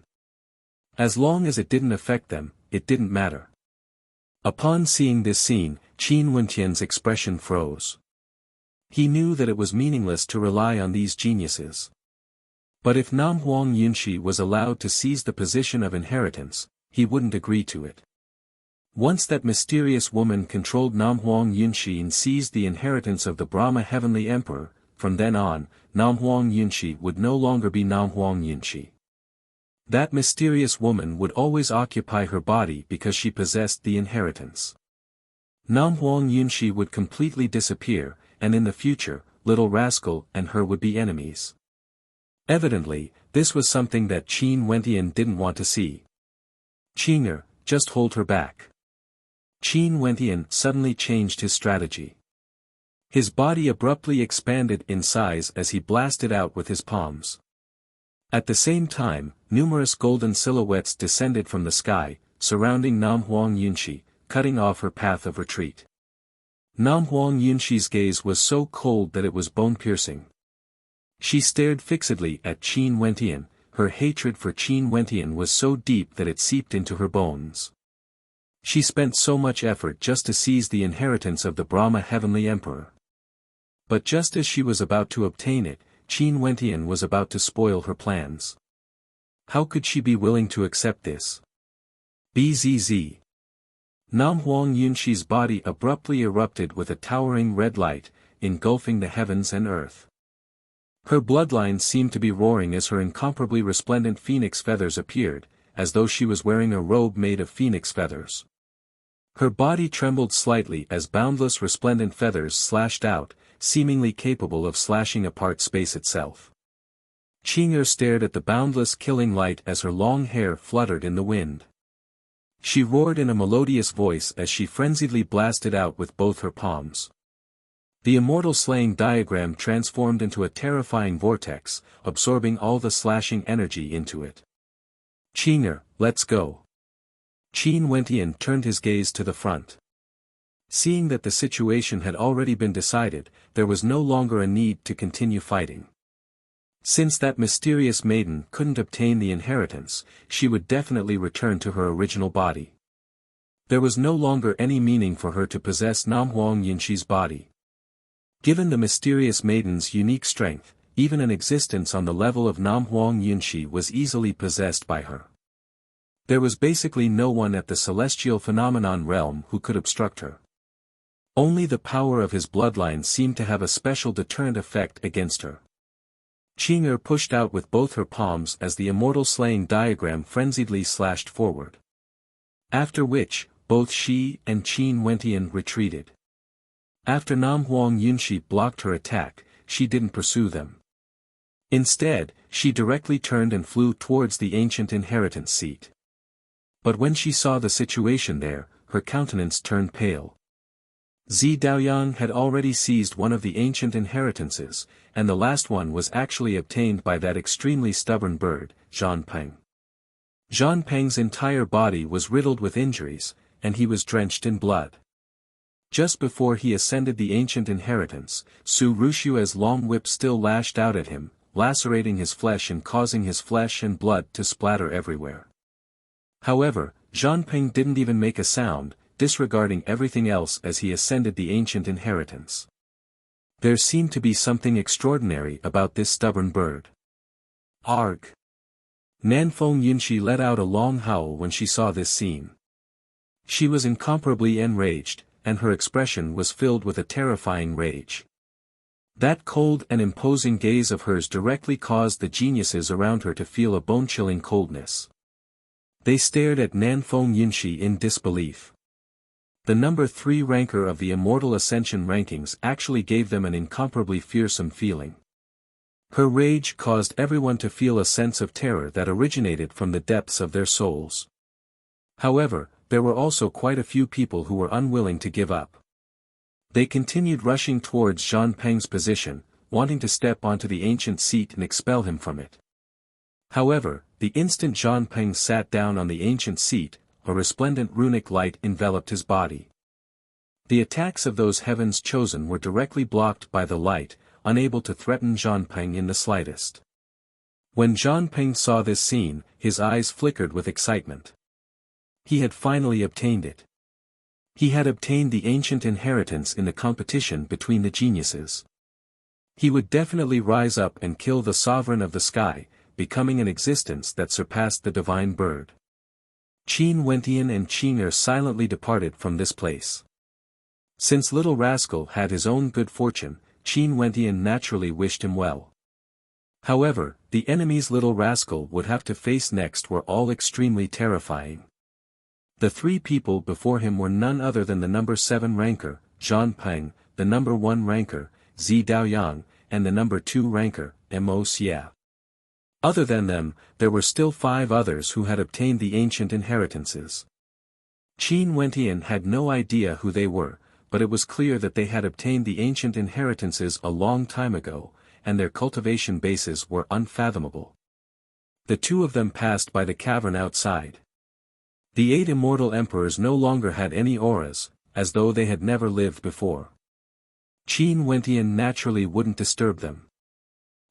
As long as it didn't affect them, it didn't matter. Upon seeing this scene, Qin Wentian's expression froze. He knew that it was meaningless to rely on these geniuses. But if Nam Huang Yunshi was allowed to seize the position of inheritance, he wouldn't agree to it. Once that mysterious woman controlled Nam Huang Yunshi and seized the inheritance of the Brahma Heavenly Emperor, from then on, Nam Huang Yunshi would no longer be Nam Huang Yunshi. That mysterious woman would always occupy her body because she possessed the inheritance. Nam Huang Yunshi would completely disappear, and in the future, Little Rascal and her would be enemies. Evidently, this was something that Qin Wentian didn't want to see. Qing'er, just hold her back. Qin Wentian suddenly changed his strategy. His body abruptly expanded in size as he blasted out with his palms. At the same time, numerous golden silhouettes descended from the sky, surrounding Nam Huang Yunshi, cutting off her path of retreat. Nam Huang Yunshi's gaze was so cold that it was bone-piercing. She stared fixedly at Qin Wentian, her hatred for Qin Wentian was so deep that it seeped into her bones. She spent so much effort just to seize the inheritance of the Brahma Heavenly Emperor. But just as she was about to obtain it, Qin Wentian was about to spoil her plans. How could she be willing to accept this? Bzz. Nam Huang Yunshi's body abruptly erupted with a towering red light, engulfing the heavens and earth. Her bloodline seemed to be roaring as her incomparably resplendent phoenix feathers appeared, as though she was wearing a robe made of phoenix feathers. Her body trembled slightly as boundless resplendent feathers slashed out, seemingly capable of slashing apart space itself. Qing'er stared at the boundless killing light as her long hair fluttered in the wind. She roared in a melodious voice as she frenziedly blasted out with both her palms. The immortal slaying diagram transformed into a terrifying vortex, absorbing all the slashing energy into it. Qing'er, let's go. Qin Wentian turned his gaze to the front. Seeing that the situation had already been decided, there was no longer a need to continue fighting. Since that mysterious maiden couldn't obtain the inheritance, she would definitely return to her original body. There was no longer any meaning for her to possess Namhuang Yinxi's body. Given the mysterious maiden's unique strength, even an existence on the level of Namhuang Yinxi was easily possessed by her. There was basically no one at the celestial phenomenon realm who could obstruct her. Only the power of his bloodline seemed to have a special deterrent effect against her. Qing'er pushed out with both her palms as the immortal slaying diagram frenziedly slashed forward. After which, both she and Qin Wentian retreated. After Namhuang Yunxi blocked her attack, she didn't pursue them. Instead, she directly turned and flew towards the ancient inheritance seat. But when she saw the situation there, her countenance turned pale. Zi Daoyang had already seized one of the ancient inheritances, and the last one was actually obtained by that extremely stubborn bird, Zhan Peng. Zhan Peng's entire body was riddled with injuries, and he was drenched in blood. Just before he ascended the ancient inheritance, Su Rushua's long whip still lashed out at him, lacerating his flesh and causing his flesh and blood to splatter everywhere. However, Zhan Peng didn't even make a sound, disregarding everything else as he ascended the ancient inheritance. There seemed to be something extraordinary about this stubborn bird. Arg! Nanfeng Yunxi let out a long howl when she saw this scene. She was incomparably enraged, and her expression was filled with a terrifying rage. That cold and imposing gaze of hers directly caused the geniuses around her to feel a bone-chilling coldness. They stared at Nanfeng Yunxi in disbelief. The number 3 ranker of the Immortal Ascension rankings actually gave them an incomparably fearsome feeling. Her rage caused everyone to feel a sense of terror that originated from the depths of their souls. However, there were also quite a few people who were unwilling to give up. They continued rushing towards Zhan Peng's position, wanting to step onto the ancient seat and expel him from it. However, the instant Zhan Peng sat down on the ancient seat, a resplendent runic light enveloped his body. The attacks of those heavens chosen were directly blocked by the light, unable to threaten Zhan Peng in the slightest. When Zhan Peng saw this scene, his eyes flickered with excitement. He had finally obtained it. He had obtained the ancient inheritance in the competition between the geniuses. He would definitely rise up and kill the sovereign of the sky, becoming an existence that surpassed the divine bird. Qin Wentian and Qing'er silently departed from this place. Since little rascal had his own good fortune, Qin Wentian naturally wished him well. However, the enemies little rascal would have to face next were all extremely terrifying. The 3 people before him were none other than the number 7 ranker, Zhan Peng, the number 1 ranker, Zi Daoyang, and the number 2 ranker, Mo Xia. Other than them, there were still 5 others who had obtained the ancient inheritances. Qin Wentian had no idea who they were, but it was clear that they had obtained the ancient inheritances a long time ago, and their cultivation bases were unfathomable. The 2 of them passed by the cavern outside. The 8 immortal emperors no longer had any auras, as though they had never lived before. Qin Wentian naturally wouldn't disturb them.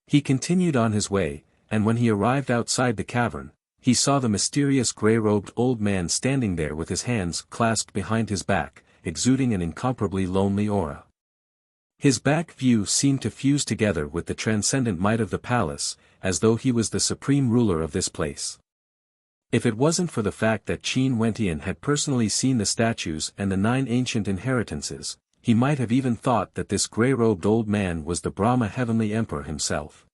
He continued on his way, and when he arrived outside the cavern, he saw the mysterious grey-robed old man standing there with his hands clasped behind his back, exuding an incomparably lonely aura. His back view seemed to fuse together with the transcendent might of the palace, as though he was the supreme ruler of this place. If it wasn't for the fact that Qin Wentian had personally seen the statues and the 9 ancient inheritances, he might have even thought that this grey-robed old man was the Brahma Heavenly Emperor himself.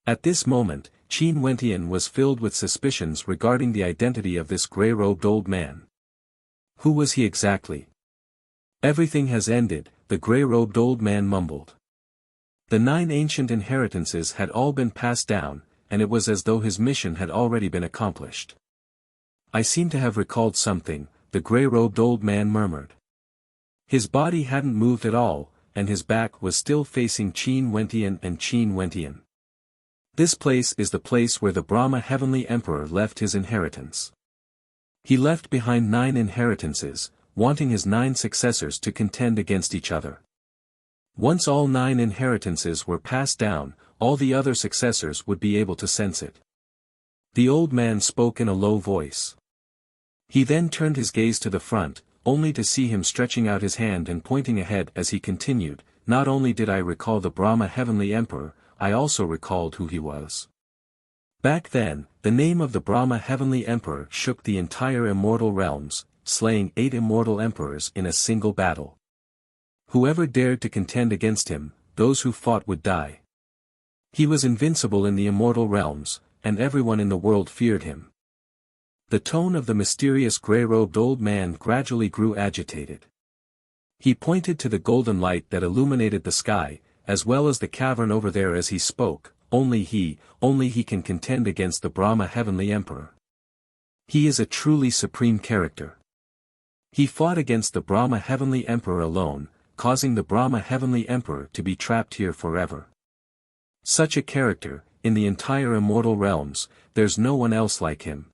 At this moment, Qin Wentian was filled with suspicions regarding the identity of this grey-robed old man. Who was he exactly? Everything has ended, the grey-robed old man mumbled. The 9 ancient inheritances had all been passed down, and it was as though his mission had already been accomplished. I seem to have recalled something, the grey-robed old man murmured. His body hadn't moved at all, and his back was still facing Qin Wentian and Qin Wentian. This place is the place where the Brahma Heavenly Emperor left his inheritance. He left behind 9 inheritances, wanting his 9 successors to contend against each other. Once all 9 inheritances were passed down, all the other successors would be able to sense it. The old man spoke in a low voice. He then turned his gaze to the front, only to see him stretching out his hand and pointing ahead as he continued, "Not only did I recall the Brahma Heavenly Emperor, I also recalled who he was." Back then, the name of the Brahma Heavenly Emperor shook the entire immortal realms, slaying 8 immortal emperors in a single battle. Whoever dared to contend against him, those who fought would die. He was invincible in the immortal realms, and everyone in the world feared him. The tone of the mysterious grey-robed old man gradually grew agitated. He pointed to the golden light that illuminated the sky, as well as the cavern over there as he spoke. Only he can contend against the Brahma Heavenly Emperor. He is a truly supreme character. He fought against the Brahma Heavenly Emperor alone, causing the Brahma Heavenly Emperor to be trapped here forever. Such a character, in the entire immortal realms, there's no one else like him.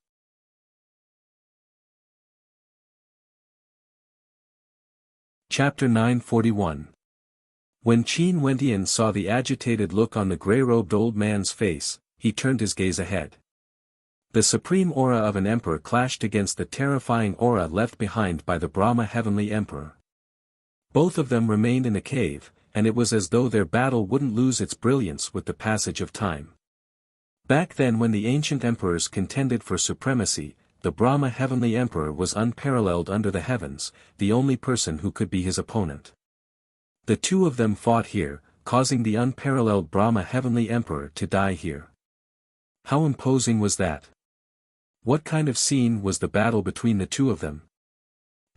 Chapter 941. When Qin Wentian saw the agitated look on the grey-robed old man's face, he turned his gaze ahead. The supreme aura of an emperor clashed against the terrifying aura left behind by the Brahma Heavenly Emperor. Both of them remained in a cave, and it was as though their battle wouldn't lose its brilliance with the passage of time. Back then, when the ancient emperors contended for supremacy, the Brahma Heavenly Emperor was unparalleled under the heavens, the only person who could be his opponent. The two of them fought here, causing the unparalleled Brahma Heavenly Emperor to die here. How imposing was that? What kind of scene was the battle between the two of them?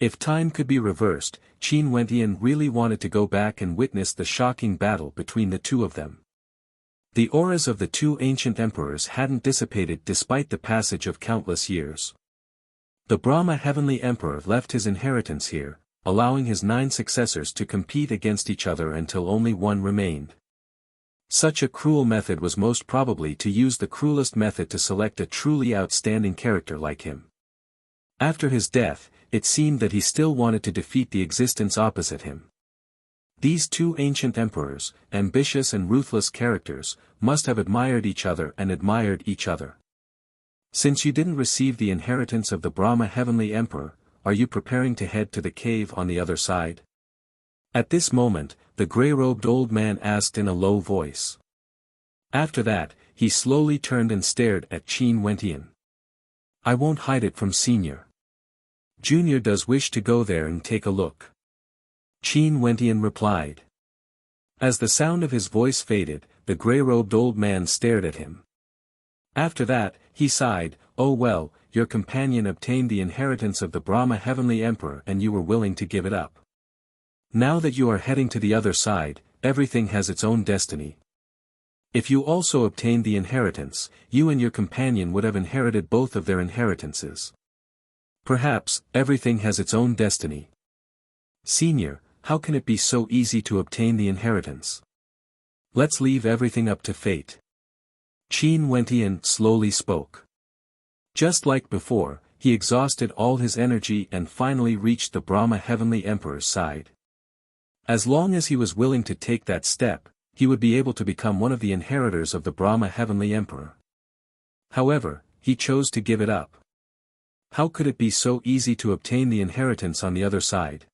If time could be reversed, Qin Wentian really wanted to go back and witness the shocking battle between the two of them. The auras of the 2 ancient emperors hadn't dissipated despite the passage of countless years. The Brahma Heavenly Emperor left his inheritance here, allowing his 9 successors to compete against each other until only one remained. Such a cruel method was most probably to use the cruelest method to select a truly outstanding character like him. After his death, it seemed that he still wanted to defeat the existence opposite him. These 2 ancient emperors, ambitious and ruthless characters, must have admired each other and admired each other. Since you didn't receive the inheritance of the Brahma Heavenly Emperor, are you preparing to head to the cave on the other side? At this moment, the grey-robed old man asked in a low voice. After that, he slowly turned and stared at Qin Wentian. "I won't hide it from Senior. Junior does wish to go there and take a look." Qin Wentian replied. As the sound of his voice faded, the grey-robed old man stared at him. After that, he sighed, "Oh well, your companion obtained the inheritance of the Brahma Heavenly Emperor and you were willing to give it up. Now that you are heading to the other side, everything has its own destiny. If you also obtained the inheritance, you and your companion would have inherited both of their inheritances. Perhaps, everything has its own destiny. Senior, how can it be so easy to obtain the inheritance? Let's leave everything up to fate." Qin Wentian slowly spoke. Just like before, he exhausted all his energy and finally reached the Brahma Heavenly Emperor's side. As long as he was willing to take that step, he would be able to become one of the inheritors of the Brahma Heavenly Emperor. However, he chose to give it up. How could it be so easy to obtain the inheritance on the other side?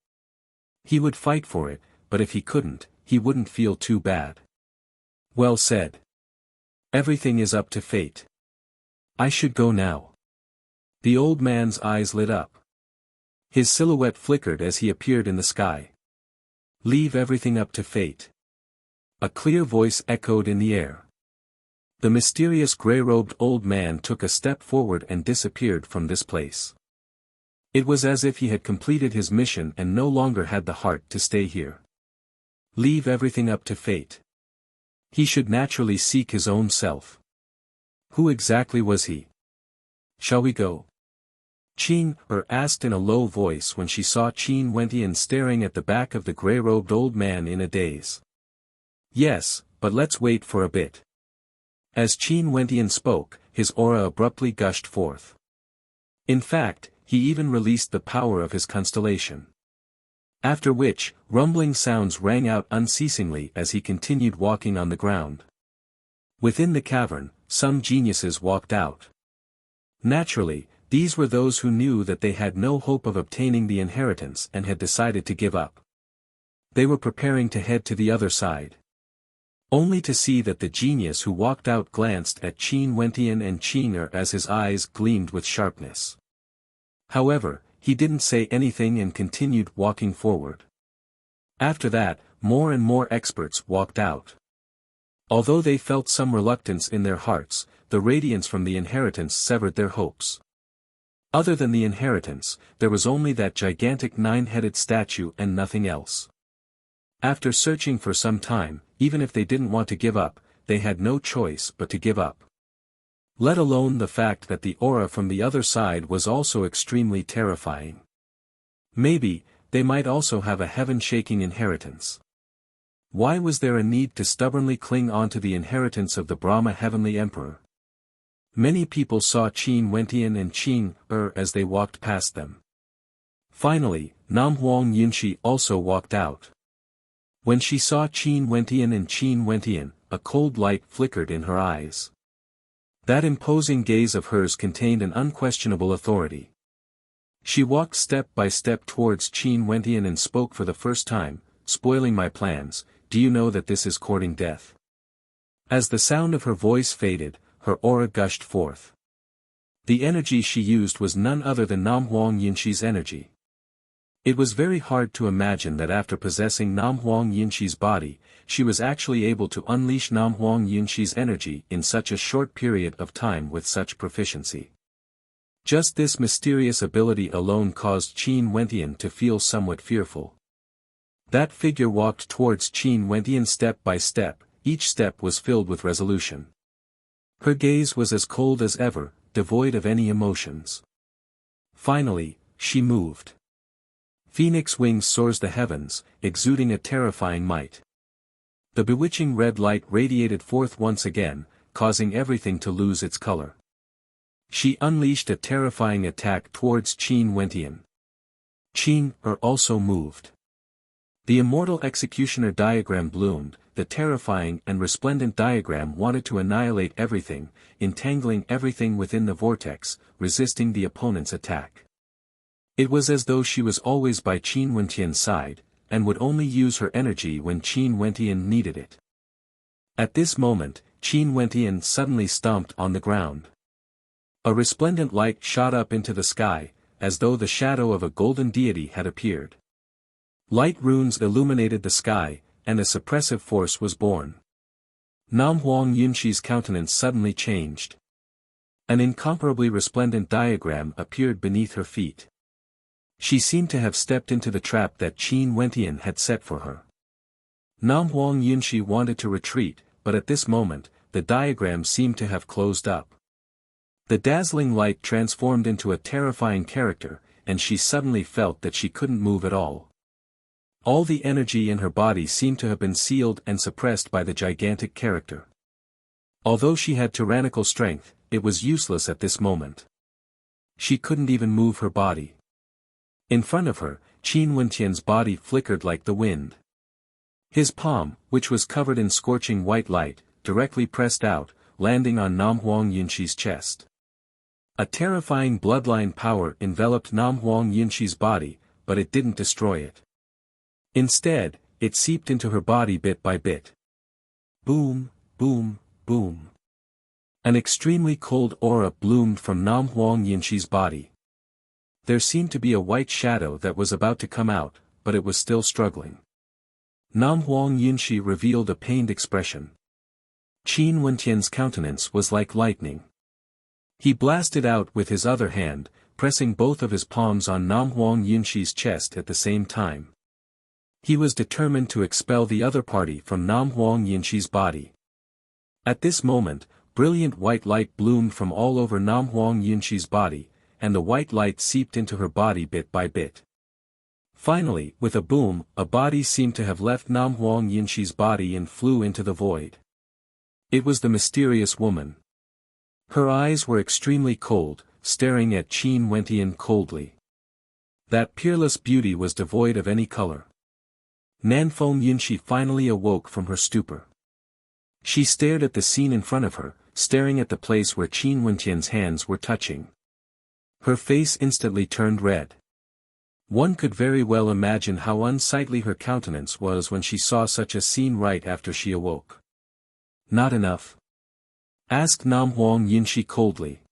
He would fight for it, but if he couldn't, he wouldn't feel too bad. Well said. Everything is up to fate. I should go now. The old man's eyes lit up. His silhouette flickered as he appeared in the sky. Leave everything up to fate. A clear voice echoed in the air. The mysterious gray-robed old man took a step forward and disappeared from this place. It was as if he had completed his mission and no longer had the heart to stay here. Leave everything up to fate. He should naturally seek his own self. Who exactly was he? Shall we go? Qin asked in a low voice when she saw Qin Wentian staring at the back of the gray-robed old man in a daze. Yes, but let's wait for a bit. As Qin Wentian spoke, his aura abruptly gushed forth. In fact, he even released the power of his constellation. After which, rumbling sounds rang out unceasingly as he continued walking on the ground. Within the cavern, some geniuses walked out. Naturally, these were those who knew that they had no hope of obtaining the inheritance and had decided to give up. They were preparing to head to the other side. Only to see that the genius who walked out glanced at Qin Wentian and Qin as his eyes gleamed with sharpness. However, he didn't say anything and continued walking forward. After that, more and more experts walked out. Although they felt some reluctance in their hearts, the radiance from the inheritance severed their hopes. Other than the inheritance, there was only that gigantic nine-headed statue and nothing else. After searching for some time, even if they didn't want to give up, they had no choice but to give up. Let alone the fact that the aura from the other side was also extremely terrifying. Maybe, they might also have a heaven-shaking inheritance. Why was there a need to stubbornly cling on to the inheritance of the Brahma Heavenly Emperor? Many people saw Qin Wentian and Qin as they walked past them. Finally, Nam Huang Yunshi also walked out. When she saw Qin Wentian and Qin Wentian, a cold light flickered in her eyes. That imposing gaze of hers contained an unquestionable authority. She walked step by step towards Qin Wentian and spoke for the first time, "Spoiling my plans, do you know that this is courting death?" As the sound of her voice faded, her aura gushed forth. The energy she used was none other than Nam Huang Yunshi's energy. It was very hard to imagine that after possessing Nam Huang Yunshi's body, she was actually able to unleash Nam Huang Yunshi's energy in such a short period of time with such proficiency. Just this mysterious ability alone caused Qin Wentian to feel somewhat fearful. That figure walked towards Qin Wentian step by step, each step was filled with resolution. Her gaze was as cold as ever, devoid of any emotions. Finally, she moved. Phoenix wings soars the heavens, exuding a terrifying might. The bewitching red light radiated forth once again, causing everything to lose its color. She unleashed a terrifying attack towards Qin Wentian. Qin also moved. The immortal executioner diagram bloomed. The terrifying and resplendent diagram wanted to annihilate everything, entangling everything within the vortex, resisting the opponent's attack. It was as though she was always by Qin Wentian's side, and would only use her energy when Qin Wentian needed it. At this moment, Qin Wentian suddenly stomped on the ground. A resplendent light shot up into the sky, as though the shadow of a golden deity had appeared. Light runes illuminated the sky, and a suppressive force was born. Nam Huang Yunshi's countenance suddenly changed. An incomparably resplendent diagram appeared beneath her feet. She seemed to have stepped into the trap that Qin Wentian had set for her. Nam Huang Yunshi wanted to retreat, but at this moment, the diagram seemed to have closed up. The dazzling light transformed into a terrifying character, and she suddenly felt that she couldn't move at all. All the energy in her body seemed to have been sealed and suppressed by the gigantic character. Although she had tyrannical strength, it was useless at this moment. She couldn't even move her body. In front of her, Qin Wentian's body flickered like the wind. His palm, which was covered in scorching white light, directly pressed out, landing on Nam Huang Yunshi's chest. A terrifying bloodline power enveloped Nam Huang Yunshi's body, but it didn't destroy it. Instead, it seeped into her body bit by bit. Boom, boom, boom. An extremely cold aura bloomed from Nam Huang Yunshi's body. There seemed to be a white shadow that was about to come out, but it was still struggling. Nam Huang Yunshi revealed a pained expression. Qin Wentian's countenance was like lightning. He blasted out with his other hand, pressing both of his palms on Nam Huang Yunshi's chest at the same time. He was determined to expel the other party from Nam Huang Yunshi's body. At this moment, brilliant white light bloomed from all over Nam Huang Yunshi's body, and the white light seeped into her body bit by bit. Finally, with a boom, a body seemed to have left Nam Huang Yunshi's body and flew into the void. It was the mysterious woman. Her eyes were extremely cold, staring at Qin Wentian coldly. That peerless beauty was devoid of any color. Nanfeng Yunshi finally awoke from her stupor. She stared at the scene in front of her, staring at the place where Qin Wentian's hands were touching. Her face instantly turned red. One could very well imagine how unsightly her countenance was when she saw such a scene right after she awoke. Not enough? Asked Nam Huang Yunshi coldly.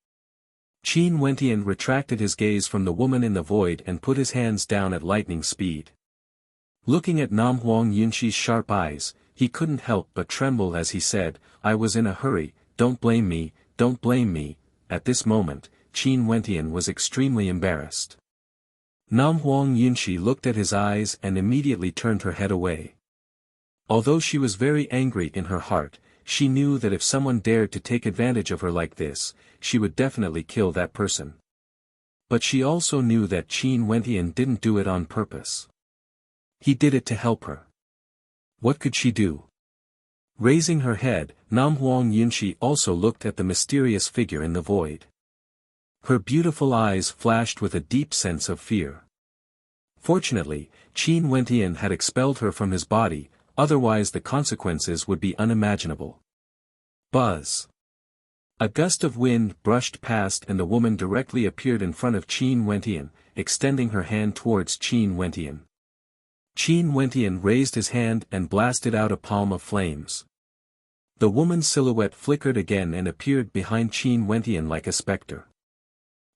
Qin Wentian retracted his gaze from the woman in the void and put his hands down at lightning speed. Looking at Nam Huang Yunshi's sharp eyes, he couldn't help but tremble as he said, "I was in a hurry, don't blame me, don't blame me." At this moment, Qin Wentian was extremely embarrassed. Nam Huang Yunshi looked at his eyes and immediately turned her head away. Although she was very angry in her heart, she knew that if someone dared to take advantage of her like this, she would definitely kill that person. But she also knew that Qin Wentian didn't do it on purpose. He did it to help her. What could she do? Raising her head, Nam Huang Yunshi also looked at the mysterious figure in the void. Her beautiful eyes flashed with a deep sense of fear. Fortunately, Qin Wentian had expelled her from his body, otherwise the consequences would be unimaginable. Buzz! A gust of wind brushed past and the woman directly appeared in front of Qin Wentian, extending her hand towards Qin Wentian. Qin Wentian raised his hand and blasted out a palm of flames. The woman's silhouette flickered again and appeared behind Qin Wentian like a specter.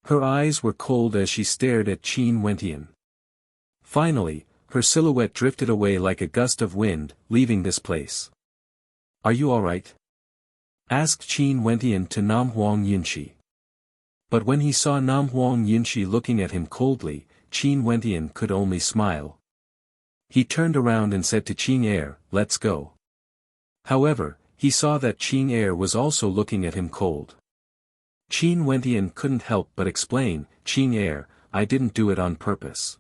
Her eyes were cold as she stared at Qin Wentian. Finally, her silhouette drifted away like a gust of wind, leaving this place. "Are you all right?" asked Qin Wentian to Nam Huang Yunshi. But when he saw Nam Huang Yunshi looking at him coldly, Qin Wentian could only smile. He turned around and said to Qing Er, "Let's go." However, he saw that Qing Er was also looking at him cold. Qin Wentian couldn't help but explain, "Qing Er, I didn't do it on purpose."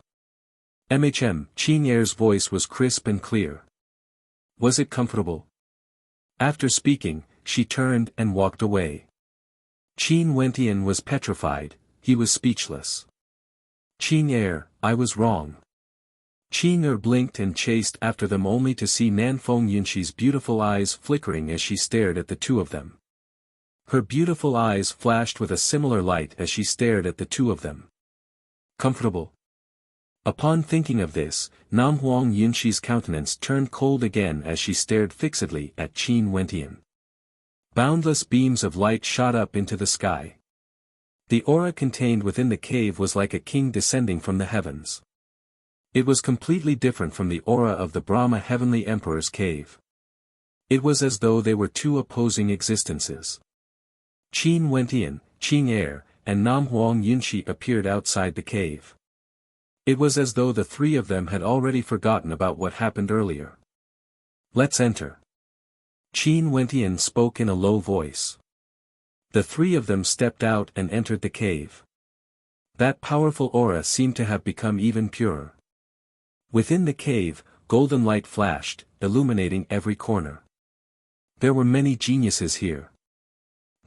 Qing Er's voice was crisp and clear. "Was it comfortable?" After speaking, she turned and walked away. Qin Wentian was petrified, he was speechless. "Qing Er, I was wrong." Qing Er blinked and chased after them only to see Nanfeng Yunshi's beautiful eyes flickering as she stared at the two of them. Her beautiful eyes flashed with a similar light as she stared at the two of them. "Comfortable?" Upon thinking of this, Nam Huang Yunshi's countenance turned cold again as she stared fixedly at Qin Wentian. Boundless beams of light shot up into the sky. The aura contained within the cave was like a king descending from the heavens. It was completely different from the aura of the Brahma Heavenly Emperor's cave. It was as though they were two opposing existences. Qin Wentian, Qing Er, and Nam Huang Yunshi appeared outside the cave. It was as though the three of them had already forgotten about what happened earlier. "Let's enter." Qin Wentian spoke in a low voice. The three of them stepped out and entered the cave. That powerful aura seemed to have become even purer. Within the cave, golden light flashed, illuminating every corner. There were many geniuses here.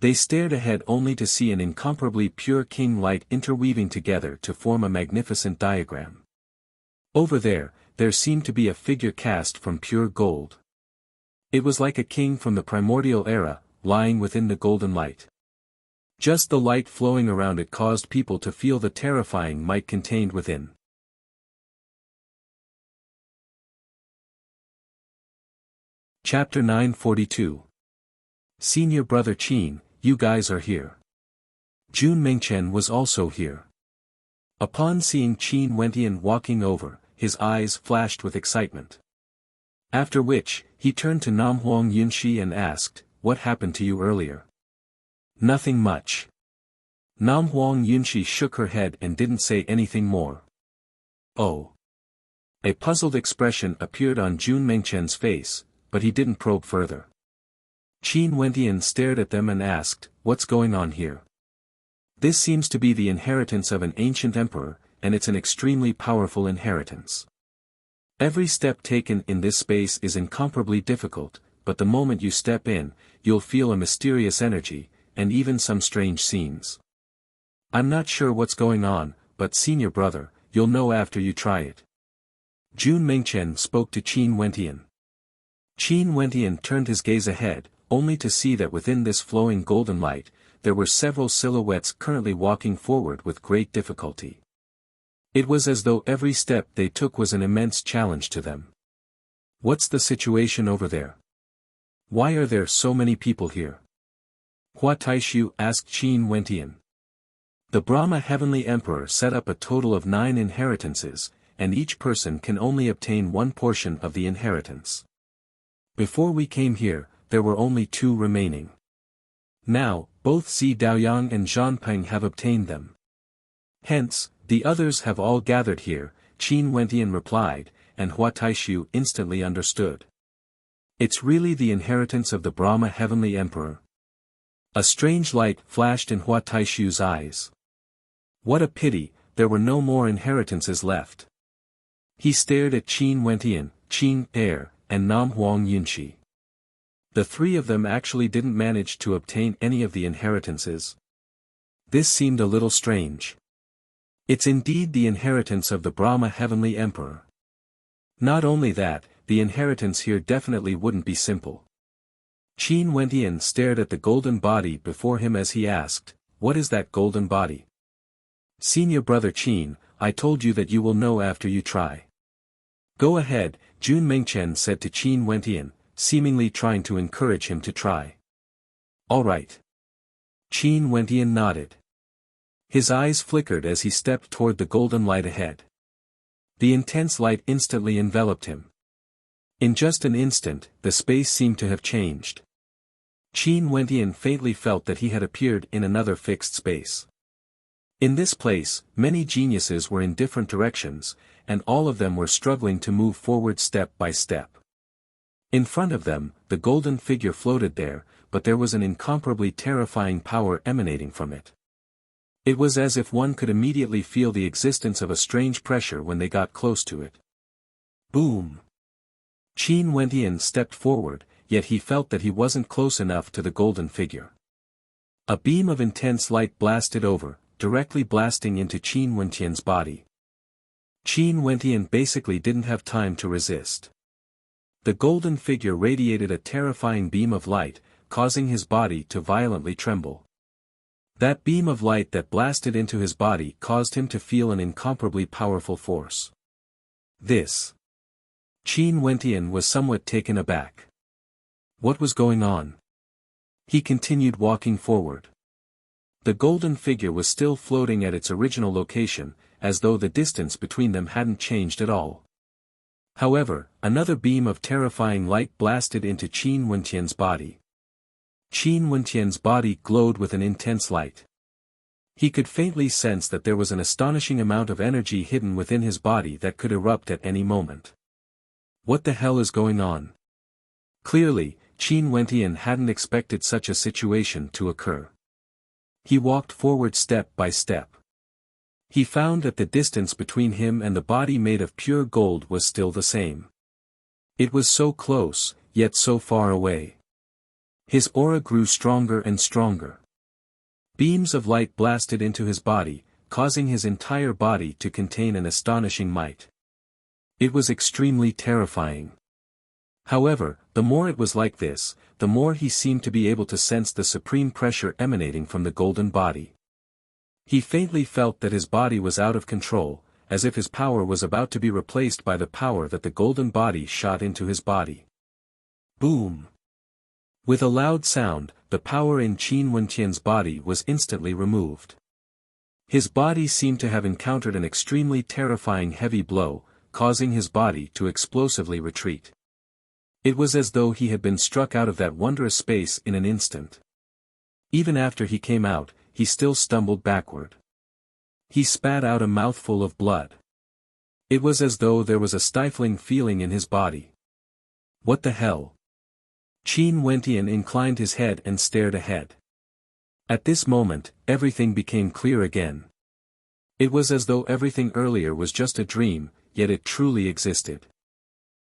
They stared ahead only to see an incomparably pure king light interweaving together to form a magnificent diagram. Over there seemed to be a figure cast from pure gold. It was like a king from the primordial era, lying within the golden light. Just the light flowing around it caused people to feel the terrifying might contained within. Chapter 942. Senior Brother Qin, you guys are here. Jun Mingchen was also here. Upon seeing Qin Wentian walking over, his eyes flashed with excitement. After which, he turned to Nam Huang Yunshi and asked, "What happened to you earlier?" "Nothing much." Nam Huang Yunshi shook her head and didn't say anything more. "Oh." A puzzled expression appeared on Jun Mengchen's face, but he didn't probe further. Qin Wentian stared at them and asked, "What's going on here?" "This seems to be the inheritance of an ancient emperor, and it's an extremely powerful inheritance. Every step taken in this space is incomparably difficult, but the moment you step in, you'll feel a mysterious energy, and even some strange scenes. I'm not sure what's going on, but senior brother, you'll know after you try it." Jun Mengchen spoke to Qin Wentian. Qin Wentian turned his gaze ahead, only to see that within this flowing golden light, there were several silhouettes currently walking forward with great difficulty. It was as though every step they took was an immense challenge to them. "What's the situation over there? Why are there so many people here?" Hua Taishu asked Qin Wentian. "The Brahma Heavenly Emperor set up a total of 9 inheritances, and each person can only obtain one portion of the inheritance. Before we came here, there were only 2 remaining. Now, both Xi Daoyang and Zhanpeng have obtained them. Hence, the others have all gathered here," Qin Wentian replied, and Hua Taishu instantly understood. "It's really the inheritance of the Brahma Heavenly Emperor?" A strange light flashed in Hua Taishu's eyes. What a pity, there were no more inheritances left. He stared at Qin Wentian, Qin Er, and Nam Huang Yunshi. The 3 of them actually didn't manage to obtain any of the inheritances. This seemed a little strange. It's indeed the inheritance of the Brahma Heavenly Emperor. Not only that, the inheritance here definitely wouldn't be simple. Qin Wentian stared at the golden body before him as he asked, "What is that golden body?" "Senior brother Qin, I told you that you will know after you try." "Go ahead," Jun Mengchen said to Qin Wentian, seemingly trying to encourage him to try. "All right." Qin Wentian nodded. His eyes flickered as he stepped toward the golden light ahead. The intense light instantly enveloped him. In just an instant, the space seemed to have changed. Qin Wentian faintly felt that he had appeared in another fixed space. In this place, many geniuses were in different directions, and all of them were struggling to move forward step by step. In front of them, the golden figure floated there, but there was an incomparably terrifying power emanating from it. It was as if one could immediately feel the existence of a strange pressure when they got close to it. Boom! Qin Wentian stepped forward, yet he felt that he wasn't close enough to the golden figure. A beam of intense light blasted over, directly blasting into Qin Wentian's body. Qin Wentian basically didn't have time to resist. The golden figure radiated a terrifying beam of light, causing his body to violently tremble. That beam of light that blasted into his body caused him to feel an incomparably powerful force. This. Qin Wentian was somewhat taken aback. What was going on? He continued walking forward. The golden figure was still floating at its original location, as though the distance between them hadn't changed at all. However, another beam of terrifying light blasted into Qin Wentian's body. Qin Wentian's body glowed with an intense light. He could faintly sense that there was an astonishing amount of energy hidden within his body that could erupt at any moment. What the hell is going on? Clearly, Qin Wentian hadn't expected such a situation to occur. He walked forward step by step. He found that the distance between him and the body made of pure gold was still the same. It was so close, yet so far away. His aura grew stronger and stronger. Beams of light blasted into his body, causing his entire body to contain an astonishing might. It was extremely terrifying. However, the more it was like this, the more he seemed to be able to sense the supreme pressure emanating from the golden body. He faintly felt that his body was out of control, as if his power was about to be replaced by the power that the golden body shot into his body. Boom! With a loud sound, the power in Qin Wentian's body was instantly removed. His body seemed to have encountered an extremely terrifying heavy blow, causing his body to explosively retreat. It was as though he had been struck out of that wondrous space in an instant. Even after he came out, he still stumbled backward. He spat out a mouthful of blood. It was as though there was a stifling feeling in his body. What the hell? Qin Wentian inclined his head and stared ahead. At this moment, everything became clear again. It was as though everything earlier was just a dream, yet it truly existed.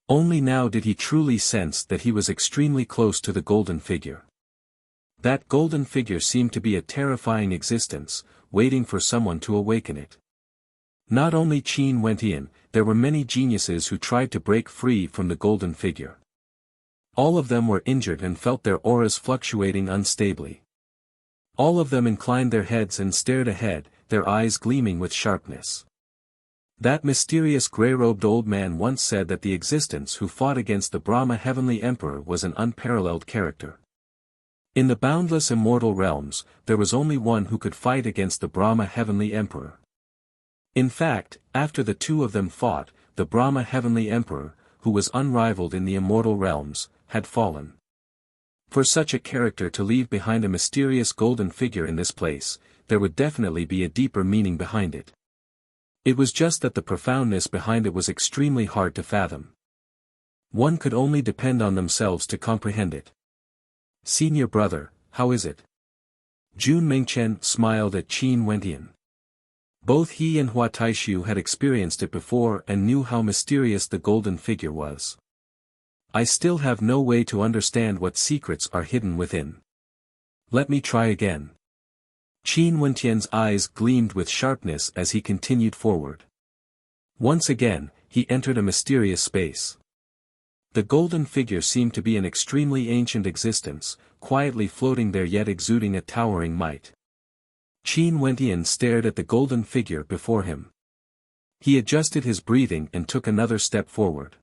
Only now did he truly sense that he was extremely close to the golden figure. That golden figure seemed to be a terrifying existence, waiting for someone to awaken it. Not only Qin Wentian, there were many geniuses who tried to break free from the golden figure. All of them were injured and felt their auras fluctuating unstably. All of them inclined their heads and stared ahead, their eyes gleaming with sharpness. That mysterious grey-robed old man once said that the existence who fought against the Brahma Heavenly Emperor was an unparalleled character. In the boundless immortal realms, there was only one who could fight against the Brahma Heavenly Emperor. In fact, after the two of them fought, the Brahma Heavenly Emperor, who was unrivaled in the immortal realms, had fallen. For such a character to leave behind a mysterious golden figure in this place, there would definitely be a deeper meaning behind it. It was just that the profoundness behind it was extremely hard to fathom. One could only depend on themselves to comprehend it. "Senior brother, how is it?" Jun Mingchen smiled at Qin Wentian. Both he and Hua Taishu had experienced it before and knew how mysterious the golden figure was. "I still have no way to understand what secrets are hidden within. Let me try again." Qin Wentian's eyes gleamed with sharpness as he continued forward. Once again, he entered a mysterious space. The golden figure seemed to be an extremely ancient existence, quietly floating there yet exuding a towering might. Qin Wentian stared at the golden figure before him. He adjusted his breathing and took another step forward.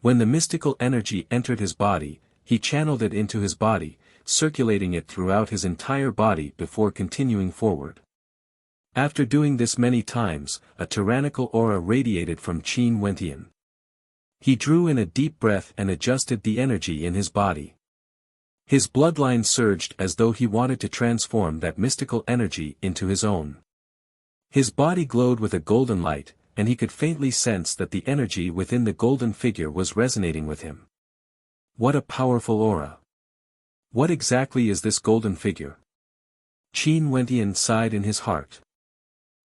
When the mystical energy entered his body, he channeled it into his body, circulating it throughout his entire body before continuing forward. After doing this many times, a tyrannical aura radiated from Qin Wentian. He drew in a deep breath and adjusted the energy in his body. His bloodline surged as though he wanted to transform that mystical energy into his own. His body glowed with a golden light, and he could faintly sense that the energy within the golden figure was resonating with him. What a powerful aura! What exactly is this golden figure? Qin Wentian sighed in his heart.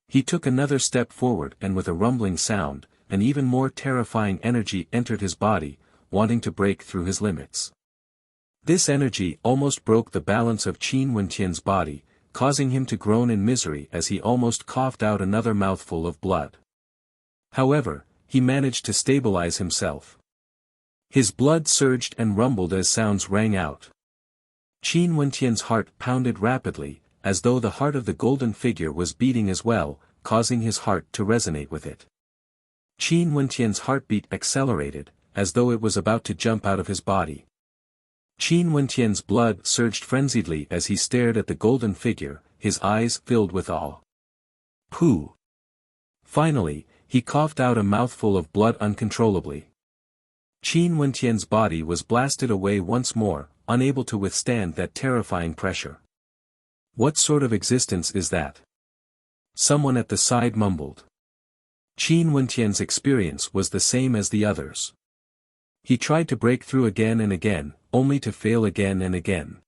He took another step forward and with a rumbling sound, an even more terrifying energy entered his body, wanting to break through his limits. This energy almost broke the balance of Qin Wentian's body, causing him to groan in misery as he almost coughed out another mouthful of blood. However, he managed to stabilize himself. His blood surged and rumbled as sounds rang out. Qin Wentian's heart pounded rapidly, as though the heart of the golden figure was beating as well, causing his heart to resonate with it. Qin Wentian's heartbeat accelerated, as though it was about to jump out of his body. Qin Wentian's blood surged frenziedly as he stared at the golden figure, his eyes filled with awe. Pooh! Finally, he coughed out a mouthful of blood uncontrollably. Qin Wentian's body was blasted away once more, unable to withstand that terrifying pressure. What sort of existence is that? Someone at the side mumbled. Qin Wentian's experience was the same as the others. He tried to break through again and again, only to fail again and again.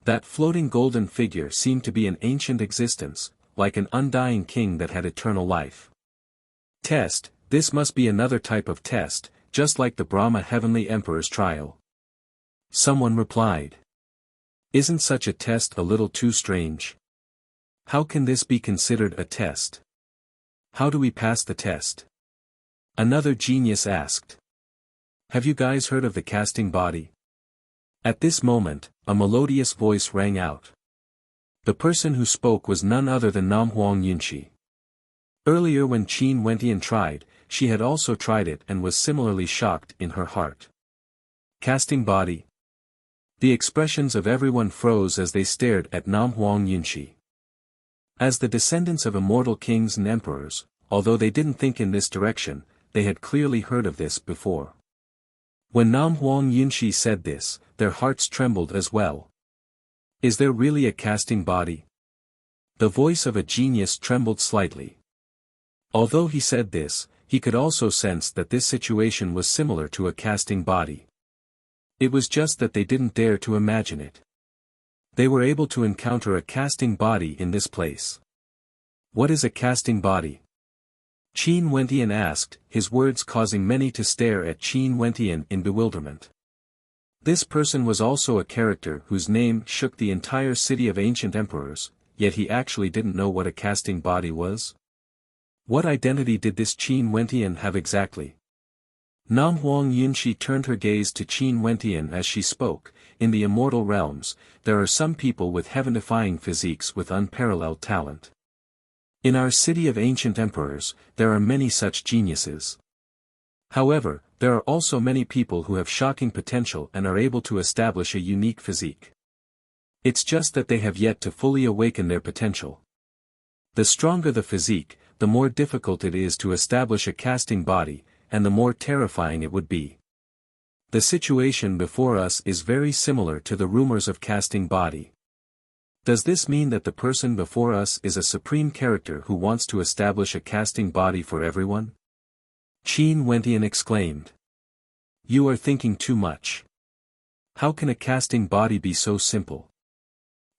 That floating golden figure seemed to be an ancient existence, like an undying king that had eternal life. Test, this must be another type of test, just like the Brahma Heavenly Emperor's trial. Someone replied. Isn't such a test a little too strange? How can this be considered a test? How do we pass the test? Another genius asked. Have you guys heard of the casting body? At this moment, a melodious voice rang out. The person who spoke was none other than Nam Huang Yunxi. Earlier when Qin Wentian tried, she had also tried it and was similarly shocked in her heart. Casting body? The expressions of everyone froze as they stared at Nam Huang Yunxi. As the descendants of immortal kings and emperors, although they didn't think in this direction, they had clearly heard of this before. When Nam Huang Yunshi said this, their hearts trembled as well. Is there really a casting body? The voice of a genius trembled slightly. Although he said this, he could also sense that this situation was similar to a casting body. It was just that they didn't dare to imagine it. They were able to encounter a casting body in this place. What is a casting body? Qin Wentian asked, his words causing many to stare at Qin Wentian in bewilderment. This person was also a character whose name shook the entire city of ancient emperors, yet he actually didn't know what a casting body was. What identity did this Qin Wentian have exactly? Nam Huang Yunshi turned her gaze to Qin Wentian as she spoke. In the immortal realms, there are some people with heaven-defying physiques with unparalleled talent. In our city of ancient emperors, there are many such geniuses. However, there are also many people who have shocking potential and are able to establish a unique physique. It's just that they have yet to fully awaken their potential. The stronger the physique, the more difficult it is to establish a casting body, and the more terrifying it would be. The situation before us is very similar to the rumors of casting body. Does this mean that the person before us is a supreme character who wants to establish a casting body for everyone? Qin Wentian exclaimed. You are thinking too much. How can a casting body be so simple?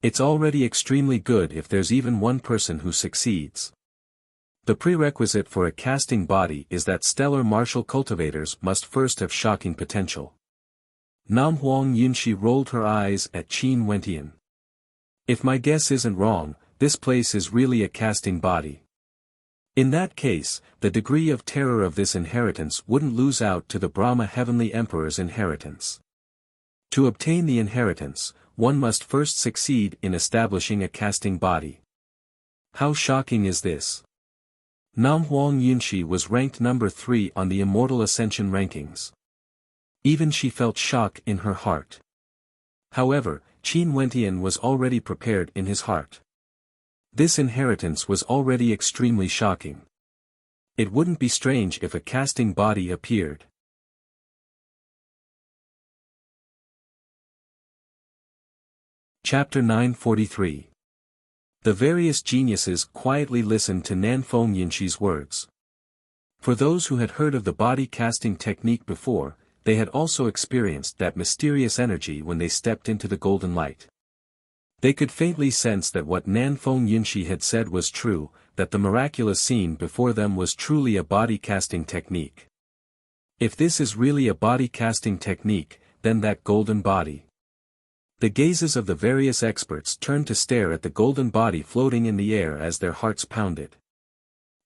It's already extremely good if there's even one person who succeeds. The prerequisite for a casting body is that stellar martial cultivators must first have shocking potential. Nam Huang Yunshi rolled her eyes at Qin Wentian. If my guess isn't wrong, this place is really a casting body. In that case, the degree of terror of this inheritance wouldn't lose out to the Brahma Heavenly Emperor's inheritance. To obtain the inheritance, one must first succeed in establishing a casting body. How shocking is this? Nam Huang Yunshi was ranked number 3 on the Immortal Ascension rankings. Even she felt shock in her heart. However, Qin Wentian was already prepared in his heart. This inheritance was already extremely shocking. It wouldn't be strange if a casting body appeared. Chapter 943. The various geniuses quietly listened to Nanfeng Yinshi's words. For those who had heard of the body casting technique before, they had also experienced that mysterious energy when they stepped into the golden light. They could faintly sense that what Nanfeng Yunshi had said was true, that the miraculous scene before them was truly a body casting technique. If this is really a body casting technique, then that golden body. The gazes of the various experts turned to stare at the golden body floating in the air as their hearts pounded.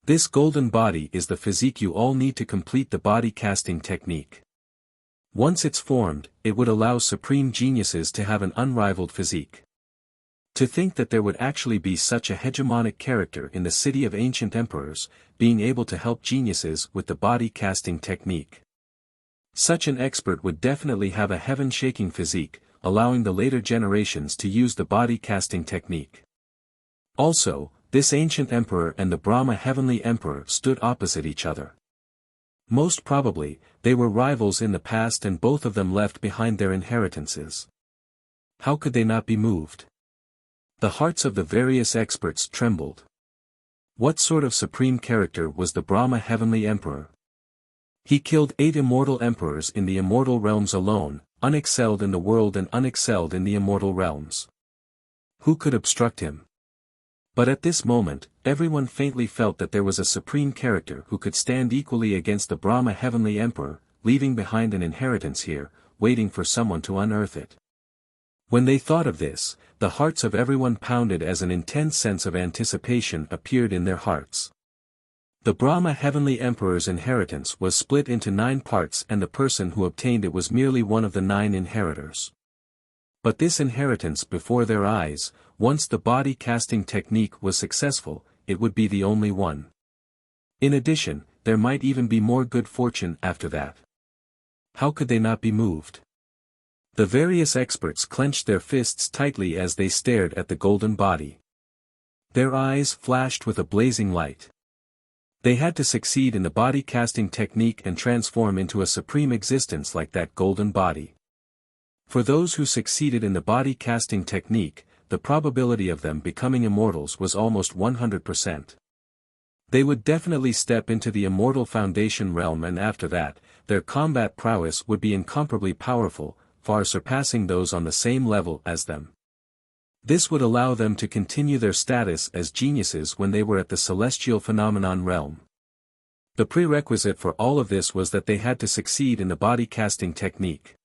This golden body is the physique you all need to complete the body casting technique. Once it's formed, it would allow supreme geniuses to have an unrivaled physique. To think that there would actually be such a hegemonic character in the city of ancient emperors, being able to help geniuses with the body casting technique. Such an expert would definitely have a heaven-shaking physique, allowing the later generations to use the body casting technique. Also, this ancient emperor and the Brahma Heavenly Emperor stood opposite each other. Most probably, they were rivals in the past and both of them left behind their inheritances. How could they not be moved? The hearts of the various experts trembled. What sort of supreme character was the Brahma Heavenly Emperor? He killed 8 immortal emperors in the immortal realms alone, unexcelled in the world and unexcelled in the immortal realms. Who could obstruct him? But at this moment, everyone faintly felt that there was a supreme character who could stand equally against the Brahma Heavenly Emperor, leaving behind an inheritance here, waiting for someone to unearth it. When they thought of this, the hearts of everyone pounded as an intense sense of anticipation appeared in their hearts. The Brahma Heavenly Emperor's inheritance was split into 9 parts and the person who obtained it was merely one of the 9 inheritors. But this inheritance before their eyes, once the body casting technique was successful, it would be the only one. In addition, there might even be more good fortune after that. How could they not be moved? The various experts clenched their fists tightly as they stared at the golden body. Their eyes flashed with a blazing light. They had to succeed in the body casting technique and transform into a supreme existence like that golden body. For those who succeeded in the body casting technique, the probability of them becoming immortals was almost 100%. They would definitely step into the immortal foundation realm, and after that, their combat prowess would be incomparably powerful, far surpassing those on the same level as them. This would allow them to continue their status as geniuses when they were at the celestial phenomenon realm. The prerequisite for all of this was that they had to succeed in the body casting technique.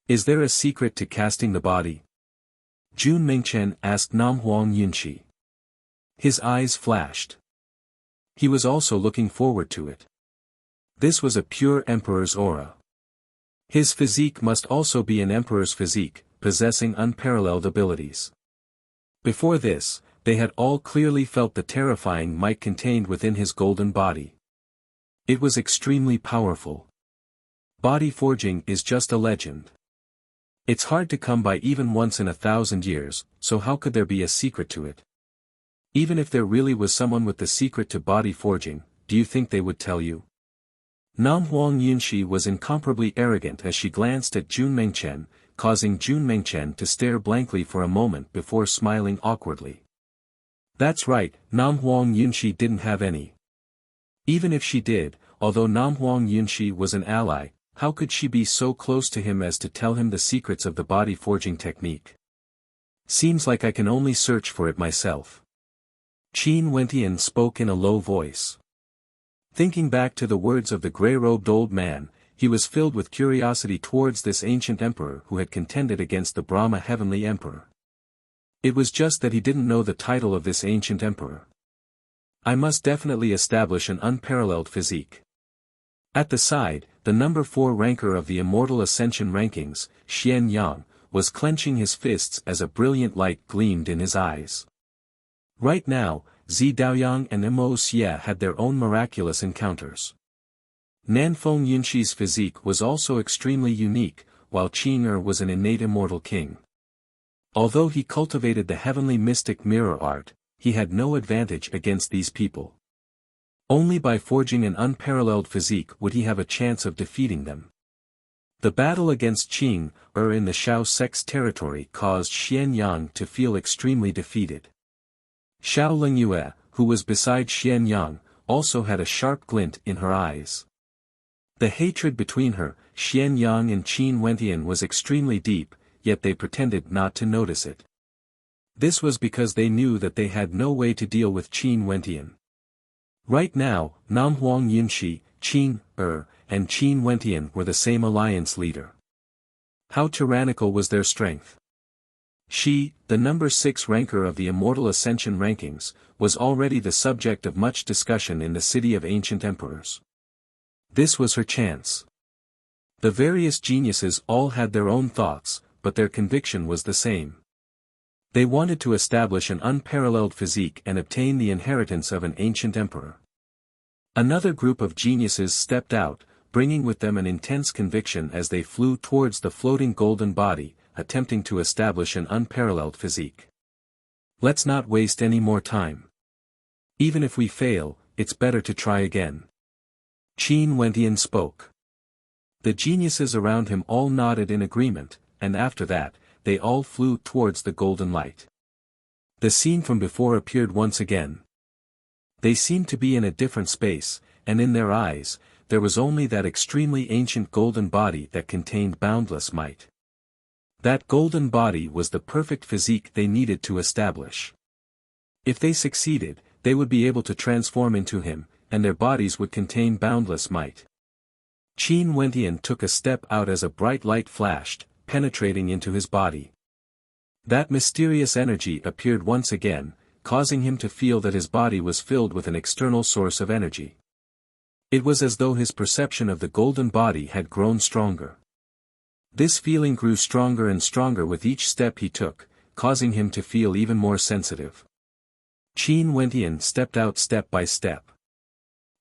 Is there a secret to casting the body? Jun Mingchen asked Nam Huang Yunshi. His eyes flashed. He was also looking forward to it. This was a pure emperor's aura. His physique must also be an emperor's physique, possessing unparalleled abilities. Before this, they had all clearly felt the terrifying might contained within his golden body. It was extremely powerful. Body forging is just a legend. It's hard to come by even once in 1,000 years, so how could there be a secret to it? Even if there really was someone with the secret to body forging, do you think they would tell you? Nam Huang Yunshi was incomparably arrogant as she glanced at Jun Mengchen, causing Jun Mengchen to stare blankly for a moment before smiling awkwardly. That's right, Nam Huang Yunshi didn't have any. Even if she did, although Nam Huang Yunshi was an ally, how could she be so close to him as to tell him the secrets of the body forging technique? Seems like I can only search for it myself. Qin Wentian spoke in a low voice. Thinking back to the words of the grey-robed old man, he was filled with curiosity towards this ancient emperor who had contended against the Brahma heavenly emperor. It was just that he didn't know the title of this ancient emperor. I must definitely establish an unparalleled physique. At the side, the number 4 ranker of the Immortal Ascension rankings, Xian Yang, was clenching his fists as a brilliant light gleamed in his eyes. Right now, Zi Daoyang and Mo Xie had their own miraculous encounters. Nanfeng Yunshi's physique was also extremely unique, while Qin Er was an innate immortal king. Although he cultivated the heavenly mystic mirror art, he had no advantage against these people. Only by forging an unparalleled physique would he have a chance of defeating them. The battle against Qin Er in the Shao sect's territory caused Xian Yang to feel extremely defeated. Xiao Lingyue, who was beside Xian Yang, also had a sharp glint in her eyes. The hatred between her, Xian Yang and Qin Wentian was extremely deep, yet they pretended not to notice it. This was because they knew that they had no way to deal with Qin Wentian. Right now, Nam Huang Yunshi, Qin Er, and Qin Wentian were the same alliance leader. How tyrannical was their strength? She, the number 6 ranker of the Immortal Ascension rankings, was already the subject of much discussion in the city of ancient emperors. This was her chance. The various geniuses all had their own thoughts, but their conviction was the same. They wanted to establish an unparalleled physique and obtain the inheritance of an ancient emperor. Another group of geniuses stepped out, bringing with them an intense conviction as they flew towards the floating golden body, attempting to establish an unparalleled physique. Let's not waste any more time. Even if we fail, it's better to try again. Qin Wentian spoke. The geniuses around him all nodded in agreement, and after that, they all flew towards the golden light. The scene from before appeared once again. They seemed to be in a different space, and in their eyes, there was only that extremely ancient golden body that contained boundless might. That golden body was the perfect physique they needed to establish. If they succeeded, they would be able to transform into him, and their bodies would contain boundless might. Qin Wentian took a step out as a bright light flashed, penetrating into his body. That mysterious energy appeared once again, causing him to feel that his body was filled with an external source of energy. It was as though his perception of the golden body had grown stronger. This feeling grew stronger and stronger with each step he took, causing him to feel even more sensitive. Qin Wentian stepped out step by step.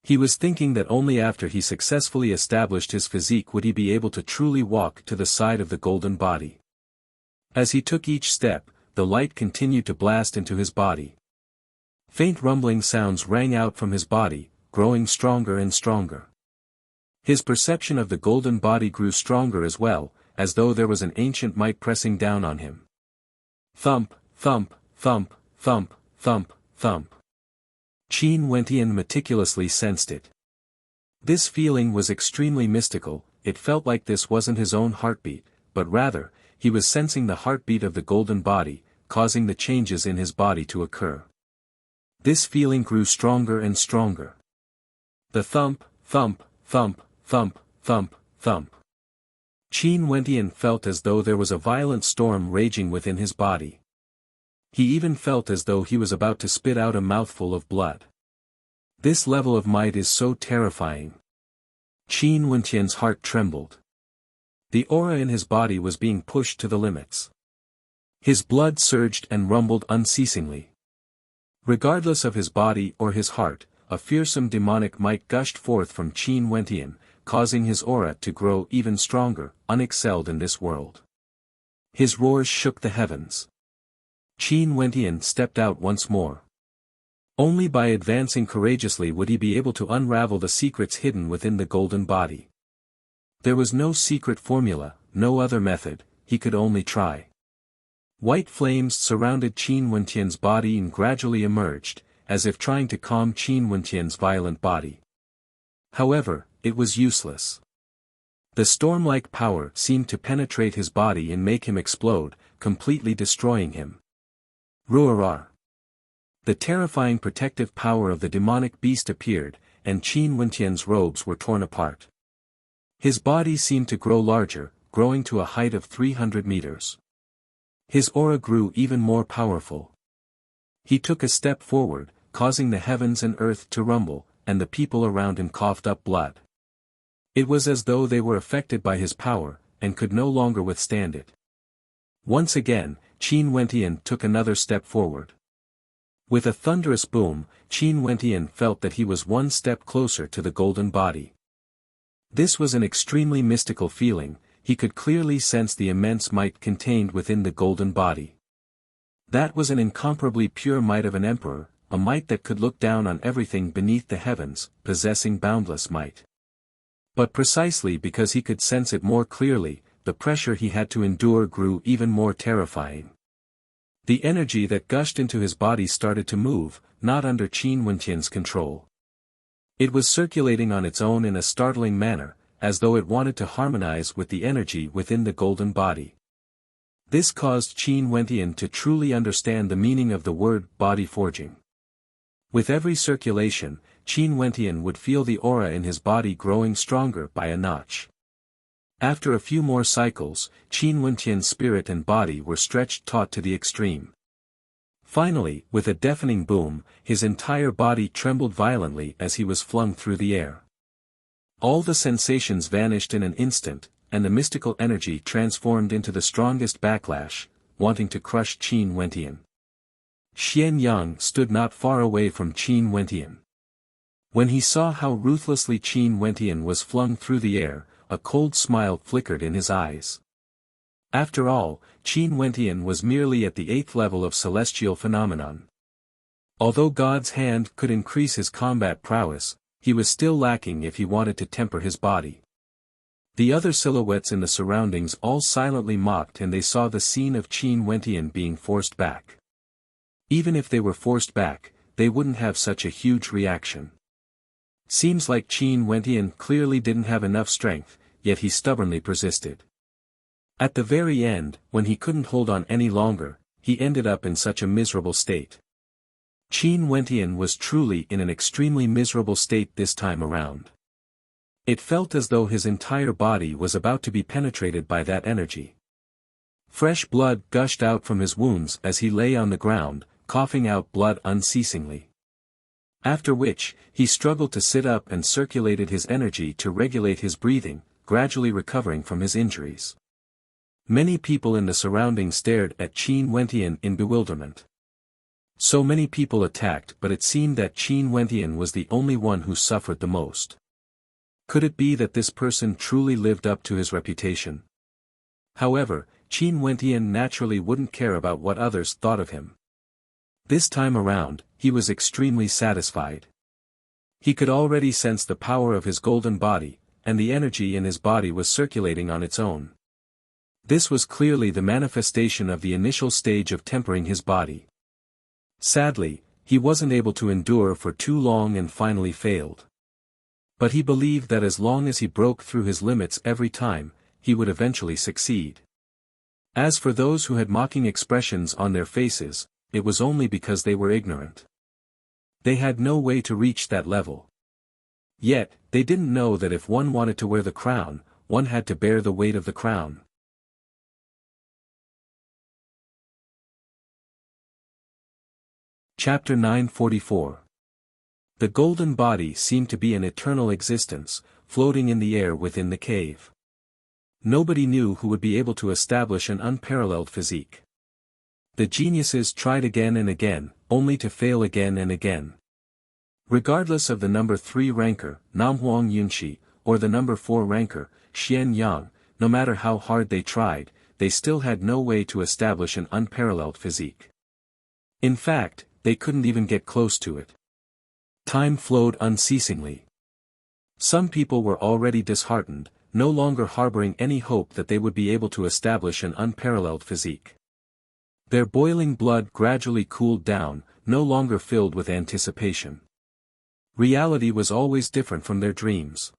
He was thinking that only after he successfully established his physique would he be able to truly walk to the side of the golden body. As he took each step, the light continued to blast into his body. Faint rumbling sounds rang out from his body, growing stronger and stronger. His perception of the golden body grew stronger as well, as though there was an ancient might pressing down on him. Thump, thump, thump, thump, thump, thump. Qin Wentian meticulously sensed it. This feeling was extremely mystical. It felt like this wasn't his own heartbeat, but rather, he was sensing the heartbeat of the golden body, causing the changes in his body to occur. This feeling grew stronger and stronger. The thump, thump, thump, thump, thump, thump. Qin Wentian felt as though there was a violent storm raging within his body. He even felt as though he was about to spit out a mouthful of blood. This level of might is so terrifying. Qin Wentian's heart trembled. The aura in his body was being pushed to the limits. His blood surged and rumbled unceasingly. Regardless of his body or his heart, a fearsome demonic might gushed forth from Qin Wentian, causing his aura to grow even stronger, unexcelled in this world. His roars shook the heavens. Qin Wentian stepped out once more. Only by advancing courageously would he be able to unravel the secrets hidden within the golden body. There was no secret formula, no other method, he could only try. White flames surrounded Qin Wentian's body and gradually emerged, as if trying to calm Qin Wentian's violent body. However, it was useless. The storm-like power seemed to penetrate his body and make him explode, completely destroying him. Ruarar. The terrifying protective power of the demonic beast appeared, and Qin Wentian's robes were torn apart. His body seemed to grow larger, growing to a height of 300 meters. His aura grew even more powerful. He took a step forward, causing the heavens and earth to rumble, and the people around him coughed up blood. It was as though they were affected by his power, and could no longer withstand it. Once again, Qin Wentian took another step forward. With a thunderous boom, Qin Wentian felt that he was one step closer to the golden body. This was an extremely mystical feeling. He could clearly sense the immense might contained within the golden body. That was an incomparably pure might of an emperor, a might that could look down on everything beneath the heavens, possessing boundless might. But precisely because he could sense it more clearly, the pressure he had to endure grew even more terrifying. The energy that gushed into his body started to move, not under Qin Wentian's control. It was circulating on its own in a startling manner, as though it wanted to harmonize with the energy within the golden body. This caused Qin Wentian to truly understand the meaning of the word body forging. With every circulation, Qin Wentian would feel the aura in his body growing stronger by a notch. After a few more cycles, Qin Wentian's spirit and body were stretched taut to the extreme. Finally, with a deafening boom, his entire body trembled violently as he was flung through the air. All the sensations vanished in an instant, and the mystical energy transformed into the strongest backlash, wanting to crush Qin Wentian. Xian Yang stood not far away from Qin Wentian. When he saw how ruthlessly Qin Wentian was flung through the air, a cold smile flickered in his eyes. After all, Qin Wentian was merely at the 8th level of celestial phenomenon. Although God's hand could increase his combat prowess, he was still lacking if he wanted to temper his body. The other silhouettes in the surroundings all silently mocked, and they saw the scene of Qin Wentian being forced back. Even if they were forced back, they wouldn't have such a huge reaction. Seems like Qin Wentian clearly didn't have enough strength, yet he stubbornly persisted. At the very end, when he couldn't hold on any longer, he ended up in such a miserable state. Qin Wentian was truly in an extremely miserable state this time around. It felt as though his entire body was about to be penetrated by that energy. Fresh blood gushed out from his wounds as he lay on the ground, coughing out blood unceasingly. After which, he struggled to sit up and circulated his energy to regulate his breathing, gradually recovering from his injuries. Many people in the surroundings stared at Qin Wentian in bewilderment. So many people attacked, but it seemed that Qin Wentian was the only one who suffered the most. Could it be that this person truly lived up to his reputation? However, Qin Wentian naturally wouldn't care about what others thought of him. This time around, he was extremely satisfied. He could already sense the power of his golden body, and the energy in his body was circulating on its own. This was clearly the manifestation of the initial stage of tempering his body. Sadly, he wasn't able to endure for too long and finally failed. But he believed that as long as he broke through his limits every time, he would eventually succeed. As for those who had mocking expressions on their faces, it was only because they were ignorant. They had no way to reach that level. Yet, they didn't know that if one wanted to wear the crown, one had to bear the weight of the crown. Chapter 944. The golden body seemed to be an eternal existence, floating in the air within the cave. Nobody knew who would be able to establish an unparalleled physique. The geniuses tried again and again, only to fail again and again. Regardless of the number 3 ranker, Namhuang Yunshi, or the number 4 ranker, Xian Yang, no matter how hard they tried, they still had no way to establish an unparalleled physique. In fact, they couldn't even get close to it. Time flowed unceasingly. Some people were already disheartened, no longer harboring any hope that they would be able to establish an unparalleled physique. Their boiling blood gradually cooled down, no longer filled with anticipation. Reality was always different from their dreams.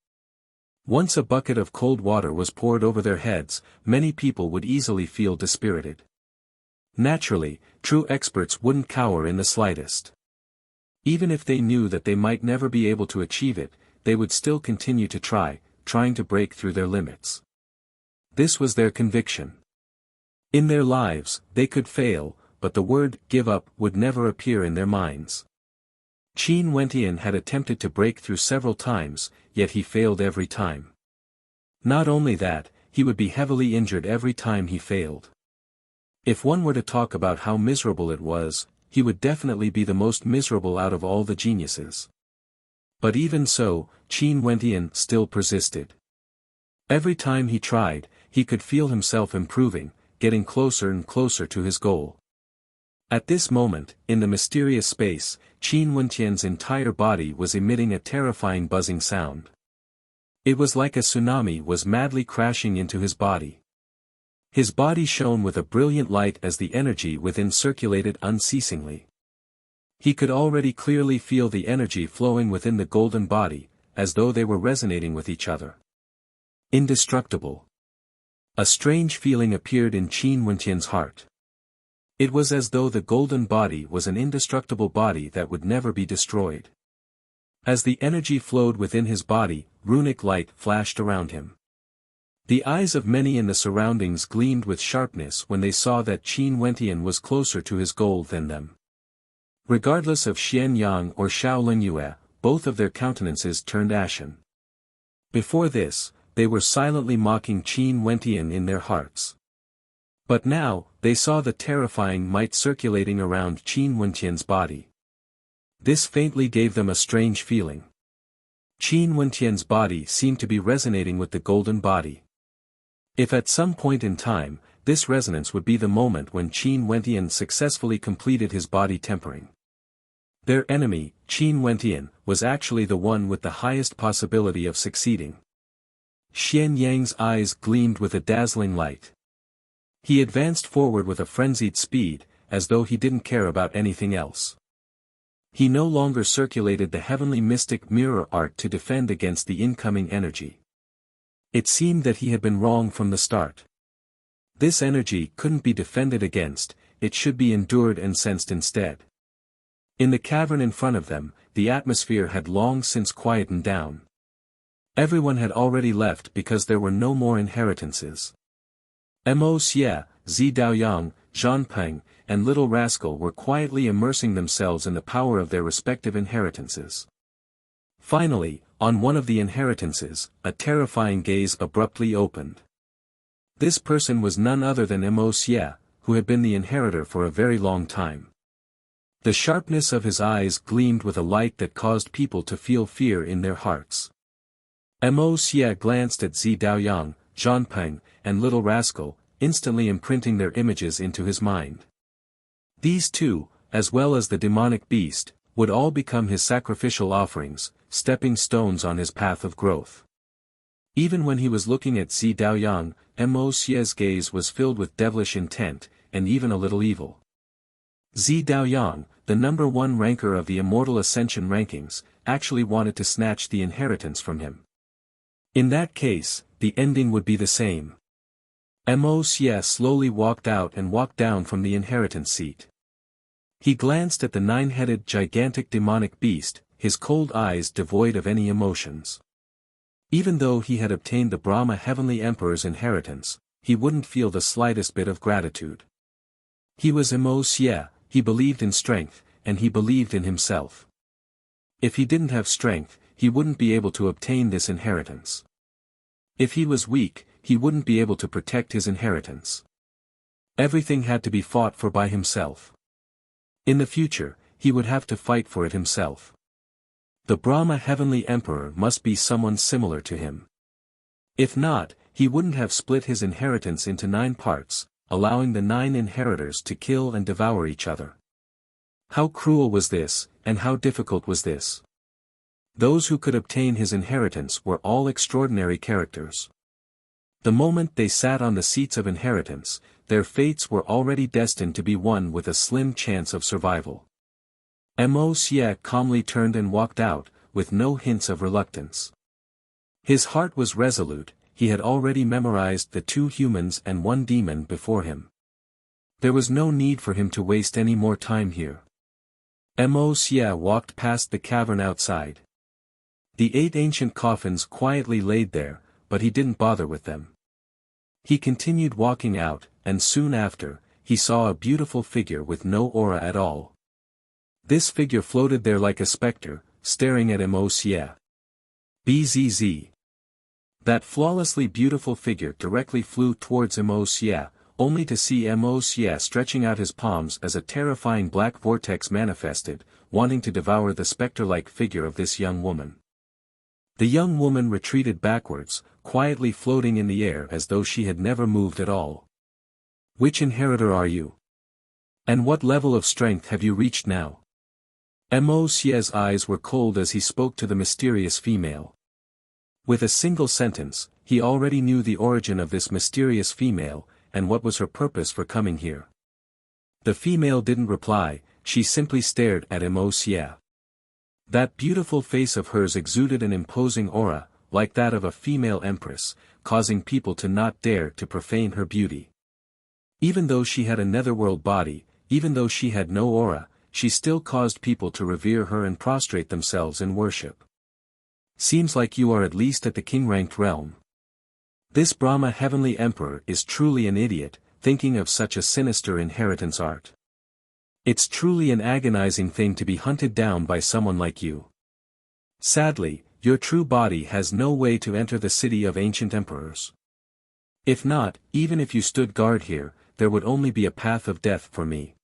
Once a bucket of cold water was poured over their heads, many people would easily feel dispirited. Naturally, true experts wouldn't cower in the slightest. Even if they knew that they might never be able to achieve it, they would still continue to trying to break through their limits. This was their conviction. In their lives, they could fail, but the word give up would never appear in their minds. Qin Wentian had attempted to break through several times, yet he failed every time. Not only that, he would be heavily injured every time he failed. If one were to talk about how miserable it was, he would definitely be the most miserable out of all the geniuses. But even so, Qin Wentian still persisted. Every time he tried, he could feel himself improving, getting closer and closer to his goal. At this moment, in the mysterious space, Qin Wentian's entire body was emitting a terrifying buzzing sound. It was like a tsunami was madly crashing into his body. His body shone with a brilliant light as the energy within circulated unceasingly. He could already clearly feel the energy flowing within the golden body, as though they were resonating with each other. Indestructible. A strange feeling appeared in Qin Wentian's heart. It was as though the golden body was an indestructible body that would never be destroyed. As the energy flowed within his body, runic light flashed around him. The eyes of many in the surroundings gleamed with sharpness when they saw that Qin Wentian was closer to his goal than them. Regardless of Xian Yang or Xiao Lingyue, both of their countenances turned ashen. Before this, they were silently mocking Qin Wentian in their hearts. But now, they saw the terrifying might circulating around Qin Wentian's body. This faintly gave them a strange feeling. Qin Wentian's body seemed to be resonating with the golden body. If at some point in time, this resonance would be the moment when Qin Wentian successfully completed his body tempering. Their enemy, Qin Wentian, was actually the one with the highest possibility of succeeding. Xian Yang's eyes gleamed with a dazzling light. He advanced forward with a frenzied speed, as though he didn't care about anything else. He no longer circulated the heavenly mystic mirror art to defend against the incoming energy. It seemed that he had been wrong from the start. This energy couldn't be defended against, it should be endured and sensed instead. In the cavern in front of them, the atmosphere had long since quietened down. Everyone had already left because there were no more inheritances. Mo Xie, Zi Daoyang, Zhan Peng, and Little Rascal were quietly immersing themselves in the power of their respective inheritances. Finally, on one of the inheritances, a terrifying gaze abruptly opened. This person was none other than Mo Xie, who had been the inheritor for a very long time. The sharpness of his eyes gleamed with a light that caused people to feel fear in their hearts. Mo Xie glanced at Zi Daoyang, Zhan Peng, and Little Rascal, instantly imprinting their images into his mind. These two, as well as the demonic beast, would all become his sacrificial offerings, stepping stones on his path of growth. Even when he was looking at Zi Daoyang, Mo Xie's gaze was filled with devilish intent, and even a little evil. Zi Daoyang, the number 1 ranker of the Immortal Ascension rankings, actually wanted to snatch the inheritance from him. In that case, the ending would be the same. Mo Xie slowly walked out and walked down from the inheritance seat. He glanced at the 9-headed gigantic demonic beast, his cold eyes devoid of any emotions. Even though he had obtained the Brahma Heavenly Emperor's inheritance, he wouldn't feel the slightest bit of gratitude. He was Mo Xie, he believed in strength, and he believed in himself. If he didn't have strength, he wouldn't be able to obtain this inheritance. If he was weak, he wouldn't be able to protect his inheritance. Everything had to be fought for by himself. In the future, he would have to fight for it himself. The Brahma Heavenly Emperor must be someone similar to him. If not, he wouldn't have split his inheritance into 9 parts, allowing the 9 inheritors to kill and devour each other. How cruel was this, and how difficult was this? Those who could obtain his inheritance were all extraordinary characters. The moment they sat on the seats of inheritance, their fates were already destined to be one with a slim chance of survival. Mo Xie calmly turned and walked out, with no hints of reluctance. His heart was resolute, he had already memorized the 2 humans and 1 demon before him. There was no need for him to waste any more time here. Mo Xie walked past the cavern outside. The 8 ancient coffins quietly laid there, but he didn't bother with them. He continued walking out, and soon after, he saw a beautiful figure with no aura at all. This figure floated there like a specter, staring at Mo Xie. Bzz. That flawlessly beautiful figure directly flew towards Mo Xie, only to see Mo Xie stretching out his palms as a terrifying black vortex manifested, wanting to devour the specter-like figure of this young woman. The young woman retreated backwards, quietly floating in the air as though she had never moved at all. Which inheritor are you? And what level of strength have you reached now? Mo Xie's eyes were cold as he spoke to the mysterious female. With a single sentence, he already knew the origin of this mysterious female, and what was her purpose for coming here. The female didn't reply, she simply stared at Mo Xie. That beautiful face of hers exuded an imposing aura, like that of a female empress, causing people to not dare to profane her beauty. Even though she had a netherworld body, even though she had no aura, she still caused people to revere her and prostrate themselves in worship. Seems like you are at least at the king-ranked realm. This Brahma Heavenly Emperor is truly an idiot, thinking of such a sinister inheritance art. It's truly an agonizing thing to be hunted down by someone like you. Sadly, your true body has no way to enter the city of ancient emperors. If not, even if you stood guard here, there would only be a path of death for me.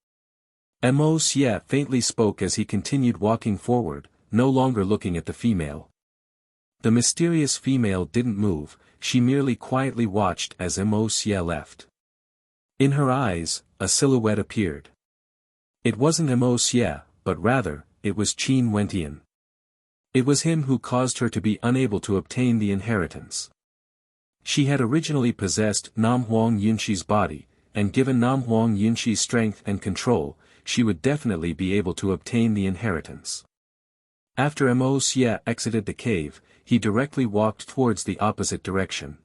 Mo Xie faintly spoke as he continued walking forward, no longer looking at the female. The mysterious female didn't move, she merely quietly watched as Mo Xie left. In her eyes, a silhouette appeared. It wasn't Mo Xie, but rather, it was Qin Wentian. It was him who caused her to be unable to obtain the inheritance. She had originally possessed Nam Huang Yunxi's body, and given Nam Huang Yunxi's strength and control, she would definitely be able to obtain the inheritance. After Mo Xie exited the cave, he directly walked towards the opposite direction.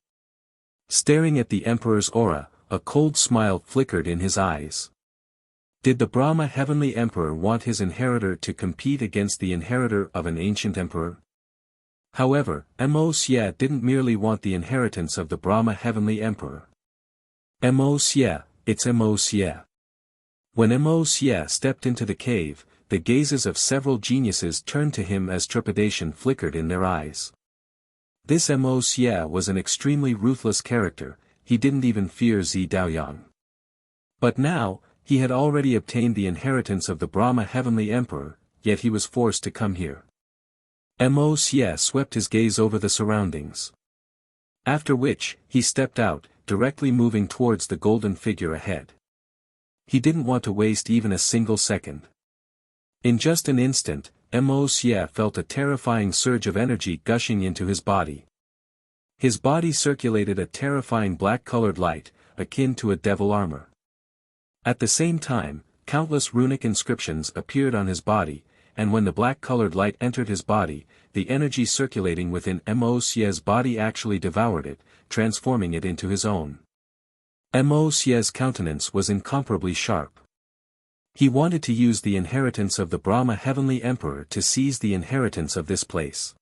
Staring at the Emperor's aura, a cold smile flickered in his eyes. Did the Brahma Heavenly Emperor want his inheritor to compete against the inheritor of an ancient emperor? However, Mo Xie didn't merely want the inheritance of the Brahma Heavenly Emperor. Mo Xie, it's Mo Xie. When Mo Xie stepped into the cave, the gazes of several geniuses turned to him as trepidation flickered in their eyes. This Mo Xie was an extremely ruthless character, he didn't even fear Zi Daoyang. But now, he had already obtained the inheritance of the Brahma Heavenly Emperor, yet he was forced to come here. Mo Xie swept his gaze over the surroundings. After which, he stepped out, directly moving towards the golden figure ahead. He didn't want to waste even a single second. In just an instant, Mo Xie felt a terrifying surge of energy gushing into his body. His body circulated a terrifying black-colored light, akin to a devil armor. At the same time, countless runic inscriptions appeared on his body, and when the black-colored light entered his body, the energy circulating within Mo Xie's body actually devoured it, transforming it into his own. Mo Xie's countenance was incomparably sharp. He wanted to use the inheritance of the Brahma Heavenly Emperor to seize the inheritance of this place.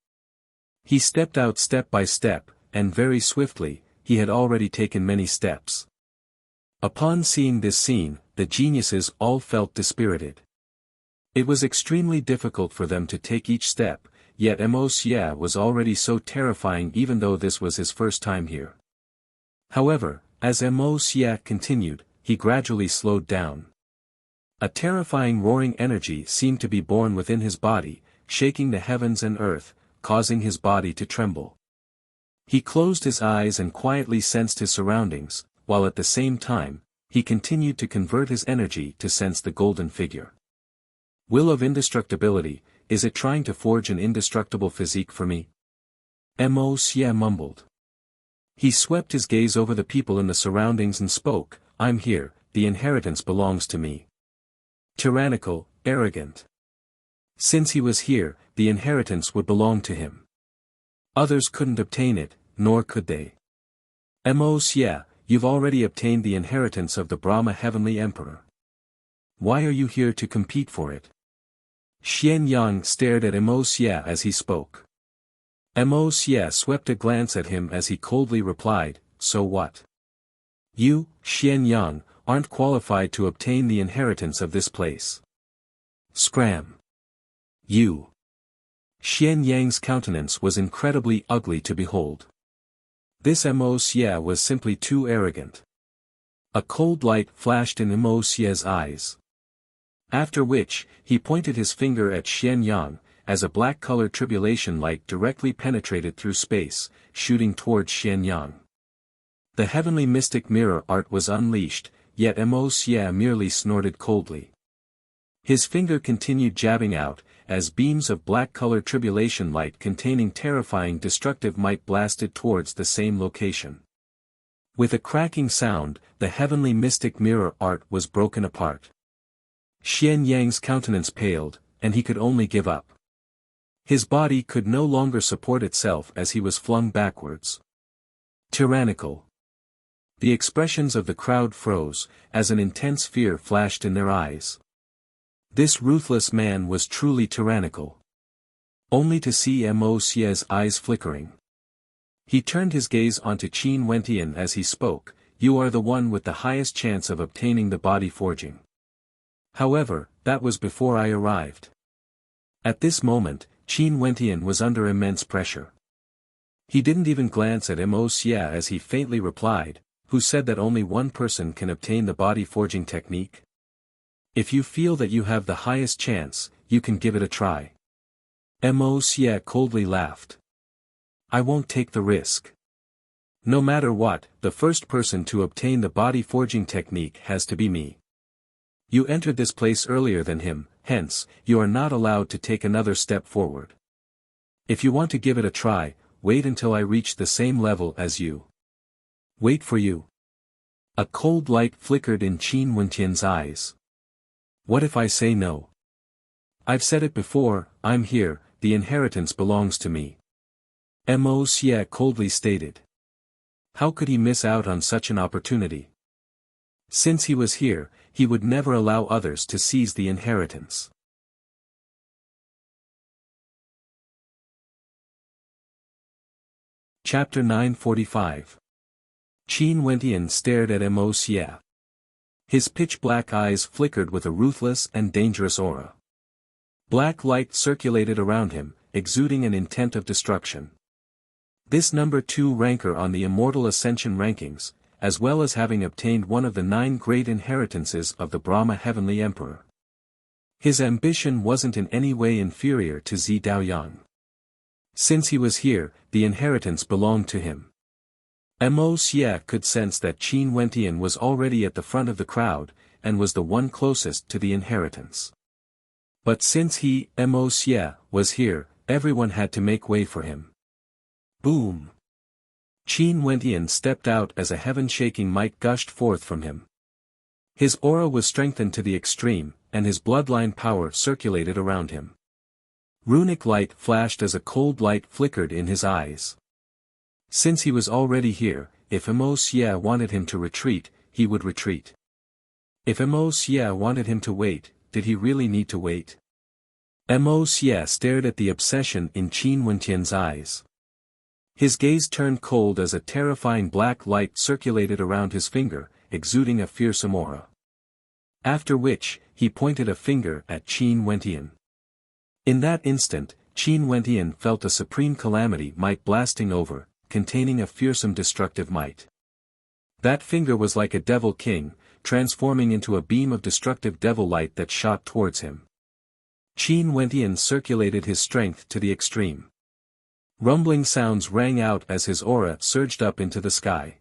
He stepped out step by step, and very swiftly, he had already taken many steps. Upon seeing this scene, the geniuses all felt dispirited. It was extremely difficult for them to take each step, yet Mo Xie was already so terrifying even though this was his first time here. However, as Mo Xie continued, he gradually slowed down. A terrifying roaring energy seemed to be born within his body, shaking the heavens and earth, causing his body to tremble. He closed his eyes and quietly sensed his surroundings, while at the same time, he continued to convert his energy to sense the golden figure. Will of indestructibility, is it trying to forge an indestructible physique for me? Mo Xie mumbled. He swept his gaze over the people in the surroundings and spoke, I'm here, the inheritance belongs to me. Tyrannical, arrogant. Since he was here, the inheritance would belong to him. Others couldn't obtain it, nor could they. Mo Xie, you've already obtained the inheritance of the Brahma Heavenly Emperor. Why are you here to compete for it? Xian Yang stared at Mo Xie as he spoke. Mo Xie swept a glance at him as he coldly replied, so what? You, Xian Yang, aren't qualified to obtain the inheritance of this place. Scram. You. Xian Yang's countenance was incredibly ugly to behold. This Mo Xie was simply too arrogant. A cold light flashed in Mo Xie's eyes. After which, he pointed his finger at Xian Yang, as a black-colored tribulation light directly penetrated through space, shooting towards Xian Yang. The heavenly mystic mirror art was unleashed, yet Mo Xie merely snorted coldly. His finger continued jabbing out, as beams of black-colored tribulation light containing terrifying destructive might blasted towards the same location. With a cracking sound, the heavenly mystic mirror art was broken apart. Xian Yang's countenance paled, and he could only give up. His body could no longer support itself as he was flung backwards. Tyrannical. The expressions of the crowd froze, as an intense fear flashed in their eyes. This ruthless man was truly tyrannical. Only to see Mo Xie's eyes flickering. He turned his gaze onto Qin Wentian as he spoke, you are the one with the highest chance of obtaining the body forging. However, that was before I arrived. At this moment, Qin Wentian was under immense pressure. He didn't even glance at Mo Xie as he faintly replied, who said that only one person can obtain the body forging technique? If you feel that you have the highest chance, you can give it a try. Mo Xie coldly laughed. I won't take the risk. No matter what, the first person to obtain the body forging technique has to be me. You entered this place earlier than him, hence, you are not allowed to take another step forward. If you want to give it a try, wait until I reach the same level as you. Wait for you. A cold light flickered in Qin Wentian's eyes. What if I say no? I've said it before, I'm here, the inheritance belongs to me. Mo Xie coldly stated. How could he miss out on such an opportunity? Since he was here, he would never allow others to seize the inheritance. Chapter 945. Qin Wentian stared at Mo Xie. His pitch-black eyes flickered with a ruthless and dangerous aura. Black light circulated around him, exuding an intent of destruction. This number 2 ranker on the Immortal Ascension rankings, as well as having obtained one of the 9 great inheritances of the Brahma Heavenly Emperor. His ambition wasn't in any way inferior to Zi Daoyang. Since he was here, the inheritance belonged to him. Mo Xie could sense that Qin Wentian was already at the front of the crowd, and was the one closest to the inheritance. But since he, Wuxia, was here, everyone had to make way for him. Boom! Qin Wentian stepped out as a heaven-shaking might gushed forth from him. His aura was strengthened to the extreme, and his bloodline power circulated around him. Runic light flashed as a cold light flickered in his eyes. Since he was already here, if Wuxia wanted him to retreat, he would retreat. If Wuxia wanted him to wait, did he really need to wait? Wuxia stared at the obsession in Qin Wentian's eyes. His gaze turned cold as a terrifying black light circulated around his finger, exuding a fearsome aura. After which, he pointed a finger at Qin Wentian. In that instant, Qin Wentian felt a supreme calamity might blasting over, containing a fearsome destructive might. That finger was like a devil king, transforming into a beam of destructive devil light that shot towards him. Qin Wentian circulated his strength to the extreme. Rumbling sounds rang out as his aura surged up into the sky.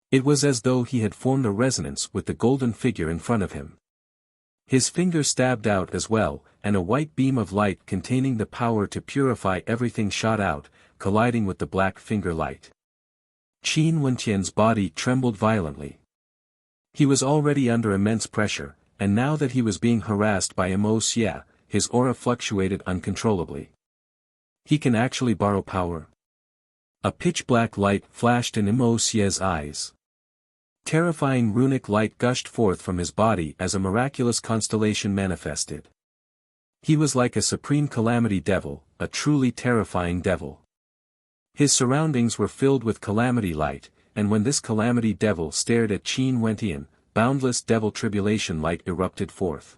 It was as though he had formed a resonance with the golden figure in front of him. His finger stabbed out as well, and a white beam of light containing the power to purify everything shot out, colliding with the black finger light. Qin Wentian's body trembled violently. He was already under immense pressure, and now that he was being harassed by Wuxia, his aura fluctuated uncontrollably. He can actually borrow power. A pitch-black light flashed in Wuxia's eyes. Terrifying runic light gushed forth from his body as a miraculous constellation manifested. He was like a supreme calamity devil, a truly terrifying devil. His surroundings were filled with calamity light, and when this calamity devil stared at Qin Wentian, boundless devil tribulation light erupted forth.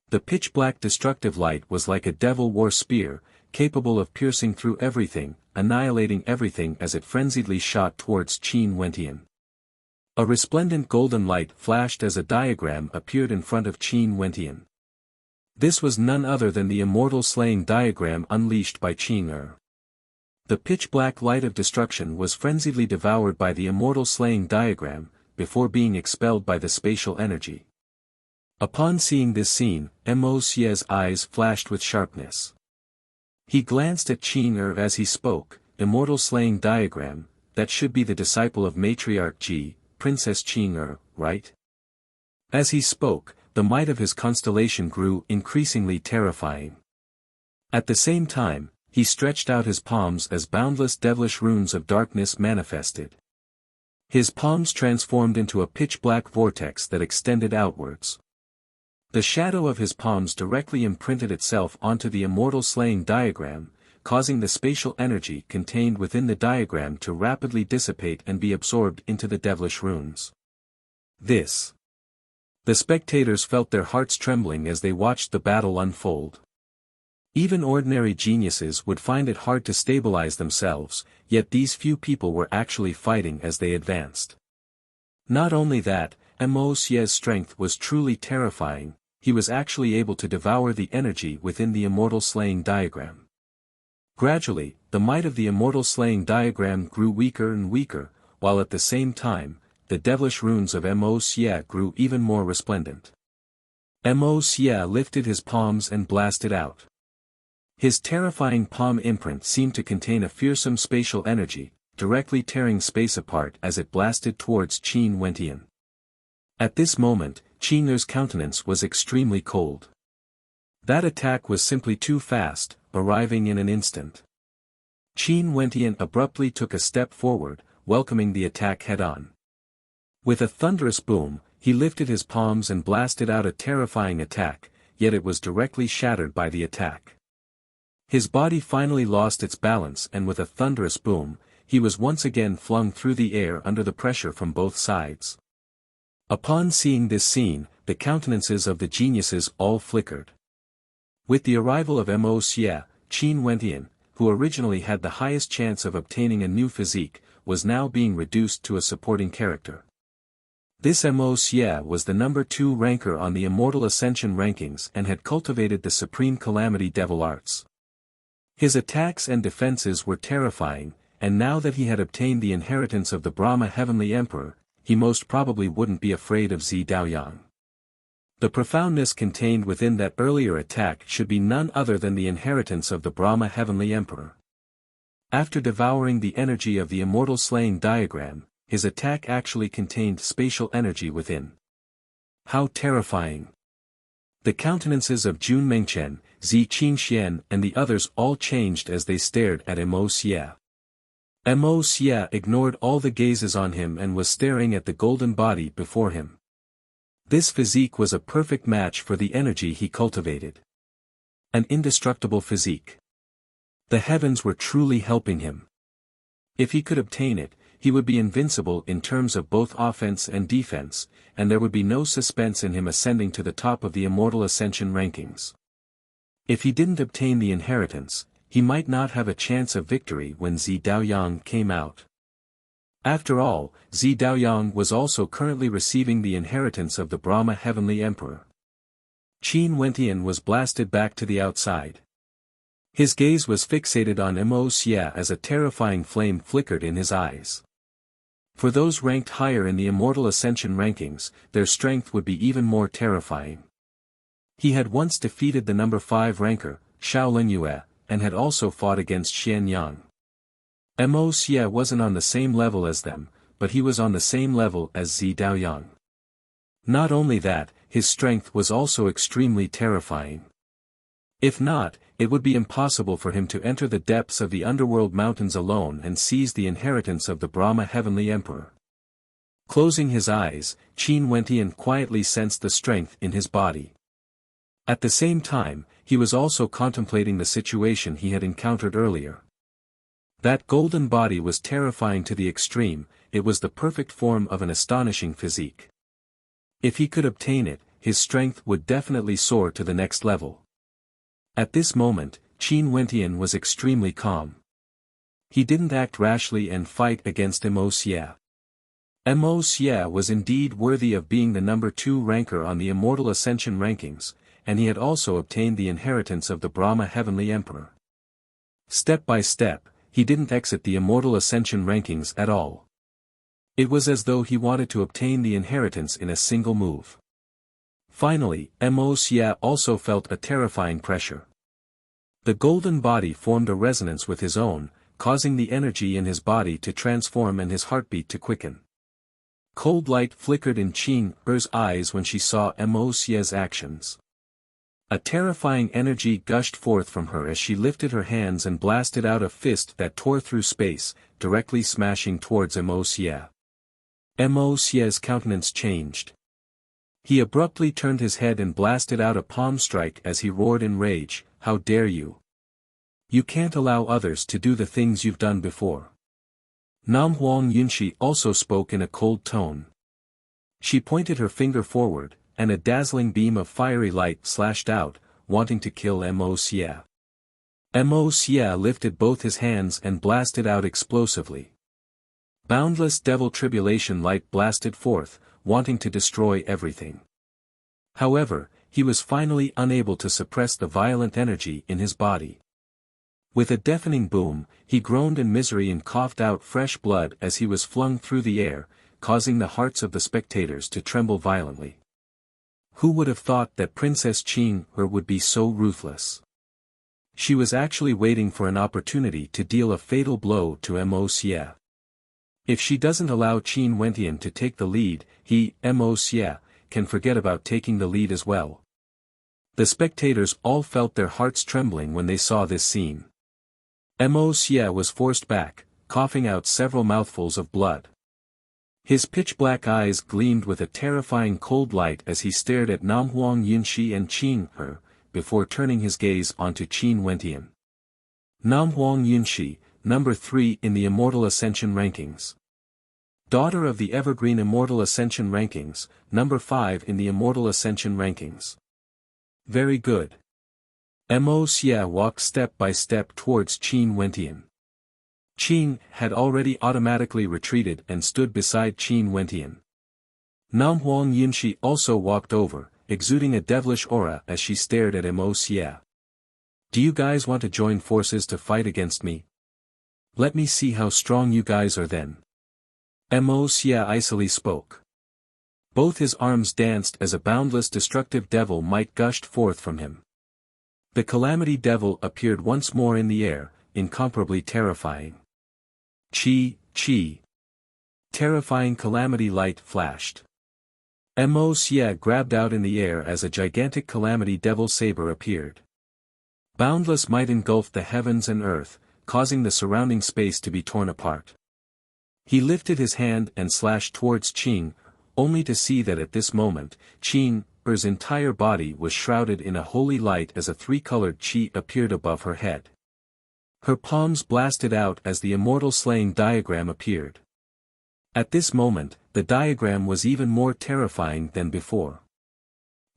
The pitch-black destructive light was like a devil war spear, capable of piercing through everything, annihilating everything as it frenziedly shot towards Qin Wentian. A resplendent golden light flashed as a diagram appeared in front of Qin Wentian. This was none other than the immortal slaying diagram unleashed by Qin. The pitch-black light of destruction was frenziedly devoured by the immortal slaying diagram, before being expelled by the spatial energy. Upon seeing this scene, Wuxia's eyes flashed with sharpness. He glanced at Qin as he spoke, immortal slaying diagram, that should be the disciple of Matriarch Ji, Princess Qin, right? As he spoke, the might of his constellation grew increasingly terrifying. At the same time, he stretched out his palms as boundless devilish runes of darkness manifested. His palms transformed into a pitch-black vortex that extended outwards. The shadow of his palms directly imprinted itself onto the immortal slaying diagram, causing the spatial energy contained within the diagram to rapidly dissipate and be absorbed into the devilish runes. The spectators felt their hearts trembling as they watched the battle unfold. Even ordinary geniuses would find it hard to stabilize themselves, yet these few people were actually fighting as they advanced. Not only that, Wuxia's strength was truly terrifying, he was actually able to devour the energy within the immortal slaying diagram. Gradually, the might of the immortal slaying diagram grew weaker and weaker, while at the same time, the devilish runes of Wuxia grew even more resplendent. Wuxia lifted his palms and blasted out. His terrifying palm imprint seemed to contain a fearsome spatial energy, directly tearing space apart as it blasted towards Qin Wentian. At this moment, Qin's countenance was extremely cold. That attack was simply too fast, arriving in an instant. Qin Wentian abruptly took a step forward, welcoming the attack head-on. With a thunderous boom, he lifted his palms and blasted out a terrifying attack, yet it was directly shattered by the attack. His body finally lost its balance and with a thunderous boom, he was once again flung through the air under the pressure from both sides. Upon seeing this scene, the countenances of the geniuses all flickered. With the arrival of Wuxia, Qin Wentian, who originally had the highest chance of obtaining a new physique, was now being reduced to a supporting character. This Wuxia was the number 2 ranker on the Immortal Ascension rankings and had cultivated the supreme calamity devil arts. His attacks and defenses were terrifying, and now that he had obtained the inheritance of the Brahma Heavenly Emperor, he most probably wouldn't be afraid of Zi Daoyang. The profoundness contained within that earlier attack should be none other than the inheritance of the Brahma Heavenly Emperor. After devouring the energy of the immortal slaying diagram, his attack actually contained spatial energy within. How terrifying! The countenances of Jun Mengchen, Zi Qingxian and the others all changed as they stared at Mo Xie. Mo Xie ignored all the gazes on him and was staring at the golden body before him. This physique was a perfect match for the energy he cultivated. An indestructible physique. The heavens were truly helping him. If he could obtain it, he would be invincible in terms of both offense and defense, and there would be no suspense in him ascending to the top of the Immortal Ascension rankings. If he didn't obtain the inheritance, he might not have a chance of victory when Zi Daoyang came out. After all, Zi Daoyang was also currently receiving the inheritance of the Brahma Heavenly Emperor. Qin Wentian was blasted back to the outside. His gaze was fixated on Mo Xie as a terrifying flame flickered in his eyes. For those ranked higher in the Immortal Ascension rankings, their strength would be even more terrifying. He had once defeated the number 5 ranker, Xiao Yue, and had also fought against Xian Yang. Mo Xie wasn't on the same level as them, but he was on the same level as Zi Daoyang. Not only that, his strength was also extremely terrifying. If not, it would be impossible for him to enter the depths of the underworld mountains alone and seize the inheritance of the Brahma Heavenly Emperor. Closing his eyes, Qin Wentian quietly sensed the strength in his body. At the same time, he was also contemplating the situation he had encountered earlier. That golden body was terrifying to the extreme, it was the perfect form of an astonishing physique. If he could obtain it, his strength would definitely soar to the next level. At this moment, Qin Wentian was extremely calm. He didn't act rashly and fight against Mo Xie. Mo Xie was indeed worthy of being the number 2 ranker on the Immortal Ascension rankings, and he had also obtained the inheritance of the Brahma Heavenly Emperor. Step by step, he didn't exit the Immortal Ascension rankings at all. It was as though he wanted to obtain the inheritance in a single move. Finally, Mo Xie also felt a terrifying pressure. The golden body formed a resonance with his own, causing the energy in his body to transform and his heartbeat to quicken. Cold light flickered in Qin Er's eyes when she saw Mo Xie's actions. A terrifying energy gushed forth from her as she lifted her hands and blasted out a fist that tore through space, directly smashing towards Mo Xie. Mo Xie's countenance changed. He abruptly turned his head and blasted out a palm strike as he roared in rage, "How dare you! You can't allow others to do the things you've done before." Nam Huang Yunxi also spoke in a cold tone. She pointed her finger forward, and a dazzling beam of fiery light slashed out, wanting to kill Mo Xie. Mo Xie lifted both his hands and blasted out explosively. Boundless devil tribulation light blasted forth, wanting to destroy everything. However, he was finally unable to suppress the violent energy in his body. With a deafening boom, he groaned in misery and coughed out fresh blood as he was flung through the air, causing the hearts of the spectators to tremble violently. Who would have thought that Princess Qin would be so ruthless? She was actually waiting for an opportunity to deal a fatal blow to Mo Xie. If she doesn't allow Qin Wentian to take the lead, Mo Xie, can forget about taking the lead as well. The spectators all felt their hearts trembling when they saw this scene. Mo Xie was forced back, coughing out several mouthfuls of blood. His pitch-black eyes gleamed with a terrifying cold light as he stared at Nam Huang Yunxi and Qin Er, before turning his gaze onto Qin Wentian. Nam Huang Yunxi, number 3 in the Immortal Ascension rankings. Daughter of the Evergreen Immortal Ascension rankings, number 5 in the Immortal Ascension rankings. Very good. Mo Xie walked step by step towards Qin Wentian. Qin had already automatically retreated and stood beside Qin Wentian. Nam Huang Yunxi also walked over, exuding a devilish aura as she stared at Mo Xie. "Do you guys want to join forces to fight against me? Let me see how strong you guys are then." Mo Xie icily spoke. Both his arms danced as a boundless destructive devil might gushed forth from him. The Calamity Devil appeared once more in the air, incomparably terrifying. Chi, chi. Terrifying calamity light flashed. Wuxia grabbed out in the air as a gigantic Calamity Devil saber appeared. Boundless might engulfed the heavens and earth, causing the surrounding space to be torn apart. He lifted his hand and slashed towards Qing, only to see that at this moment, Qing's entire body was shrouded in a holy light as a three-colored qi appeared above her head. Her palms blasted out as the Immortal slaying diagram appeared. At this moment, the diagram was even more terrifying than before.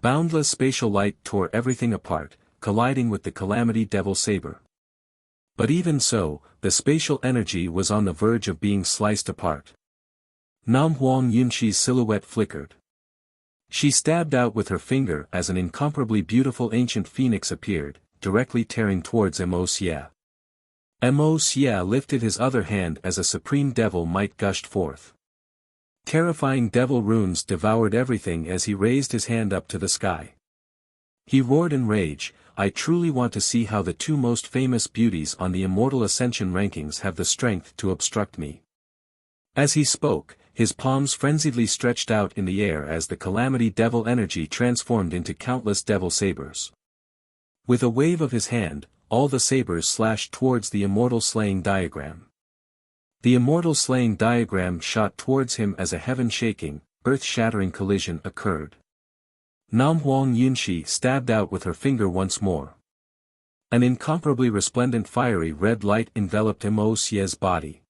Boundless spatial light tore everything apart, colliding with the Calamity Devil saber. But even so, the spatial energy was on the verge of being sliced apart. Nam Huang Yunxi's silhouette flickered. She stabbed out with her finger as an incomparably beautiful ancient phoenix appeared, directly tearing towards Wuxia. Wuxia lifted his other hand as a supreme devil might gushed forth. Terrifying devil runes devoured everything as he raised his hand up to the sky. He roared in rage, "I truly want to see how the two most famous beauties on the Immortal Ascension rankings have the strength to obstruct me." As he spoke, his palms frenziedly stretched out in the air as the Calamity Devil energy transformed into countless devil sabers. With a wave of his hand, all the sabers slashed towards the Immortal slaying diagram. The Immortal slaying diagram shot towards him as a heaven-shaking, earth-shattering collision occurred. Nam Huang Yunxi stabbed out with her finger once more. An incomparably resplendent fiery red light enveloped Wuxia's body.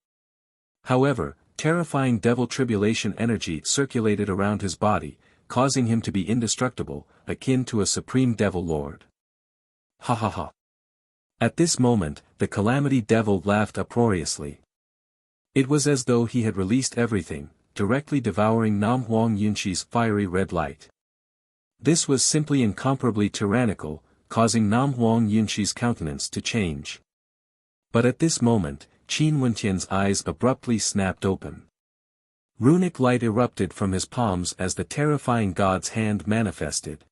However, terrifying devil tribulation energy circulated around his body, causing him to be indestructible, akin to a supreme devil lord. Ha ha ha. At this moment, the Calamity Devil laughed uproariously. It was as though he had released everything, directly devouring Nam Huang Yunxi's fiery red light. This was simply incomparably tyrannical, causing Nam Huang Yunxi's countenance to change. But at this moment, Qin Wentian's eyes abruptly snapped open. Runic light erupted from his palms as the terrifying god's hand manifested.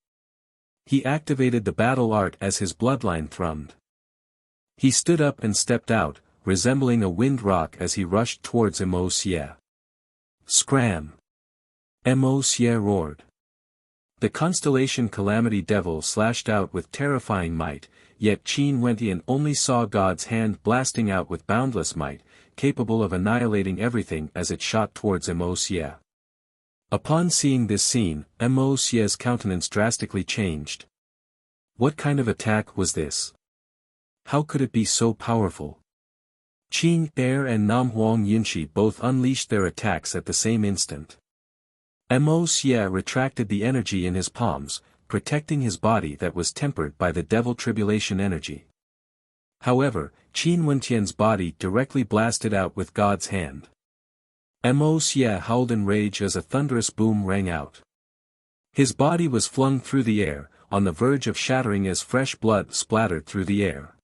He activated the battle art as his bloodline thrummed. He stood up and stepped out, resembling a wind rock as he rushed towards Wuxia. Scram! Wuxia roared. The constellation Calamity Devil slashed out with terrifying might, yet Qin Wentian only saw God's hand blasting out with boundless might, capable of annihilating everything as it shot towards Wuxia. Upon seeing this scene, Wuxia's countenance drastically changed. What kind of attack was this? How could it be so powerful? Qin Er and Nam Huang Yunxi both unleashed their attacks at the same instant. Wuxia retracted the energy in his palms, protecting his body that was tempered by the devil tribulation energy. However, Qin Wentian's body directly blasted out with God's hand. Wuxia howled in rage as a thunderous boom rang out. His body was flung through the air, on the verge of shattering as fresh blood splattered through the air.